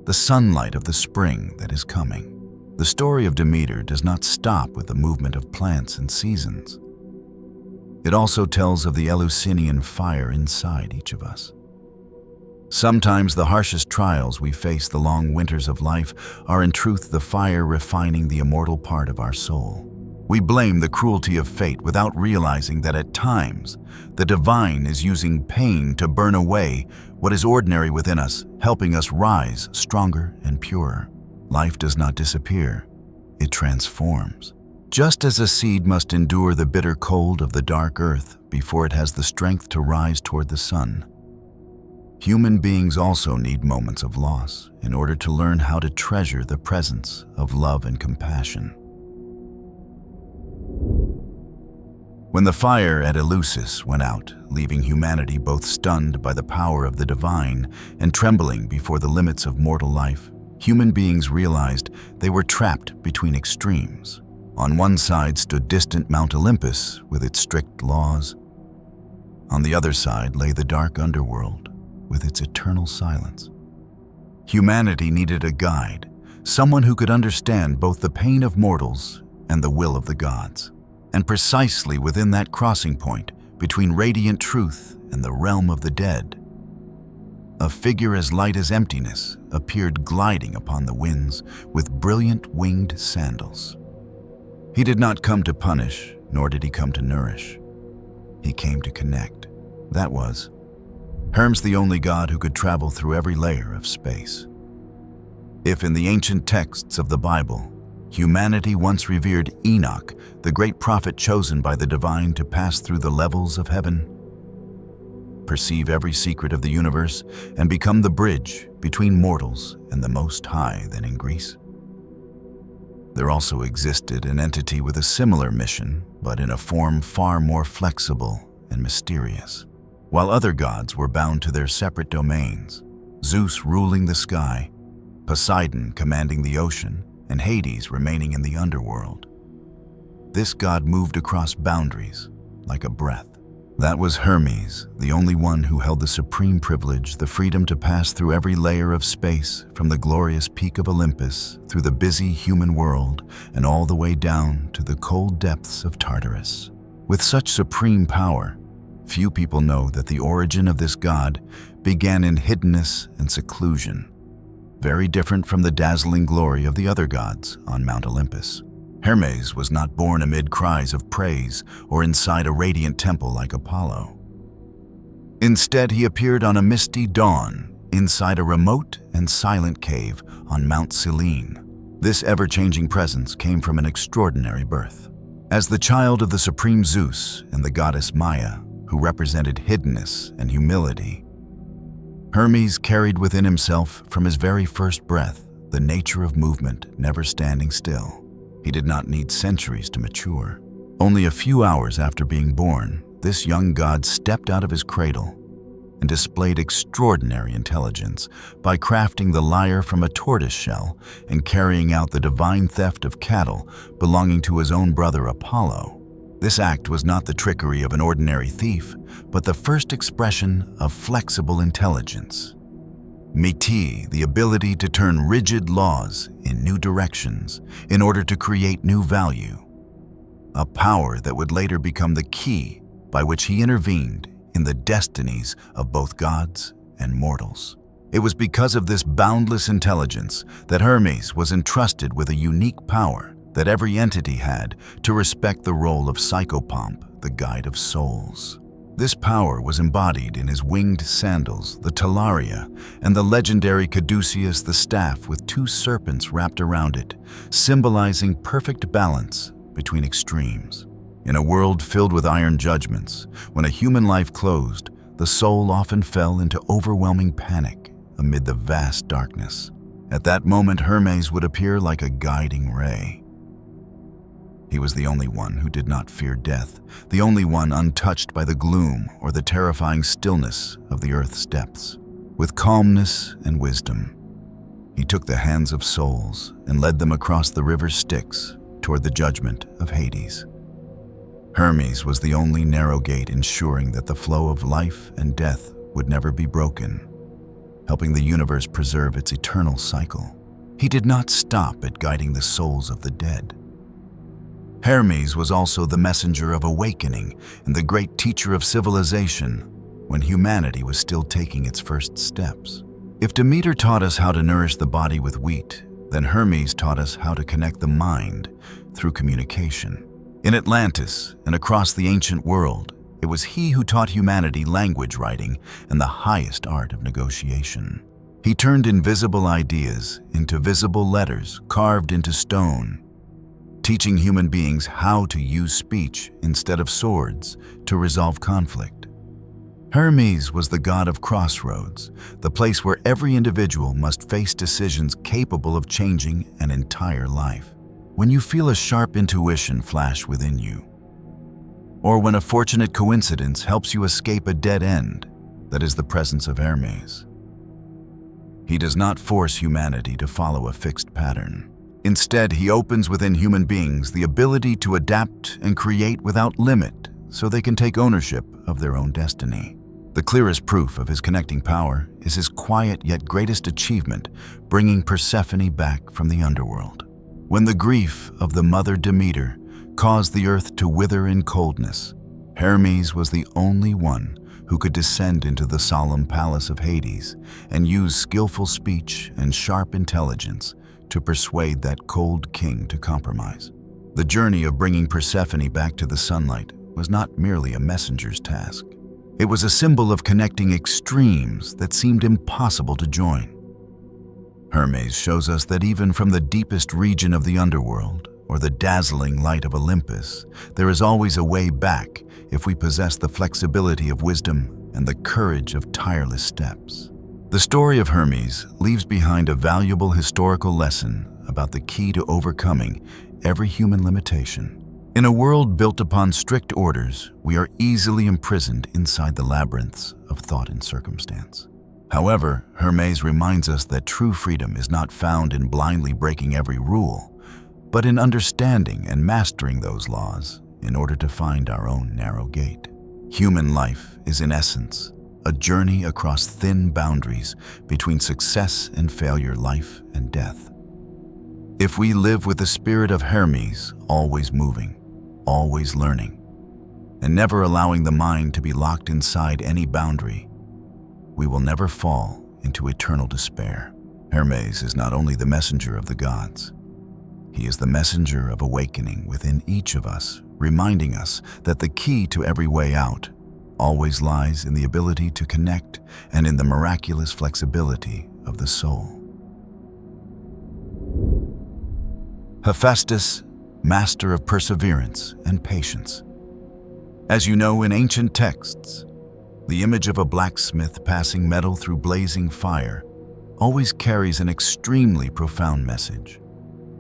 the sunlight of the spring that is coming. The story of Demeter does not stop with the movement of plants and seasons. It also tells of the Eleusinian fire inside each of us. Sometimes the harshest trials we face, the long winters of life, are in truth the fire refining the immortal part of our soul. We blame the cruelty of fate without realizing that at times, the divine is using pain to burn away what is ordinary within us, helping us rise stronger and purer. Life does not disappear, it transforms. Just as a seed must endure the bitter cold of the dark earth before it has the strength to rise toward the sun, human beings also need moments of loss in order to learn how to treasure the presence of love and compassion. When the fire at Eleusis went out, leaving humanity both stunned by the power of the divine and trembling before the limits of mortal life, human beings realized they were trapped between extremes. On one side stood distant Mount Olympus with its strict laws. On the other side lay the dark underworld with its eternal silence. Humanity needed a guide, someone who could understand both the pain of mortals and the will of the gods. And precisely within that crossing point between radiant truth and the realm of the dead, A figure as light as emptiness appeared gliding upon the winds with brilliant winged sandals. He did not come to punish, nor did he come to nourish. He came to connect. That was Hermes, the only god who could travel through every layer of space. If in the ancient texts of the Bible, humanity once revered Enoch, the great prophet chosen by the divine to pass through the levels of heaven, perceive every secret of the universe, and become the bridge between mortals and the Most High, then in Greece, there also existed an entity with a similar mission, but in a form far more flexible and mysterious. While other gods were bound to their separate domains, Zeus ruling the sky, Poseidon commanding the ocean, and Hades remaining in the underworld, this god moved across boundaries like a breath. That was Hermes, the only one who held the supreme privilege, the freedom to pass through every layer of space, from the glorious peak of Olympus, through the busy human world, and all the way down to the cold depths of Tartarus. With such supreme power, few people know that the origin of this god began in hiddenness and seclusion, very different from the dazzling glory of the other gods on Mount Olympus. Hermes was not born amid cries of praise or inside a radiant temple like Apollo. Instead, he appeared on a misty dawn inside a remote and silent cave on Mount Selene. This ever-changing presence came from an extraordinary birth. As the child of the supreme Zeus and the goddess Maya, who represented hiddenness and humility, Hermes carried within himself from his very first breath the nature of movement, never standing still. He did not need centuries to mature. Only a few hours after being born, this young god stepped out of his cradle and displayed extraordinary intelligence by crafting the lyre from a tortoise shell and carrying out the divine theft of cattle belonging to his own brother Apollo. This act was not the trickery of an ordinary thief, but the first expression of flexible intelligence. Mythology, the ability to turn rigid laws in new directions in order to create new value. A power that would later become the key by which he intervened in the destinies of both gods and mortals. It was because of this boundless intelligence that Hermes was entrusted with a unique power that every entity had to respect the role of psychopomp, the guide of souls. This power was embodied in his winged sandals, the talaria, and the legendary caduceus, the staff with two serpents wrapped around it, symbolizing perfect balance between extremes. In a world filled with iron judgments, when a human life closed, the soul often fell into overwhelming panic amid the vast darkness. At that moment, Hermes would appear like a guiding ray. He was the only one who did not fear death, the only one untouched by the gloom or the terrifying stillness of the earth's depths. With calmness and wisdom, he took the hands of souls and led them across the river Styx toward the judgment of Hades. Hermes was the only narrow gate ensuring that the flow of life and death would never be broken, helping the universe preserve its eternal cycle. He did not stop at guiding the souls of the dead. Hermes was also the messenger of awakening and the great teacher of civilization when humanity was still taking its first steps. If Demeter taught us how to nourish the body with wheat, then Hermes taught us how to connect the mind through communication. In Atlantis and across the ancient world, it was he who taught humanity language writing and the highest art of negotiation. He turned invisible ideas into visible letters carved into stone, teaching human beings how to use speech instead of swords to resolve conflict. Hermes was the god of crossroads, the place where every individual must face decisions capable of changing an entire life. When you feel a sharp intuition flash within you, or when a fortunate coincidence helps you escape a dead end, that is the presence of Hermes. He does not force humanity to follow a fixed pattern. Instead, he opens within human beings the ability to adapt and create without limit so they can take ownership of their own destiny. The clearest proof of his connecting power is his quiet yet greatest achievement, bringing Persephone back from the underworld. When the grief of the mother Demeter caused the earth to wither in coldness, Hermes was the only one who could descend into the solemn palace of Hades and use skillful speech and sharp intelligence to persuade that cold king to compromise. The journey of bringing Persephone back to the sunlight was not merely a messenger's task. It was a symbol of connecting extremes that seemed impossible to join. Hermes shows us that even from the deepest region of the underworld, or the dazzling light of Olympus, there is always a way back if we possess the flexibility of wisdom and the courage of tireless steps. The story of Hermes leaves behind a valuable historical lesson about the key to overcoming every human limitation. In a world built upon strict orders, we are easily imprisoned inside the labyrinths of thought and circumstance. However, Hermes reminds us that true freedom is not found in blindly breaking every rule, but in understanding and mastering those laws in order to find our own narrow gate. Human life is, in essence, a journey across thin boundaries between success and failure, life and death. If we live with the spirit of Hermes, always moving, always learning, and never allowing the mind to be locked inside any boundary, we will never fall into eternal despair. Hermes is not only the messenger of the gods, he is the messenger of awakening within each of us, reminding us that the key to every way out always lies in the ability to connect and in the miraculous flexibility of the soul. Hephaestus, master of perseverance and patience. As you know, in ancient texts, the image of a blacksmith passing metal through blazing fire always carries an extremely profound message.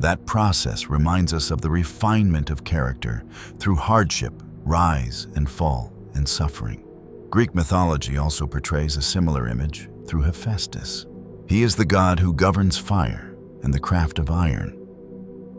That process reminds us of the refinement of character through hardship, rise and fall, and suffering. Greek mythology also portrays a similar image through Hephaestus. He is the god who governs fire and the craft of iron,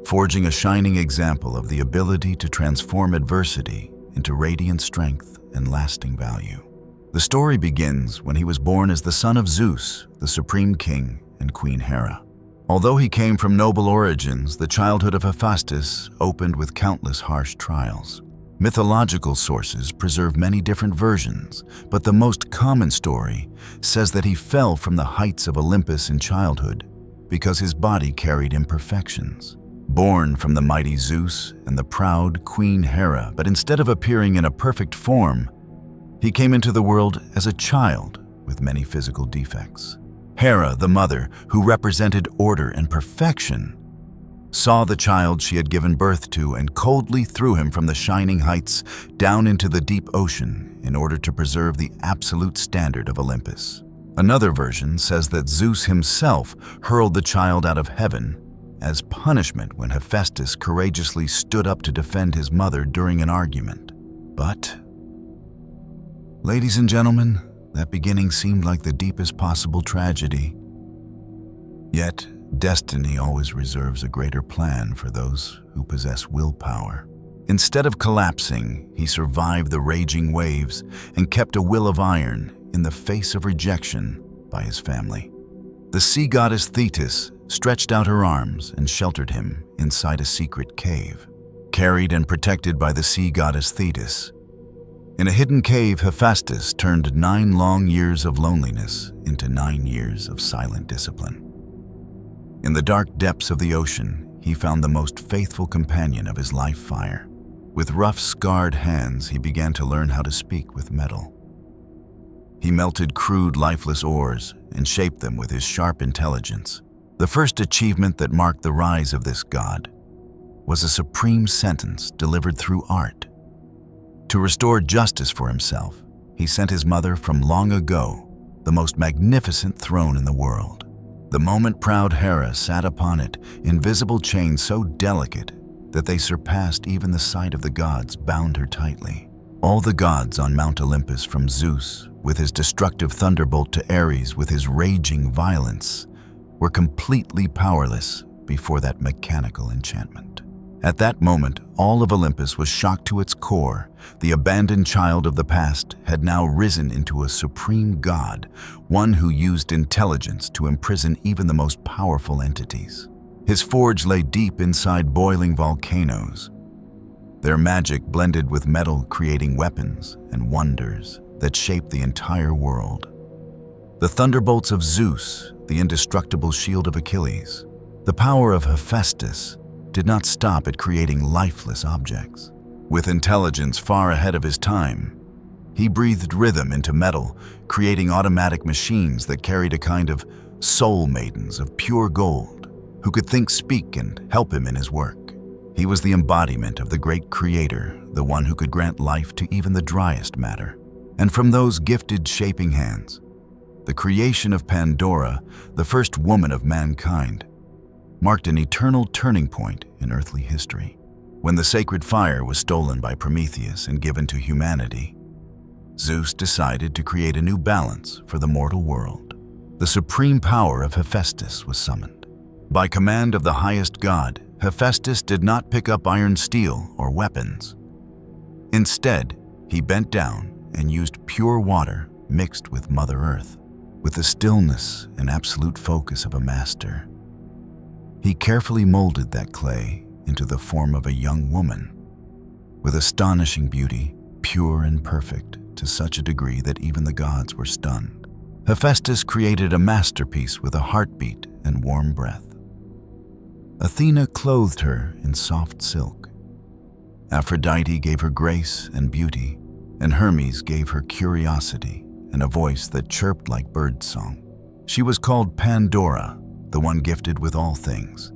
forging a shining example of the ability to transform adversity into radiant strength and lasting value. The story begins when he was born as the son of Zeus, the supreme king, and Queen Hera. Although he came from noble origins, the childhood of Hephaestus opened with countless harsh trials. Mythological sources preserve many different versions, but the most common story says that he fell from the heights of Olympus in childhood because his body carried imperfections. Born from the mighty Zeus and the proud Queen Hera, but instead of appearing in a perfect form, he came into the world as a child with many physical defects. Hera, the mother, who represented order and perfection, saw the child she had given birth to and coldly threw him from the shining heights down into the deep ocean in order to preserve the absolute standard of Olympus. Another version says that Zeus himself hurled the child out of heaven as punishment when Hephaestus courageously stood up to defend his mother during an argument. But, ladies and gentlemen, that beginning seemed like the deepest possible tragedy. Yet, destiny always reserves a greater plan for those who possess willpower. Instead of collapsing, he survived the raging waves and kept a will of iron in the face of rejection by his family. The sea goddess Thetis stretched out her arms and sheltered him inside a secret cave. Carried and protected by the sea goddess Thetis, in a hidden cave, Hephaestus turned 9 long years of loneliness into 9 years of silent discipline. In the dark depths of the ocean, he found the most faithful companion of his life fire. With rough, scarred hands, he began to learn how to speak with metal. He melted crude, lifeless ores and shaped them with his sharp intelligence. The first achievement that marked the rise of this god was a supreme sentence delivered through art. To restore justice for himself, he sent his mother from long ago the most magnificent throne in the world. The moment proud Hera sat upon it, invisible chains so delicate that they surpassed even the sight of the gods bound her tightly. All the gods on Mount Olympus, from Zeus with his destructive thunderbolt to Ares with his raging violence, were completely powerless before that mechanical enchantment. At that moment, all of Olympus was shocked to its core. The abandoned child of the past had now risen into a supreme god, one who used intelligence to imprison even the most powerful entities. His forge lay deep inside boiling volcanoes, their magic blended with metal, creating weapons and wonders that shaped the entire world. The thunderbolts of Zeus, the indestructible shield of Achilles, the power of Hephaestus did not stop at creating lifeless objects. With intelligence far ahead of his time, he breathed rhythm into metal, creating automatic machines that carried a kind of soul maidens of pure gold, who could think, speak, and help him in his work. He was the embodiment of the great creator, the one who could grant life to even the driest matter. And from those gifted shaping hands, the creation of Pandora, the first woman of mankind, marked an eternal turning point in earthly history. When the sacred fire was stolen by Prometheus and given to humanity, Zeus decided to create a new balance for the mortal world. The supreme power of Hephaestus was summoned. By command of the highest god, Hephaestus did not pick up iron, steel, or weapons. Instead, he bent down and used pure water mixed with Mother Earth. With the stillness and absolute focus of a master, he carefully molded that clay into the form of a young woman, with astonishing beauty, pure and perfect to such a degree that even the gods were stunned. Hephaestus created a masterpiece with a heartbeat and warm breath. Athena clothed her in soft silk. Aphrodite gave her grace and beauty, and Hermes gave her curiosity and a voice that chirped like birdsong. She was called Pandora, the one gifted with all things.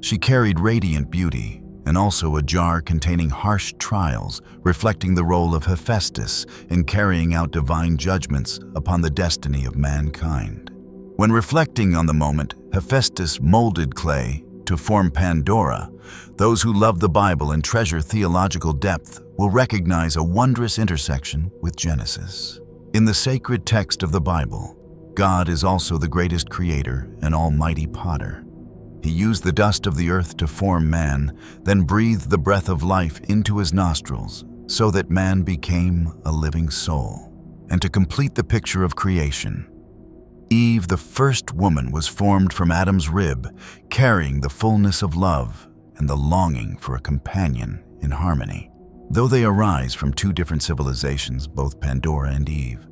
She carried radiant beauty and also a jar containing harsh trials, reflecting the role of Hephaestus in carrying out divine judgments upon the destiny of mankind. When reflecting on the moment Hephaestus molded clay to form Pandora, those who love the Bible and treasure theological depth will recognize a wondrous intersection with Genesis. In the sacred text of the Bible, God is also the greatest creator and almighty potter. He used the dust of the earth to form man, then breathed the breath of life into his nostrils so that man became a living soul. And to complete the picture of creation, Eve, the first woman, was formed from Adam's rib, carrying the fullness of love and the longing for a companion in harmony. Though they arise from two different civilizations, both Pandora and Eve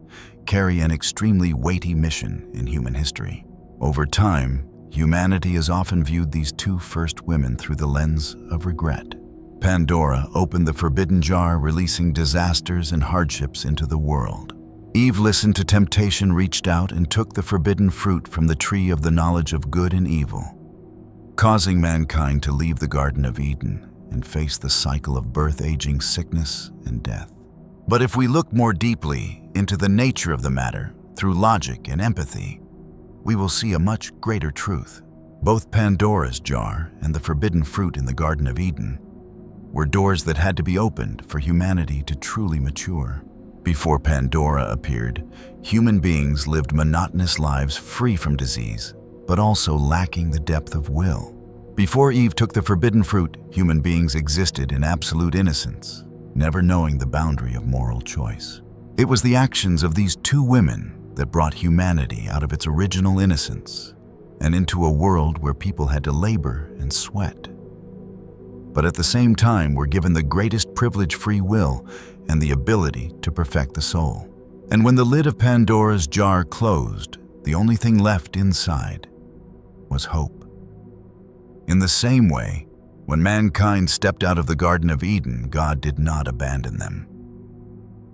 carry an extremely weighty mission in human history. Over time, humanity has often viewed these two first women through the lens of regret. Pandora opened the forbidden jar, releasing disasters and hardships into the world. Eve listened to temptation, reached out, and took the forbidden fruit from the tree of the knowledge of good and evil, causing mankind to leave the Garden of Eden and face the cycle of birth, aging, sickness, and death. But if we look more deeply into the nature of the matter through logic and empathy, we will see a much greater truth. Both Pandora's jar and the forbidden fruit in the Garden of Eden were doors that had to be opened for humanity to truly mature. Before Pandora appeared, human beings lived monotonous lives free from disease, but also lacking the depth of will. Before Eve took the forbidden fruit, human beings existed in absolute innocence, never knowing the boundary of moral choice. It was the actions of these two women that brought humanity out of its original innocence and into a world where people had to labor and sweat, but at the same time were given the greatest privilege, free will, and the ability to perfect the soul. And when the lid of Pandora's jar closed, the only thing left inside was hope. In the same way, when mankind stepped out of the Garden of Eden, God did not abandon them.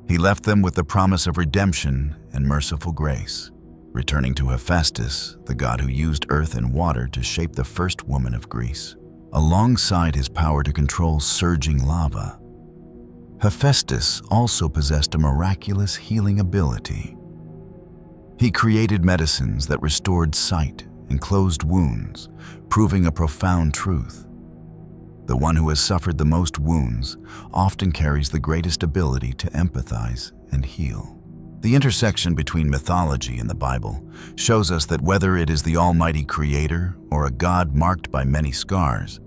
He left them with the promise of redemption and merciful grace, returning to Hephaestus, the god who used earth and water to shape the first woman of Greece. Alongside his power to control surging lava, Hephaestus also possessed a miraculous healing ability. He created medicines that restored sight and closed wounds, proving a profound truth. The one who has suffered the most wounds often carries the greatest ability to empathize and heal. The intersection between mythology and the Bible shows us that whether it is the almighty creator or a god marked by many scars,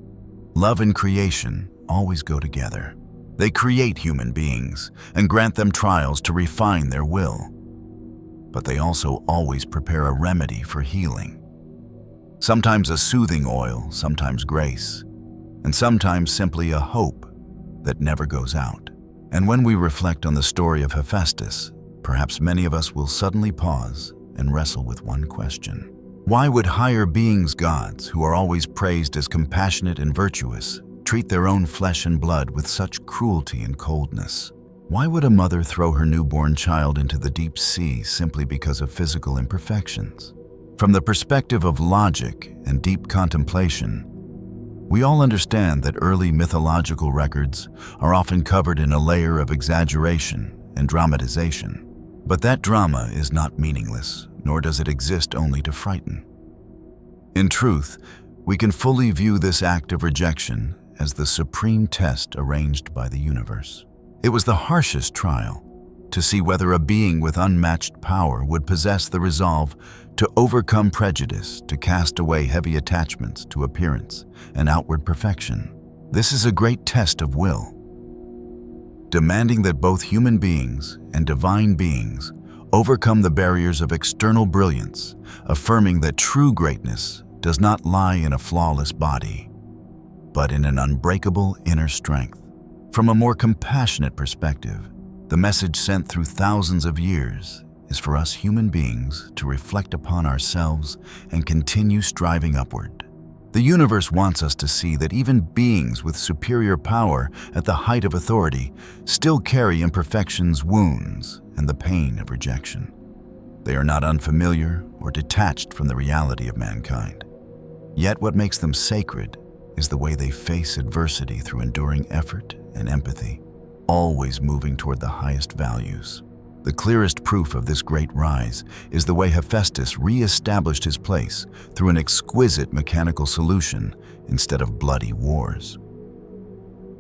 love and creation always go together. They create human beings and grant them trials to refine their will, but they also always prepare a remedy for healing. Sometimes a soothing oil, sometimes grace, and sometimes simply a hope that never goes out. And when we reflect on the story of Hephaestus, perhaps many of us will suddenly pause and wrestle with one question. Why would higher beings, gods, who are always praised as compassionate and virtuous, treat their own flesh and blood with such cruelty and coldness? Why would a mother throw her newborn child into the deep sea simply because of physical imperfections? From the perspective of logic and deep contemplation, we all understand that early mythological records are often covered in a layer of exaggeration and dramatization. But that drama is not meaningless, nor does it exist only to frighten. In truth, we can fully view this act of rejection as the supreme test arranged by the universe. It was the harshest trial, to see whether a being with unmatched power would possess the resolve to overcome prejudice, to cast away heavy attachments to appearance and outward perfection. This is a great test of will, demanding that both human beings and divine beings overcome the barriers of external brilliance, affirming that true greatness does not lie in a flawless body, but in an unbreakable inner strength. From a more compassionate perspective, the message sent through thousands of years is for us human beings to reflect upon ourselves and continue striving upward. The universe wants us to see that even beings with superior power at the height of authority still carry imperfections, wounds, and the pain of rejection. They are not unfamiliar or detached from the reality of mankind. Yet what makes them sacred is the way they face adversity through enduring effort and empathy, always moving toward the highest values. The clearest proof of this great rise is the way Hephaestus re-established his place through an exquisite mechanical solution instead of bloody wars.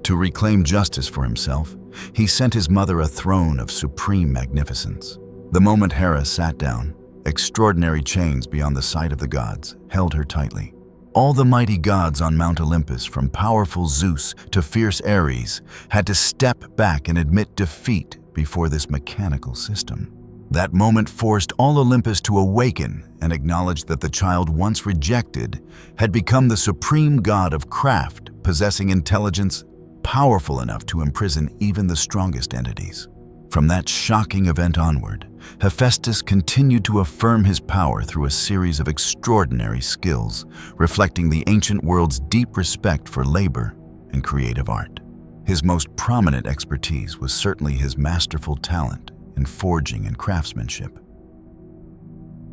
To reclaim justice for himself, he sent his mother a throne of supreme magnificence. The moment Hera sat down, extraordinary chains beyond the sight of the gods held her tightly. All the mighty gods on Mount Olympus, from powerful Zeus to fierce Ares, had to step back and admit defeat before this mechanical system. That moment forced all Olympus to awaken and acknowledge that the child once rejected had become the supreme god of craft, possessing intelligence powerful enough to imprison even the strongest entities. From that shocking event onward, Hephaestus continued to affirm his power through a series of extraordinary skills, reflecting the ancient world's deep respect for labor and creative art. His most prominent expertise was certainly his masterful talent in forging and craftsmanship.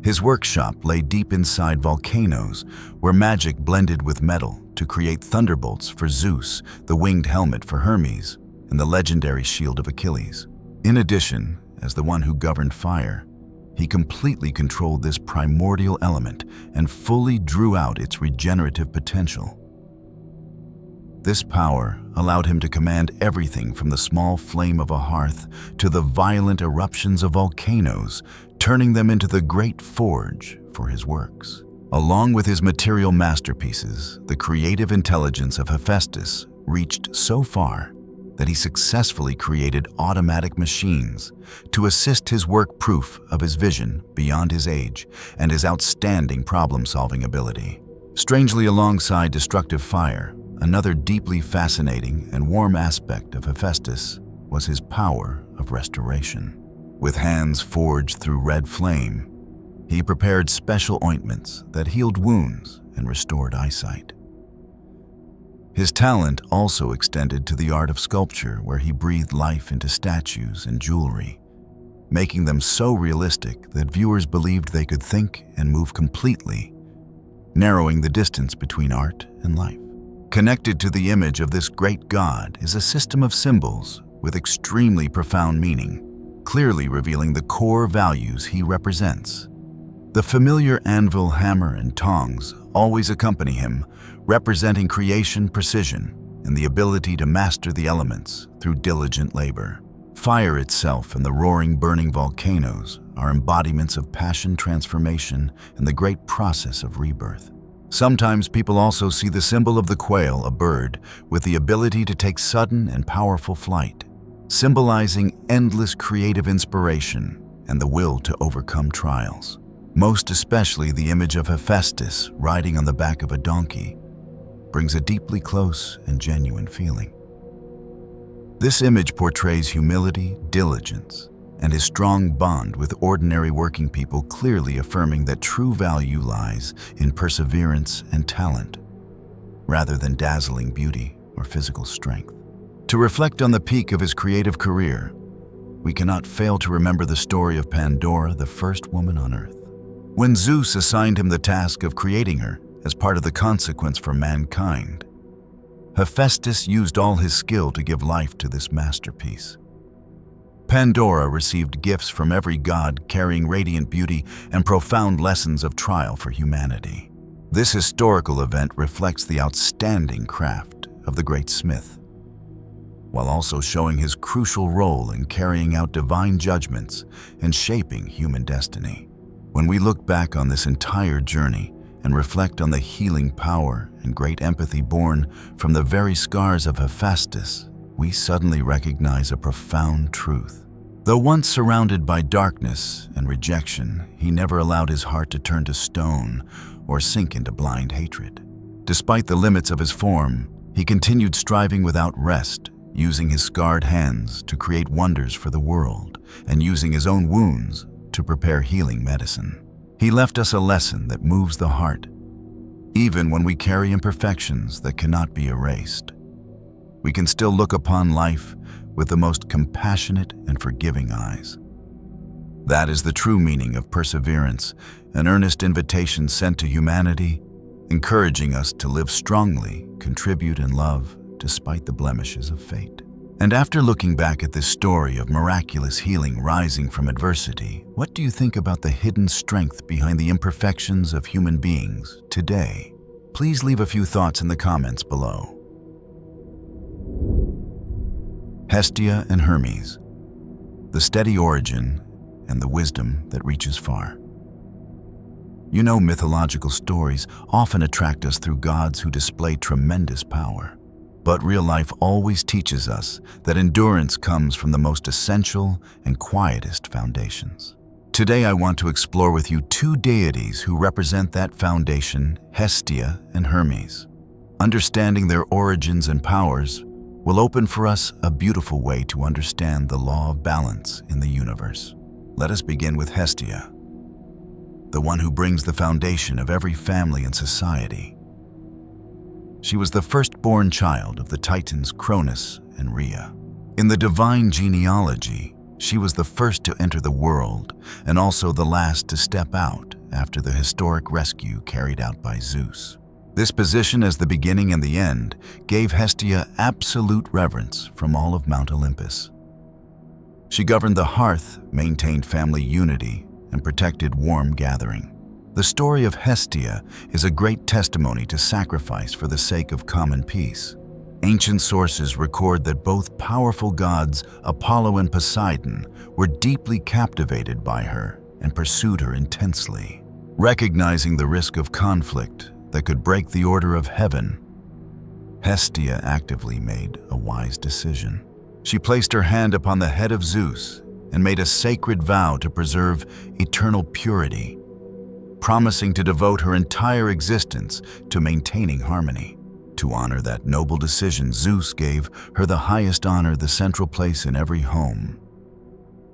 His workshop lay deep inside volcanoes, where magic blended with metal to create thunderbolts for Zeus, the winged helmet for Hermes, and the legendary shield of Achilles. In addition, as the one who governed fire, he completely controlled this primordial element and fully drew out its regenerative potential. This power allowed him to command everything from the small flame of a hearth to the violent eruptions of volcanoes, turning them into the great forge for his works. Along with his material masterpieces, the creative intelligence of Hephaestus reached so far that he successfully created automatic machines to assist his work, proof of his vision beyond his age and his outstanding problem-solving ability. Strangely, alongside destructive fire, another deeply fascinating and warm aspect of Hephaestus was his power of restoration. With hands forged through red flame, he prepared special ointments that healed wounds and restored eyesight. His talent also extended to the art of sculpture, where he breathed life into statues and jewelry, making them so realistic that viewers believed they could think and move completely, narrowing the distance between art and life. Connected to the image of this great god is a system of symbols with extremely profound meaning, clearly revealing the core values he represents. The familiar anvil, hammer, and tongs always accompany him, representing creation, precision, and the ability to master the elements through diligent labor. Fire itself and the roaring, burning volcanoes are embodiments of passion, transformation, and the great process of rebirth. Sometimes people also see the symbol of the quail, a bird with the ability to take sudden and powerful flight, symbolizing endless creative inspiration and the will to overcome trials. Most especially, the image of Hephaestus riding on the back of a donkey brings a deeply close and genuine feeling. This image portrays humility, diligence, and his strong bond with ordinary working people clearly affirming that true value lies in perseverance and talent, rather than dazzling beauty or physical strength. To reflect on the peak of his creative career, we cannot fail to remember the story of Pandora, the first woman on Earth. When Zeus assigned him the task of creating her as part of the consequence for mankind, Hephaestus used all his skill to give life to this masterpiece. Pandora received gifts from every god carrying radiant beauty and profound lessons of trial for humanity. This historical event reflects the outstanding craft of the great smith, while also showing his crucial role in carrying out divine judgments and shaping human destiny. When we look back on this entire journey and reflect on the healing power and great empathy born from the very scars of Hephaestus, we suddenly recognize a profound truth. Though once surrounded by darkness and rejection, he never allowed his heart to turn to stone or sink into blind hatred. Despite the limits of his form, he continued striving without rest, using his scarred hands to create wonders for the world and using his own wounds to prepare healing medicine. He left us a lesson that moves the heart. Even when we carry imperfections that cannot be erased, we can still look upon life with the most compassionate and forgiving eyes. That is the true meaning of perseverance, an earnest invitation sent to humanity, encouraging us to live strongly, contribute, and love despite the blemishes of fate. And after looking back at this story of miraculous healing rising from adversity, what do you think about the hidden strength behind the imperfections of human beings today? Please leave a few thoughts in the comments below. Hestia and Hermes, the steady origin and the wisdom that reaches far. You know, mythological stories often attract us through gods who display tremendous power. But real life always teaches us that endurance comes from the most essential and quietest foundations. Today I want to explore with you two deities who represent that foundation, Hestia and Hermes. Understanding their origins and powers will open for us a beautiful way to understand the law of balance in the universe. Let us begin with Hestia, the one who brings the foundation of every family and society. She was the firstborn child of the Titans Cronus and Rhea. In the divine genealogy, she was the first to enter the world and also the last to step out after the historic rescue carried out by Zeus. This position as the beginning and the end gave Hestia absolute reverence from all of Mount Olympus. She governed the hearth, maintained family unity, and protected warm gathering. The story of Hestia is a great testimony to sacrifice for the sake of common peace. Ancient sources record that both powerful gods, Apollo and Poseidon, were deeply captivated by her and pursued her intensely. Recognizing the risk of conflict that could break the order of heaven, Hestia actively made a wise decision. She placed her hand upon the head of Zeus and made a sacred vow to preserve eternal purity, promising to devote her entire existence to maintaining harmony. To honor that noble decision, Zeus gave her the highest honor, the central place in every home,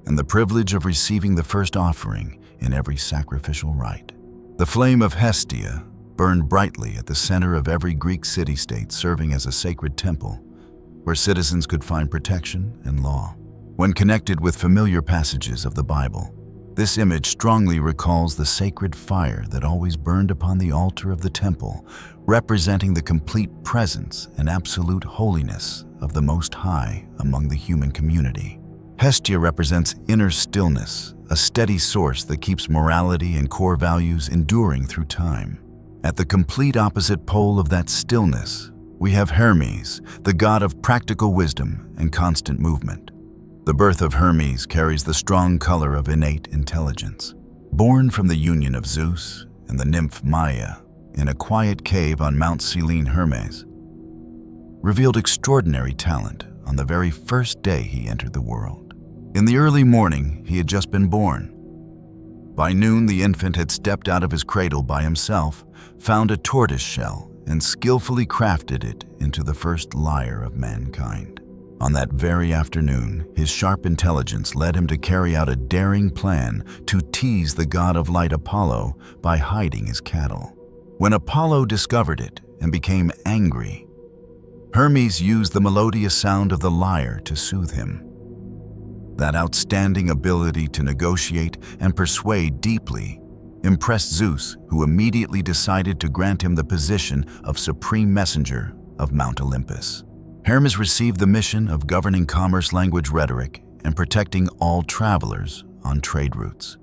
and the privilege of receiving the first offering in every sacrificial rite. The flame of Hestia burned brightly at the center of every Greek city-state, serving as a sacred temple where citizens could find protection and law. When connected with familiar passages of the Bible, this image strongly recalls the sacred fire that always burned upon the altar of the temple, representing the complete presence and absolute holiness of the Most High among the human community. Hestia represents inner stillness, a steady source that keeps morality and core values enduring through time. At the complete opposite pole of that stillness, we have Hermes, the god of practical wisdom and constant movement. The birth of Hermes carries the strong color of innate intelligence. Born from the union of Zeus and the nymph Maia in a quiet cave on Mount Selene, Hermes revealed extraordinary talent on the very first day he entered the world. In the early morning, he had just been born. By noon, the infant had stepped out of his cradle by himself, found a tortoise shell, and skillfully crafted it into the first lyre of mankind. On that very afternoon, his sharp intelligence led him to carry out a daring plan to tease the god of light Apollo by hiding his cattle. When Apollo discovered it and became angry, Hermes used the melodious sound of the lyre to soothe him. That outstanding ability to negotiate and persuade deeply impressed Zeus, who immediately decided to grant him the position of supreme messenger of Mount Olympus. Hermes received the mission of governing commerce, language, rhetoric, and protecting all travelers on trade routes.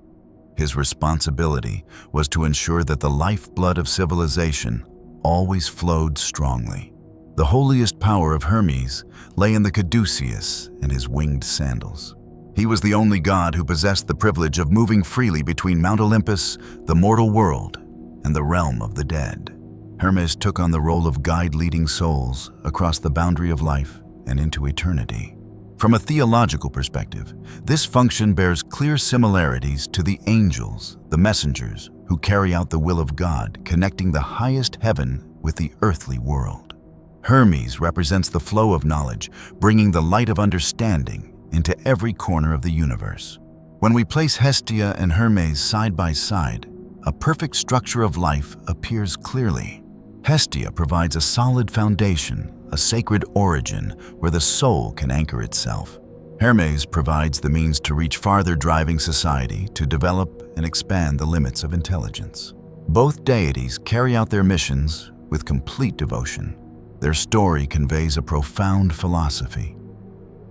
His responsibility was to ensure that the lifeblood of civilization always flowed strongly. The holiest power of Hermes lay in the caduceus and his winged sandals. He was the only god who possessed the privilege of moving freely between Mount Olympus, the mortal world, and the realm of the dead. Hermes took on the role of guide leading souls across the boundary of life and into eternity. From a theological perspective, this function bears clear similarities to the angels, the messengers, who carry out the will of God, connecting the highest heaven with the earthly world. Hermes represents the flow of knowledge, bringing the light of understanding into every corner of the universe. When we place Hestia and Hermes side by side, a perfect structure of life appears clearly. Hestia provides a solid foundation, a sacred origin where the soul can anchor itself. Hermes provides the means to reach farther, driving society to develop and expand the limits of intelligence. Both deities carry out their missions with complete devotion. Their story conveys a profound philosophy.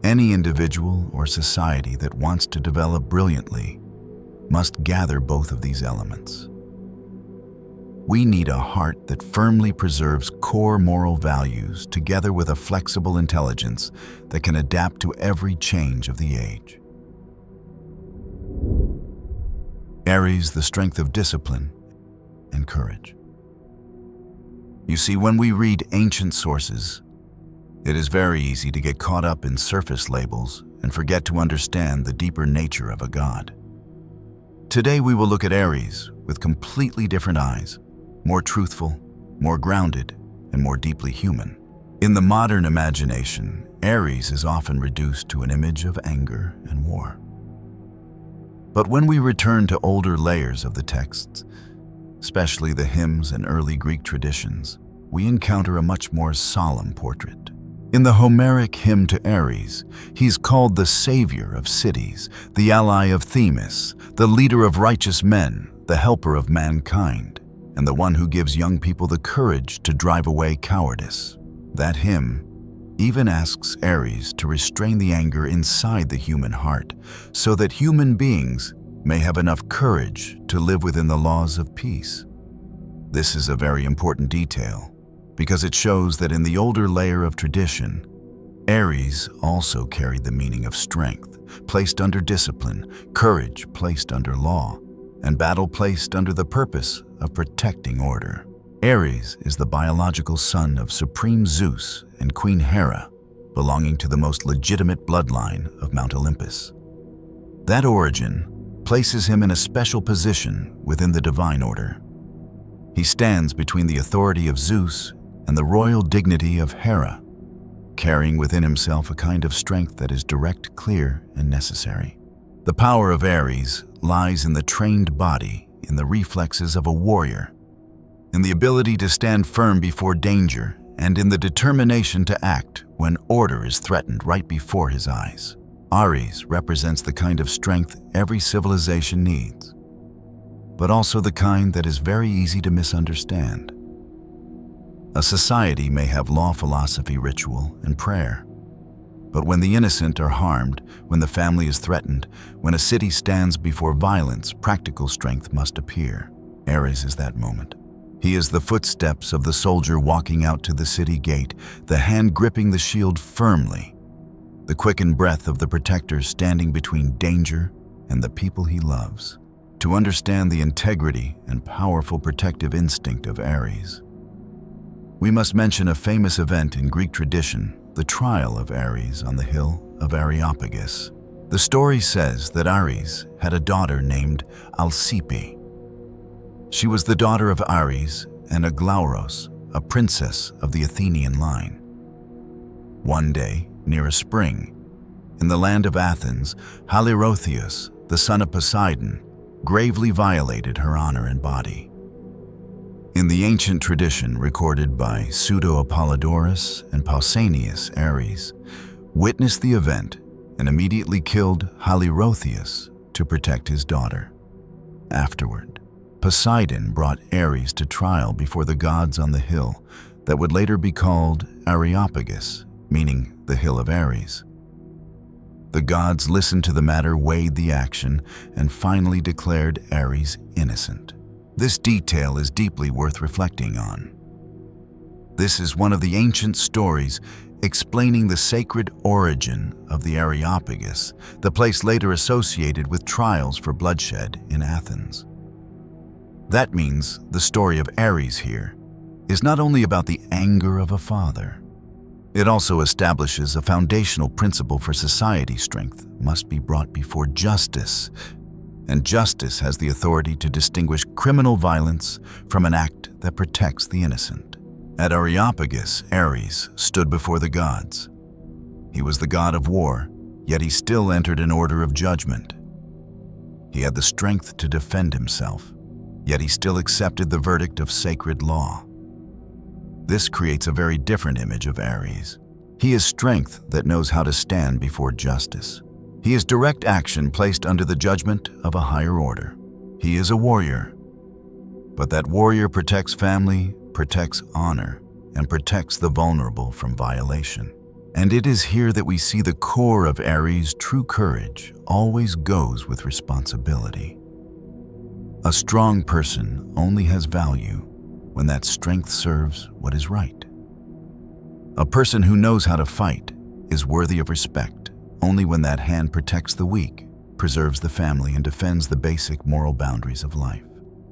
Any individual or society that wants to develop brilliantly must gather both of these elements. We need a heart that firmly preserves core moral values together with a flexible intelligence that can adapt to every change of the age. Aries, the strength of discipline and courage. You see, when we read ancient sources, it is very easy to get caught up in surface labels and forget to understand the deeper nature of a god. Today we will look at Aries with completely different eyes, more truthful, more grounded, and more deeply human. In the modern imagination, Aries is often reduced to an image of anger and war. But when we return to older layers of the texts, especially the hymns and early Greek traditions, we encounter a much more solemn portrait. In the Homeric hymn to Ares, he's called the savior of cities, the ally of Themis, the leader of righteous men, the helper of mankind, and the one who gives young people the courage to drive away cowardice. That hymn even asks Ares to restrain the anger inside the human heart, so that human beings may have enough courage to live within the laws of peace. This is a very important detail, because it shows that in the older layer of tradition, Ares also carried the meaning of strength, placed under discipline, courage placed under law, and battle placed under the purpose of protecting order. Ares is the biological son of Supreme Zeus and Queen Hera, belonging to the most legitimate bloodline of Mount Olympus. That origin places him in a special position within the divine order. He stands between the authority of Zeus and the royal dignity of Hera, carrying within himself a kind of strength that is direct, clear, and necessary. The power of Ares lies in the trained body, in the reflexes of a warrior, in the ability to stand firm before danger, and in the determination to act when order is threatened right before his eyes. Ares represents the kind of strength every civilization needs, but also the kind that is very easy to misunderstand. A society may have law, philosophy, ritual, and prayer. But when the innocent are harmed, when the family is threatened, when a city stands before violence, practical strength must appear. Ares is that moment. He is the footsteps of the soldier walking out to the city gate, the hand gripping the shield firmly, the quickened breath of the protector standing between danger and the people he loves. To understand the integrity and powerful protective instinct of Ares, we must mention a famous event in Greek tradition, the trial of Ares on the hill of Areopagus. The story says that Ares had a daughter named Alcippe. She was the daughter of Ares and Aglauros, a princess of the Athenian line. One day, near a spring. In the land of Athens, Halirrhothios, the son of Poseidon, gravely violated her honor and body. In the ancient tradition recorded by Pseudo-Apollodorus and Pausanias, Ares witnessed the event and immediately killed Halirrhothios to protect his daughter. Afterward, Poseidon brought Ares to trial before the gods on the hill that would later be called Areopagus, meaning the Hill of Ares. The gods listened to the matter, weighed the action, and finally declared Ares innocent. This detail is deeply worth reflecting on. This is one of the ancient stories explaining the sacred origin of the Areopagus, the place later associated with trials for bloodshed in Athens. That means the story of Ares here is not only about the anger of a father. It also establishes a foundational principle for society: strength must be brought before justice, and justice has the authority to distinguish criminal violence from an act that protects the innocent. At Areopagus, Ares stood before the gods. He was the god of war, yet he still entered an order of judgment. He had the strength to defend himself, yet he still accepted the verdict of sacred law. This creates a very different image of Ares. He is strength that knows how to stand before justice. He is direct action placed under the judgment of a higher order. He is a warrior, but that warrior protects family, protects honor, and protects the vulnerable from violation. And it is here that we see the core of Ares' true courage always goes with responsibility. A strong person only has value when that strength serves what is right. A person who knows how to fight is worthy of respect only when that hand protects the weak, preserves the family, and defends the basic moral boundaries of life.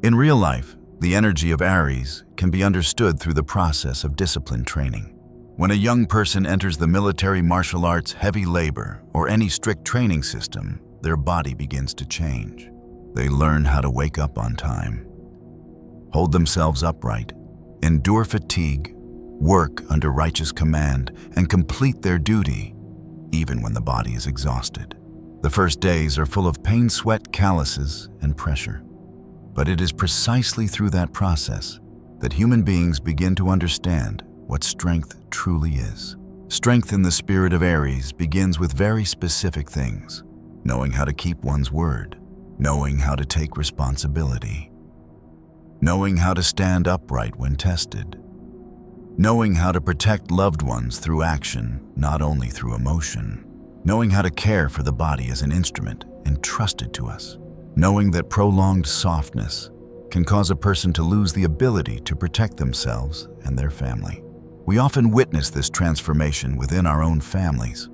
In real life, the energy of Ares can be understood through the process of discipline training. When a young person enters the military, martial arts, heavy labor, or any strict training system, their body begins to change. They learn how to wake up on time, hold themselves upright, endure fatigue, work under righteous command, and complete their duty, even when the body is exhausted. The first days are full of pain, sweat, calluses, and pressure. But it is precisely through that process that human beings begin to understand what strength truly is. Strength in the spirit of Ares begins with very specific things: knowing how to keep one's word, knowing how to take responsibility, knowing how to stand upright when tested, knowing how to protect loved ones through action, not only through emotion, knowing how to care for the body as an instrument entrusted to us, knowing that prolonged softness can cause a person to lose the ability to protect themselves and their family. We often witness this transformation within our own families.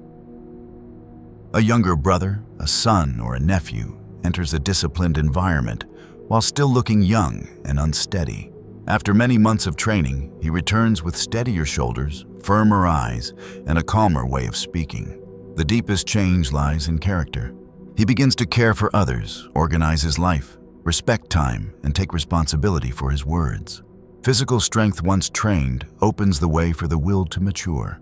A younger brother, a son, or a nephew enters a disciplined environment while still looking young and unsteady. After many months of training, he returns with steadier shoulders, firmer eyes, and a calmer way of speaking. The deepest change lies in character. He begins to care for others, organize his life, respect time, and take responsibility for his words. Physical strength, once trained, opens the way for the will to mature.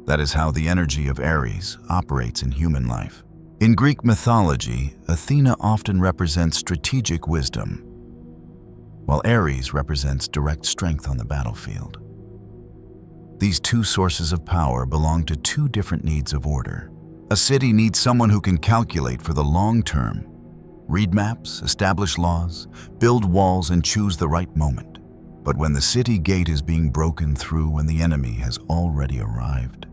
That is how the energy of Ares operates in human life. In Greek mythology, Athena often represents strategic wisdom, while Ares represents direct strength on the battlefield. These two sources of power belong to two different needs of order. A city needs someone who can calculate for the long term, read maps, establish laws, build walls, and choose the right moment. But when the city gate is being broken through, when the enemy has already arrived,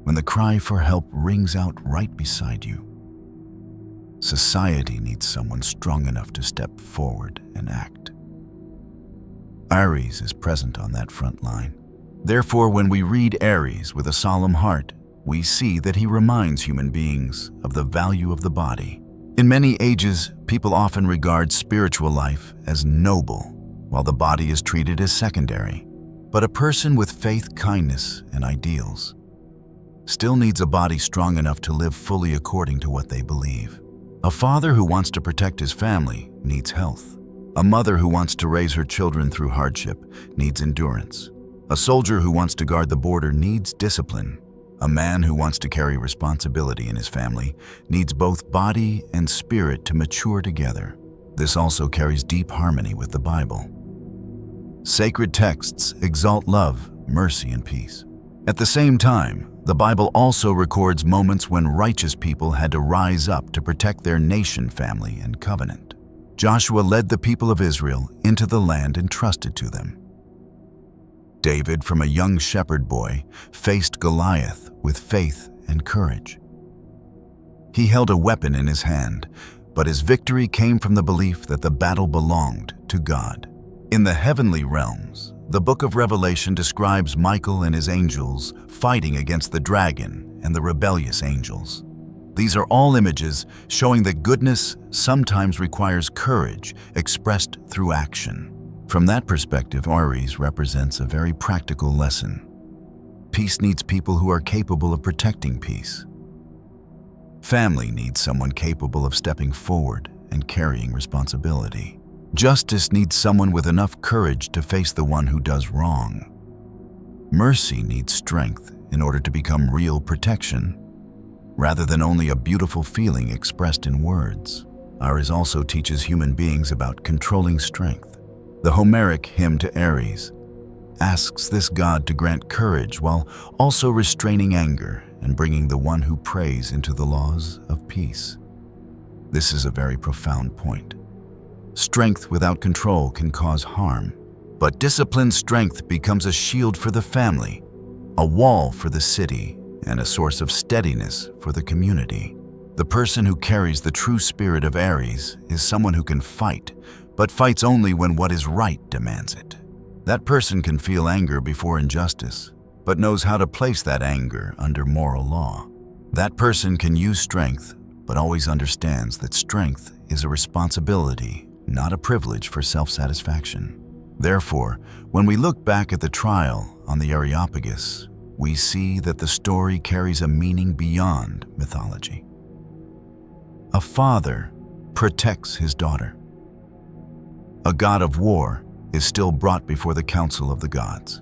when the cry for help rings out right beside you, society needs someone strong enough to step forward and act. Ares is present on that front line. Therefore, when we read Ares with a solemn heart, we see that he reminds human beings of the value of the body. In many ages, people often regard spiritual life as noble, while the body is treated as secondary. But a person with faith, kindness, and ideals still needs a body strong enough to live fully according to what they believe. A father who wants to protect his family needs health. A mother who wants to raise her children through hardship needs endurance. A soldier who wants to guard the border needs discipline. A man who wants to carry responsibility in his family needs both body and spirit to mature together. This also carries deep harmony with the Bible. Sacred texts exalt love, mercy, and peace. At the same time, the Bible also records moments when righteous people had to rise up to protect their nation, family, and covenant. Joshua led the people of Israel into the land entrusted to them. David, from a young shepherd boy, faced Goliath with faith and courage. He held a weapon in his hand, but his victory came from the belief that the battle belonged to God. In the heavenly realms, the book of Revelation describes Michael and his angels fighting against the dragon and the rebellious angels. These are all images showing that goodness sometimes requires courage expressed through action. From that perspective, Aries represents a very practical lesson. Peace needs people who are capable of protecting peace. Family needs someone capable of stepping forward and carrying responsibility. Justice needs someone with enough courage to face the one who does wrong. Mercy needs strength in order to become real protection, rather than only a beautiful feeling expressed in words. Aries also teaches human beings about controlling strength. The Homeric hymn to Ares asks this god to grant courage while also restraining anger and bringing the one who prays into the laws of peace. This is a very profound point. Strength without control can cause harm, but disciplined strength becomes a shield for the family, a wall for the city, and a source of steadiness for the community. The person who carries the true spirit of Aries is someone who can fight, but fights only when what is right demands it. That person can feel anger before injustice, but knows how to place that anger under moral law. That person can use strength, but always understands that strength is a responsibility, not a privilege for self-satisfaction. Therefore, when we look back at the trial on the Areopagus, we see that the story carries a meaning beyond mythology. A father protects his daughter. A god of war is still brought before the council of the gods.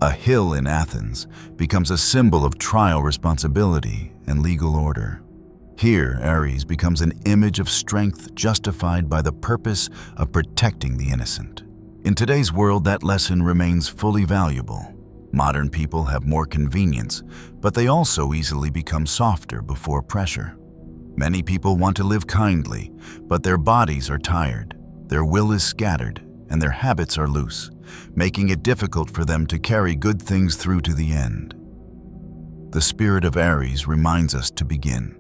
A hill in Athens becomes a symbol of trial responsibility and legal order. Here, Ares becomes an image of strength justified by the purpose of protecting the innocent. In today's world, that lesson remains fully valuable. Modern people have more convenience, but they also easily become softer before pressure. Many people want to live kindly, but their bodies are tired. Their will is scattered, and their habits are loose, making it difficult for them to carry good things through to the end. The spirit of Ares reminds us to begin.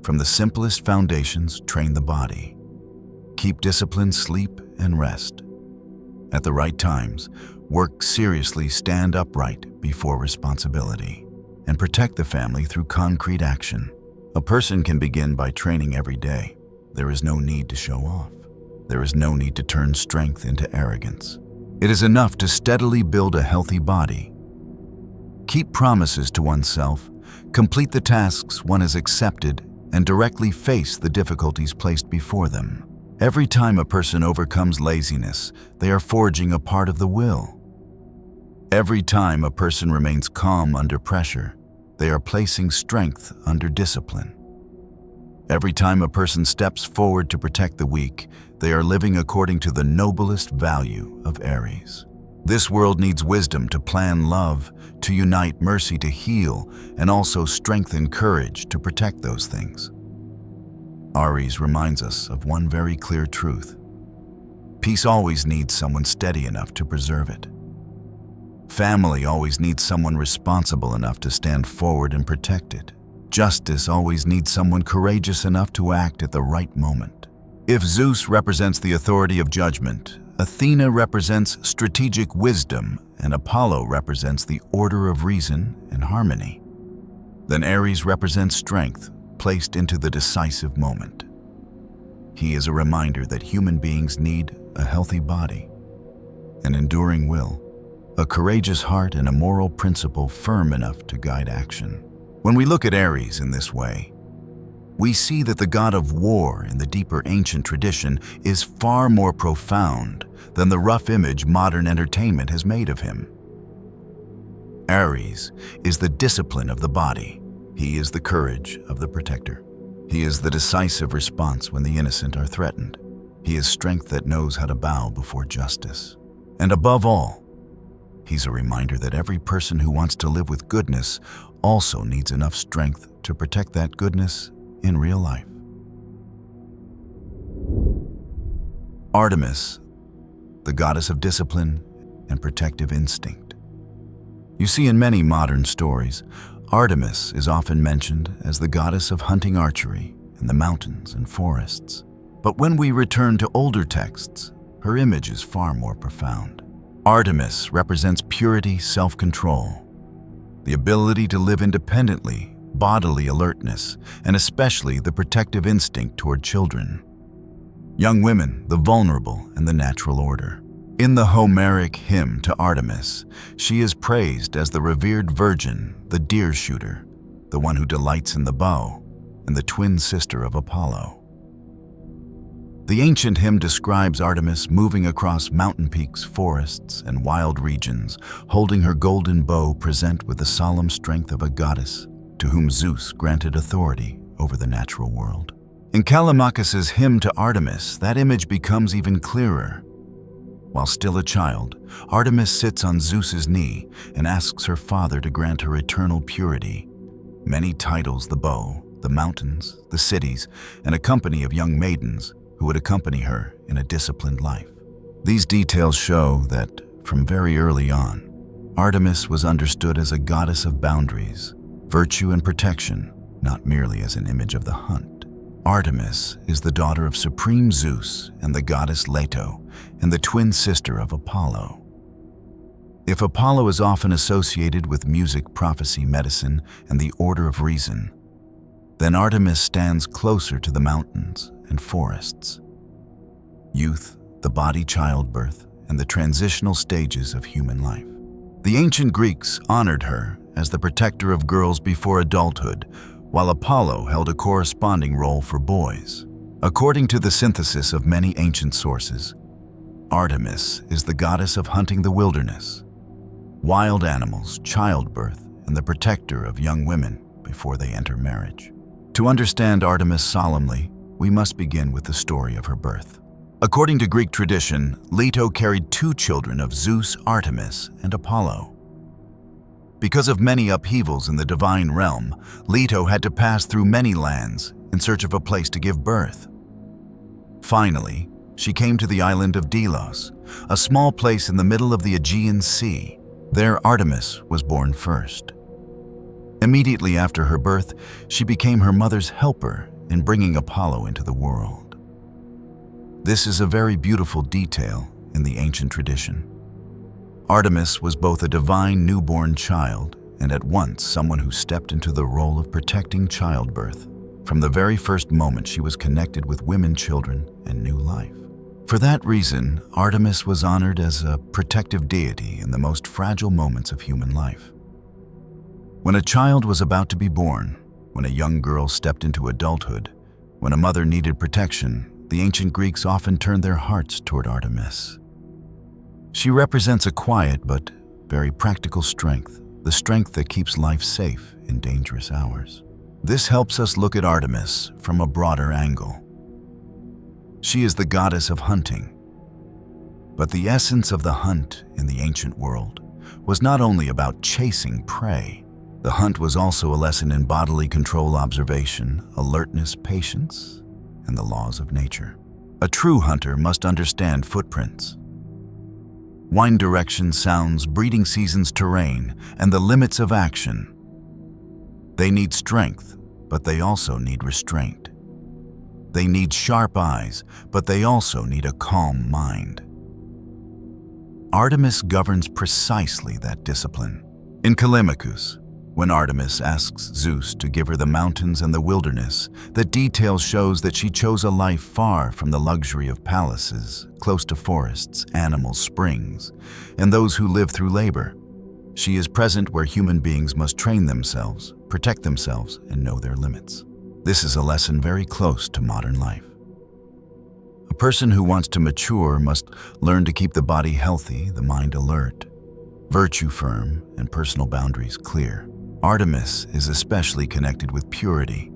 From the simplest foundations, train the body. Keep discipline, sleep, and rest. At the right times, work seriously, stand upright before responsibility, and protect the family through concrete action. A person can begin by training every day. There is no need to show off. There is no need to turn strength into arrogance. It is enough to steadily build a healthy body. Keep promises to oneself, complete the tasks one has accepted, and directly face the difficulties placed before them. Every time a person overcomes laziness, they are forging a part of the will. Every time a person remains calm under pressure, they are placing strength under discipline. Every time a person steps forward to protect the weak, they are living according to the noblest value of Ares. This world needs wisdom to plan love, to unite, mercy to heal, and also strength and courage to protect those things. Ares reminds us of one very clear truth. Peace always needs someone steady enough to preserve it. Family always needs someone responsible enough to stand forward and protect it. Justice always needs someone courageous enough to act at the right moment. If Zeus represents the authority of judgment, Athena represents strategic wisdom, and Apollo represents the order of reason and harmony, then Ares represents strength placed into the decisive moment. He is a reminder that human beings need a healthy body, an enduring will, a courageous heart, and a moral principle firm enough to guide action. When we look at Ares in this way, we see that the god of war in the deeper ancient tradition is far more profound than the rough image modern entertainment has made of him. Ares is the discipline of the body. He is the courage of the protector. He is the decisive response when the innocent are threatened. He is strength that knows how to bow before justice. And above all, he's a reminder that every person who wants to live with goodness also needs enough strength to protect that goodness in real life. Artemis, the goddess of discipline and protective instinct. You see, in many modern stories, Artemis is often mentioned as the goddess of hunting archery in the mountains and forests. But when we return to older texts, her image is far more profound. Artemis represents purity, self-control, the ability to live independently, bodily alertness, and especially the protective instinct toward children, young women, the vulnerable, and the natural order. In the Homeric hymn to Artemis, she is praised as the revered virgin, the deer shooter, the one who delights in the bow, and the twin sister of Apollo. The ancient hymn describes Artemis moving across mountain peaks, forests, and wild regions, holding her golden bow present with the solemn strength of a goddess to whom Zeus granted authority over the natural world. In Callimachus's hymn to Artemis, that image becomes even clearer. While still a child, Artemis sits on Zeus's knee and asks her father to grant her eternal purity. Many titles the bow, the mountains, the cities, and a company of young maidens who would accompany her in a disciplined life. These details show that, from very early on, Artemis was understood as a goddess of boundaries, virtue, and protection, not merely as an image of the hunt. Artemis is the daughter of supreme Zeus and the goddess Leto, and the twin sister of Apollo. If Apollo is often associated with music, prophecy, medicine, and the order of reason, then Artemis stands closer to the mountains and forests. Youth, the body, childbirth, and the transitional stages of human life. The ancient Greeks honored her as the protector of girls before adulthood, while Apollo held a corresponding role for boys. According to the synthesis of many ancient sources, Artemis is the goddess of hunting the wilderness, wild animals, childbirth, and the protector of young women before they enter marriage. To understand Artemis solemnly, we must begin with the story of her birth. According to Greek tradition, Leto carried two children of Zeus, Artemis, and Apollo. Because of many upheavals in the divine realm, Leto had to pass through many lands in search of a place to give birth. Finally, she came to the island of Delos, a small place in the middle of the Aegean Sea. There, Artemis was born first. Immediately after her birth, she became her mother's helper in bringing Apollo into the world. This is a very beautiful detail in the ancient tradition. Artemis was both a divine newborn child and at once someone who stepped into the role of protecting childbirth. From the very first moment, she was connected with women, children, and new life. For that reason, Artemis was honored as a protective deity in the most fragile moments of human life. When a child was about to be born, when a young girl stepped into adulthood, when a mother needed protection, the ancient Greeks often turned their hearts toward Artemis. She represents a quiet but very practical strength, the strength that keeps life safe in dangerous hours. This helps us look at Artemis from a broader angle. She is the goddess of hunting. But the essence of the hunt in the ancient world was not only about chasing prey. The hunt was also a lesson in bodily control, observation, alertness, patience, and the laws of nature. A true hunter must understand footprints, wind direction, sounds, breeding seasons, terrain, and the limits of action. They need strength, but they also need restraint. They need sharp eyes, but they also need a calm mind. Artemis governs precisely that discipline. In Callimachus, when Artemis asks Zeus to give her the mountains and the wilderness, the detail shows that she chose a life far from the luxury of palaces, close to forests, animals, springs, and those who live through labor. She is present where human beings must train themselves, protect themselves, and know their limits. This is a lesson very close to modern life. A person who wants to mature must learn to keep the body healthy, the mind alert. virtue firm, and personal boundaries clear. Artemis is especially connected with purity.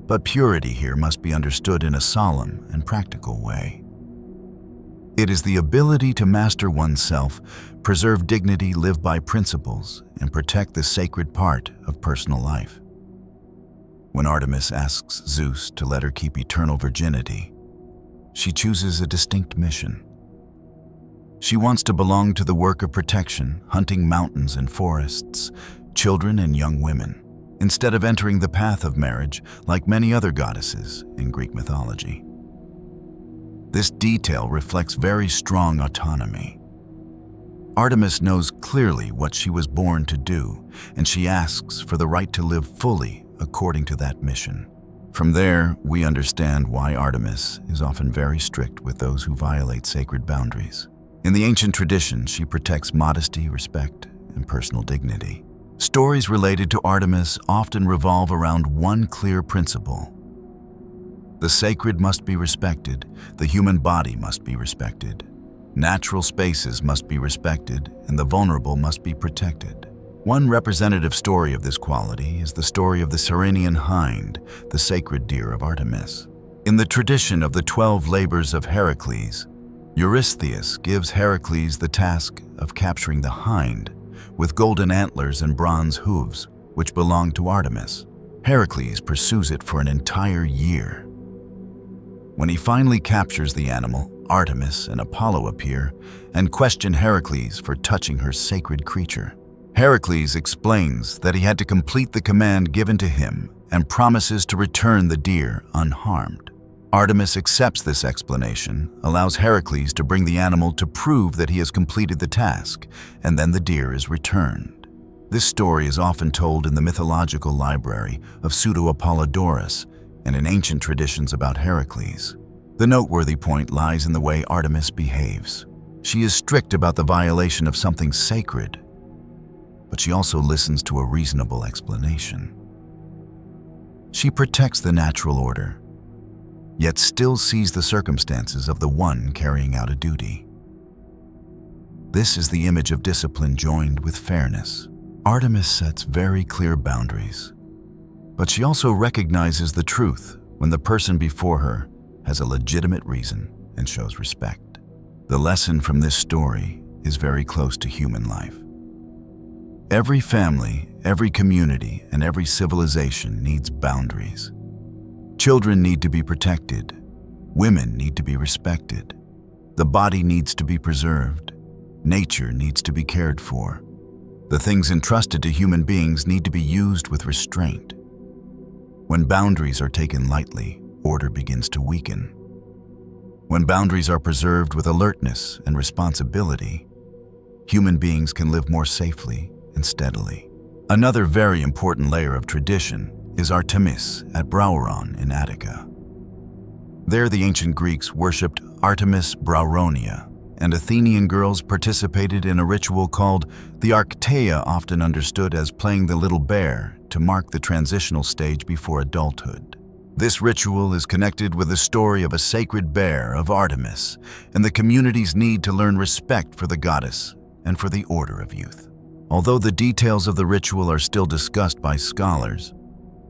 But purity here must be understood in a solemn and practical way. It is the ability to master oneself, preserve dignity, live by principles, and protect the sacred part of personal life. When Artemis asks Zeus to let her keep eternal virginity, she chooses a distinct mission. She wants to belong to the work of protection, hunting mountains and forests, children and young women, instead of entering the path of marriage like many other goddesses in Greek mythology. This detail reflects very strong autonomy. Artemis knows clearly what she was born to do, and she asks for the right to live fully according to that mission. From there, we understand why Artemis is often very strict with those who violate sacred boundaries. In the ancient tradition, she protects modesty, respect, and personal dignity. Stories related to Artemis often revolve around one clear principle. The sacred must be respected, the human body must be respected, natural spaces must be respected, and the vulnerable must be protected. One representative story of this quality is the story of the Cyrenian hind, the sacred deer of Artemis. In the tradition of the 12 labors of Heracles, Eurystheus gives Heracles the task of capturing the hind with golden antlers and bronze hooves, which belong to Artemis. Heracles pursues it for an entire year. When he finally captures the animal, Artemis and Apollo appear and question Heracles for touching her sacred creature. Heracles explains that he had to complete the command given to him and promises to return the deer unharmed. Artemis accepts this explanation, allows Heracles to bring the animal to prove that he has completed the task, and then the deer is returned. This story is often told in the mythological library of Pseudo-Apollodorus and in ancient traditions about Heracles. The noteworthy point lies in the way Artemis behaves. She is strict about the violation of something sacred, but she also listens to a reasonable explanation. She protects the natural order, yet still sees the circumstances of the one carrying out a duty. This is the image of discipline joined with fairness. Artemis sets very clear boundaries, but she also recognizes the truth when the person before her has a legitimate reason and shows respect. The lesson from this story is very close to human life. Every family, every community, and every civilization needs boundaries. Children need to be protected. Women need to be respected. The body needs to be preserved. Nature needs to be cared for. The things entrusted to human beings need to be used with restraint. When boundaries are taken lightly, order begins to weaken. When boundaries are preserved with alertness and responsibility, human beings can live more safely and steadily. Another very important layer of tradition is Artemis at Brauron in Attica. There the ancient Greeks worshipped Artemis Brauronia, and Athenian girls participated in a ritual called the Arcteia, often understood as playing the little bear, to mark the transitional stage before adulthood. This ritual is connected with the story of a sacred bear of Artemis and the community's need to learn respect for the goddess and for the order of youth. Although the details of the ritual are still discussed by scholars,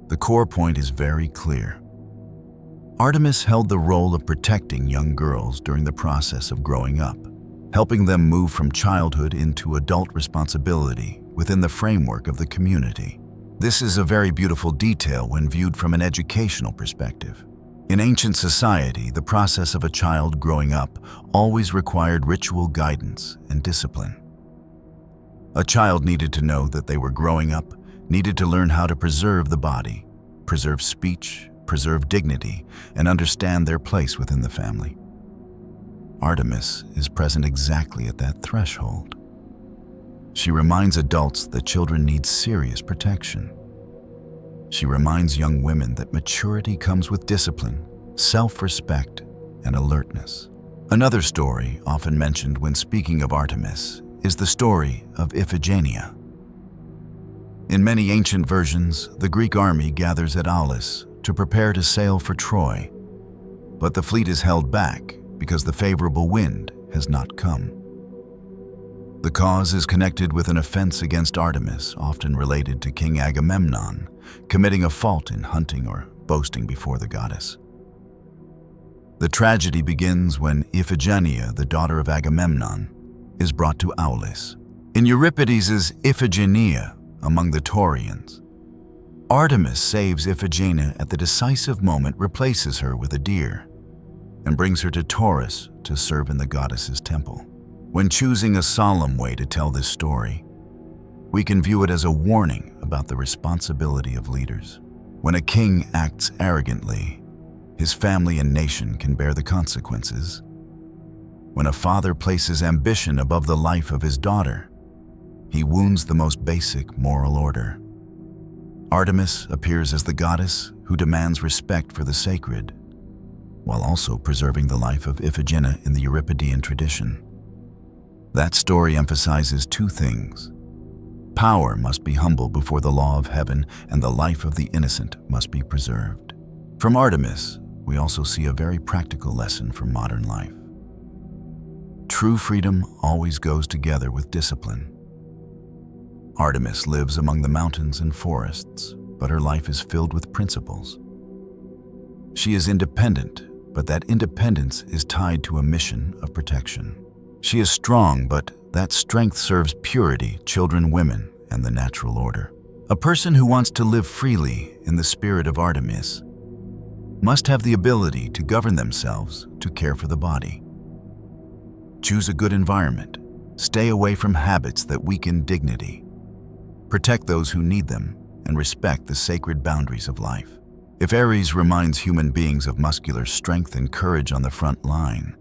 the core point is very clear. Artemis held the role of protecting young girls during the process of growing up, helping them move from childhood into adult responsibility within the framework of the community. This is a very beautiful detail when viewed from an educational perspective. In ancient society, the process of a child growing up always required ritual guidance and discipline. A child needed to know that they were growing up, needed to learn how to preserve the body, preserve speech, preserve dignity, and understand their place within the family. Artemis is present exactly at that threshold. She reminds adults that children need serious protection. She reminds young women that maturity comes with discipline, self-respect, and alertness. Another story often mentioned when speaking of Artemis is the story of Iphigenia. In many ancient versions, the Greek army gathers at Aulis to prepare to sail for Troy, but the fleet is held back because the favorable wind has not come. The cause is connected with an offense against Artemis, often related to King Agamemnon, committing a fault in hunting or boasting before the goddess. The tragedy begins when Iphigenia, the daughter of Agamemnon, is brought to Aulis. In Euripides' Iphigenia among the Taurians, Artemis saves Iphigenia at the decisive moment, replaces her with a deer, and brings her to Taurus to serve in the goddess's temple. When choosing a solemn way to tell this story, we can view it as a warning about the responsibility of leaders. When a king acts arrogantly, his family and nation can bear the consequences. When a father places ambition above the life of his daughter, he wounds the most basic moral order. Artemis appears as the goddess who demands respect for the sacred, while also preserving the life of Iphigenia in the Euripidean tradition. That story emphasizes two things. Power must be humble before the law of heaven, and the life of the innocent must be preserved. From Artemis, we also see a very practical lesson for modern life. True freedom always goes together with discipline. Artemis lives among the mountains and forests, but her life is filled with principles. She is independent, but that independence is tied to a mission of protection. She is strong, but that strength serves purity, children, women, and the natural order. A person who wants to live freely in the spirit of Artemis must have the ability to govern themselves, to care for the body. Choose a good environment. Stay away from habits that weaken dignity. Protect those who need them, and respect the sacred boundaries of life. If Ares reminds human beings of muscular strength and courage on the front line,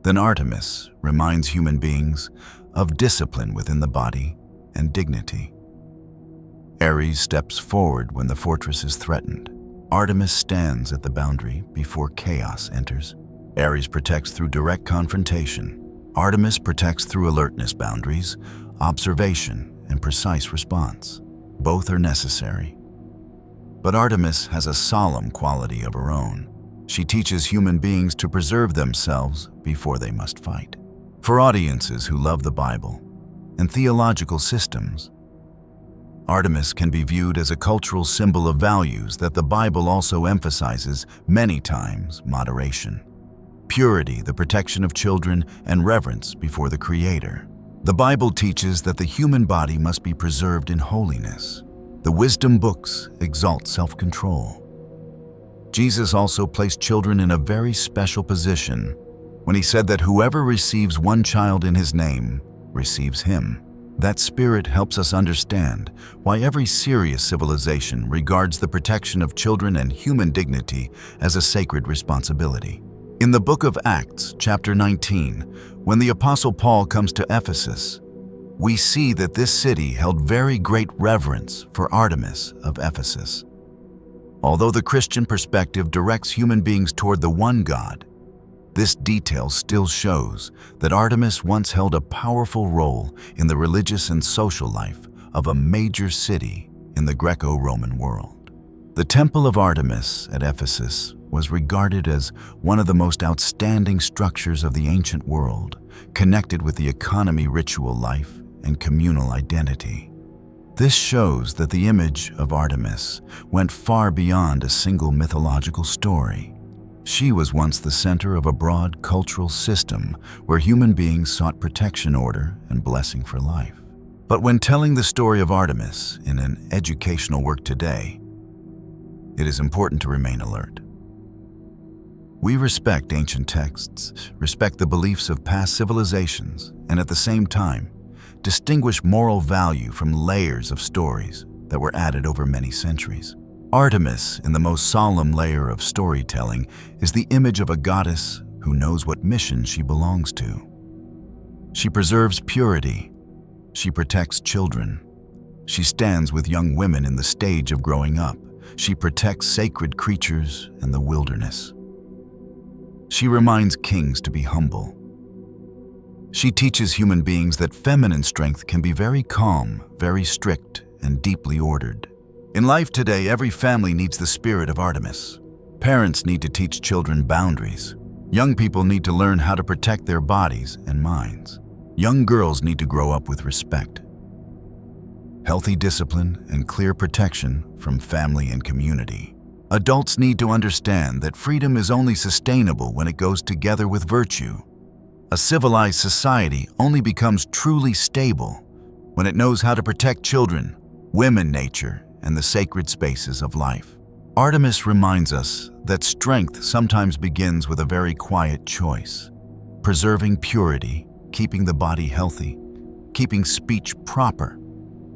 then Artemis reminds human beings of discipline within the body and dignity. Ares steps forward when the fortress is threatened. Artemis stands at the boundary before chaos enters. Ares protects through direct confrontation. Artemis protects through alertness, boundaries, observation, and precise response. Both are necessary. But Artemis has a solemn quality of her own. She teaches human beings to preserve themselves before they must fight. For audiences who love the Bible and theological systems, Artemis can be viewed as a cultural symbol of values that the Bible also emphasizes many times: moderation, purity, the protection of children, and reverence before the Creator. The Bible teaches that the human body must be preserved in holiness. The wisdom books exalt self-control. Jesus also placed children in a very special position when he said that whoever receives one child in his name receives him. That spirit helps us understand why every serious civilization regards the protection of children and human dignity as a sacred responsibility. In the book of Acts, chapter 19, when the Apostle Paul comes to Ephesus, we see that this city held very great reverence for Artemis of Ephesus. Although the Christian perspective directs human beings toward the one God, this detail still shows that Artemis once held a powerful role in the religious and social life of a major city in the Greco-Roman world. The Temple of Artemis at Ephesus was regarded as one of the most outstanding structures of the ancient world, connected with the economy, ritual life, and communal identity. This shows that the image of Artemis went far beyond a single mythological story. She was once the center of a broad cultural system where human beings sought protection, order, and blessing for life. But when telling the story of Artemis in an educational work today, it is important to remain alert. We respect ancient texts, respect the beliefs of past civilizations, and at the same time, distinguish moral value from layers of stories that were added over many centuries. Artemis, in the most solemn layer of storytelling, is the image of a goddess who knows what mission she belongs to. She preserves purity. She protects children. She stands with young women in the stage of growing up. She protects sacred creatures and the wilderness. She reminds kings to be humble. She teaches human beings that feminine strength can be very calm, very strict, and deeply ordered. In life today, every family needs the spirit of Artemis. Parents need to teach children boundaries. Young people need to learn how to protect their bodies and minds. Young girls need to grow up with respect, healthy discipline, and clear protection from family and community. Adults need to understand that freedom is only sustainable when it goes together with virtue. A civilized society only becomes truly stable when it knows how to protect children, women, nature, and the sacred spaces of life. Artemis reminds us that strength sometimes begins with a very quiet choice: preserving purity, keeping the body healthy, keeping speech proper,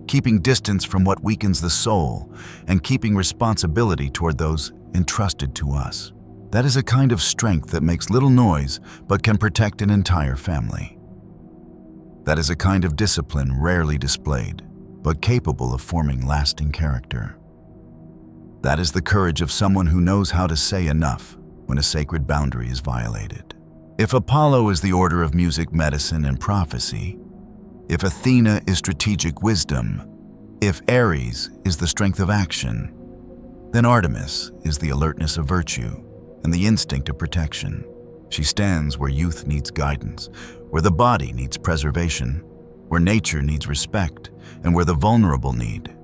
keeping distance from what weakens the soul, and keeping responsibility toward those entrusted to us. That is a kind of strength that makes little noise but can protect an entire family. That is a kind of discipline rarely displayed, but capable of forming lasting character. That is the courage of someone who knows how to say enough when a sacred boundary is violated. If Apollo is the order of music, medicine, and prophecy, if Athena is strategic wisdom, if Ares is the strength of action, then Artemis is the alertness of virtue and the instinct of protection. She stands where youth needs guidance, where the body needs preservation, where nature needs respect, and where the vulnerable need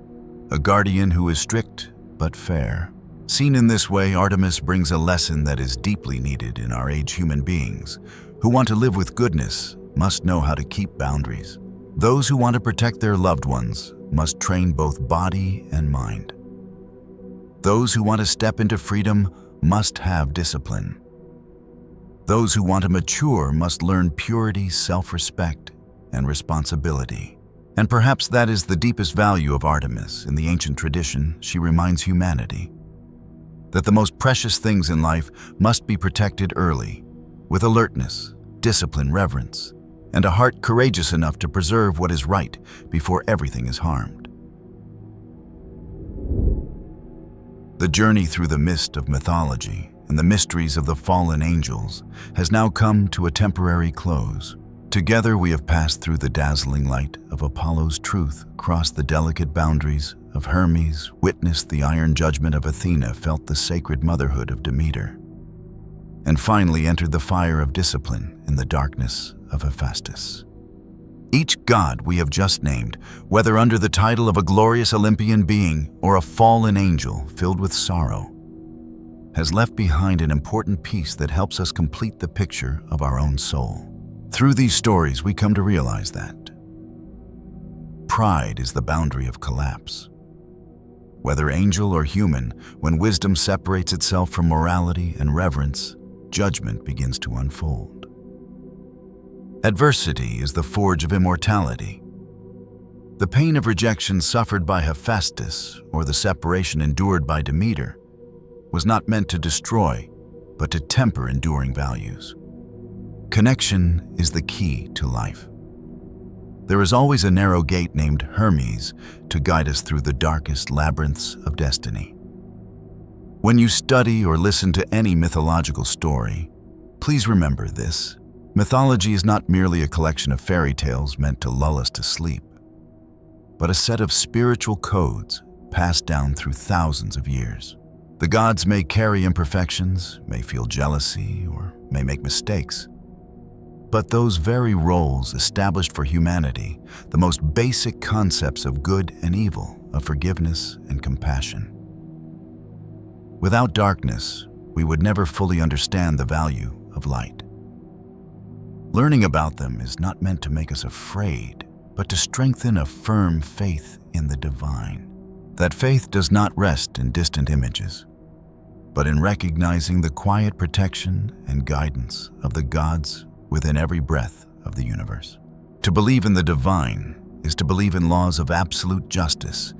a guardian who is strict but fair. Seen in this way, Artemis brings a lesson that is deeply needed in our age. Human beings who want to live with goodness must know how to keep boundaries. Those who want to protect their loved ones must train both body and mind. Those who want to step into freedom must have discipline. Those who want to mature must learn purity, self-respect, and responsibility. And perhaps that is the deepest value of Artemis. In the ancient tradition, she reminds humanity that the most precious things in life must be protected early, with alertness, discipline, reverence, and a heart courageous enough to preserve what is right before everything is harmed. The journey through the mist of mythology and the mysteries of the fallen angels has now come to a temporary close. Together we have passed through the dazzling light of Apollo's truth, crossed the delicate boundaries of Hermes, witnessed the iron judgment of Athena, felt the sacred motherhood of Demeter, and finally entered the fire of discipline in the darkness of Hephaestus. Each god we have just named, whether under the title of a glorious Olympian being or a fallen angel filled with sorrow, has left behind an important piece that helps us complete the picture of our own soul. Through these stories, we come to realize that pride is the boundary of collapse. Whether angel or human, when wisdom separates itself from morality and reverence, judgment begins to unfold. Adversity is the forge of immortality. The pain of rejection suffered by Hephaestus or the separation endured by Demeter was not meant to destroy, but to temper enduring values. Connection is the key to life. There is always a narrow gate named Hermes to guide us through the darkest labyrinths of destiny. When you study or listen to any mythological story, please remember this. Mythology is not merely a collection of fairy tales meant to lull us to sleep, but a set of spiritual codes passed down through thousands of years. The gods may carry imperfections, may feel jealousy, or may make mistakes. But those very roles established for humanity the most basic concepts of good and evil, of forgiveness and compassion. Without darkness, we would never fully understand the value of light. Learning about them is not meant to make us afraid, but to strengthen a firm faith in the divine. That faith does not rest in distant images, but in recognizing the quiet protection and guidance of the gods within every breath of the universe. To believe in the divine is to believe in laws of absolute justice,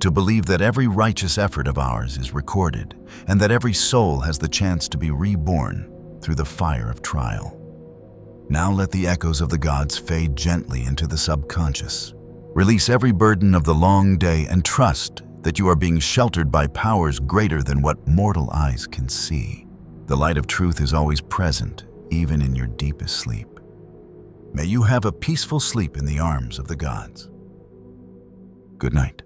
to believe that every righteous effort of ours is recorded, and that every soul has the chance to be reborn through the fire of trial. Now let the echoes of the gods fade gently into the subconscious. Release every burden of the long day and trust that you are being sheltered by powers greater than what mortal eyes can see. The light of truth is always present, even in your deepest sleep. May you have a peaceful sleep in the arms of the gods. Good night.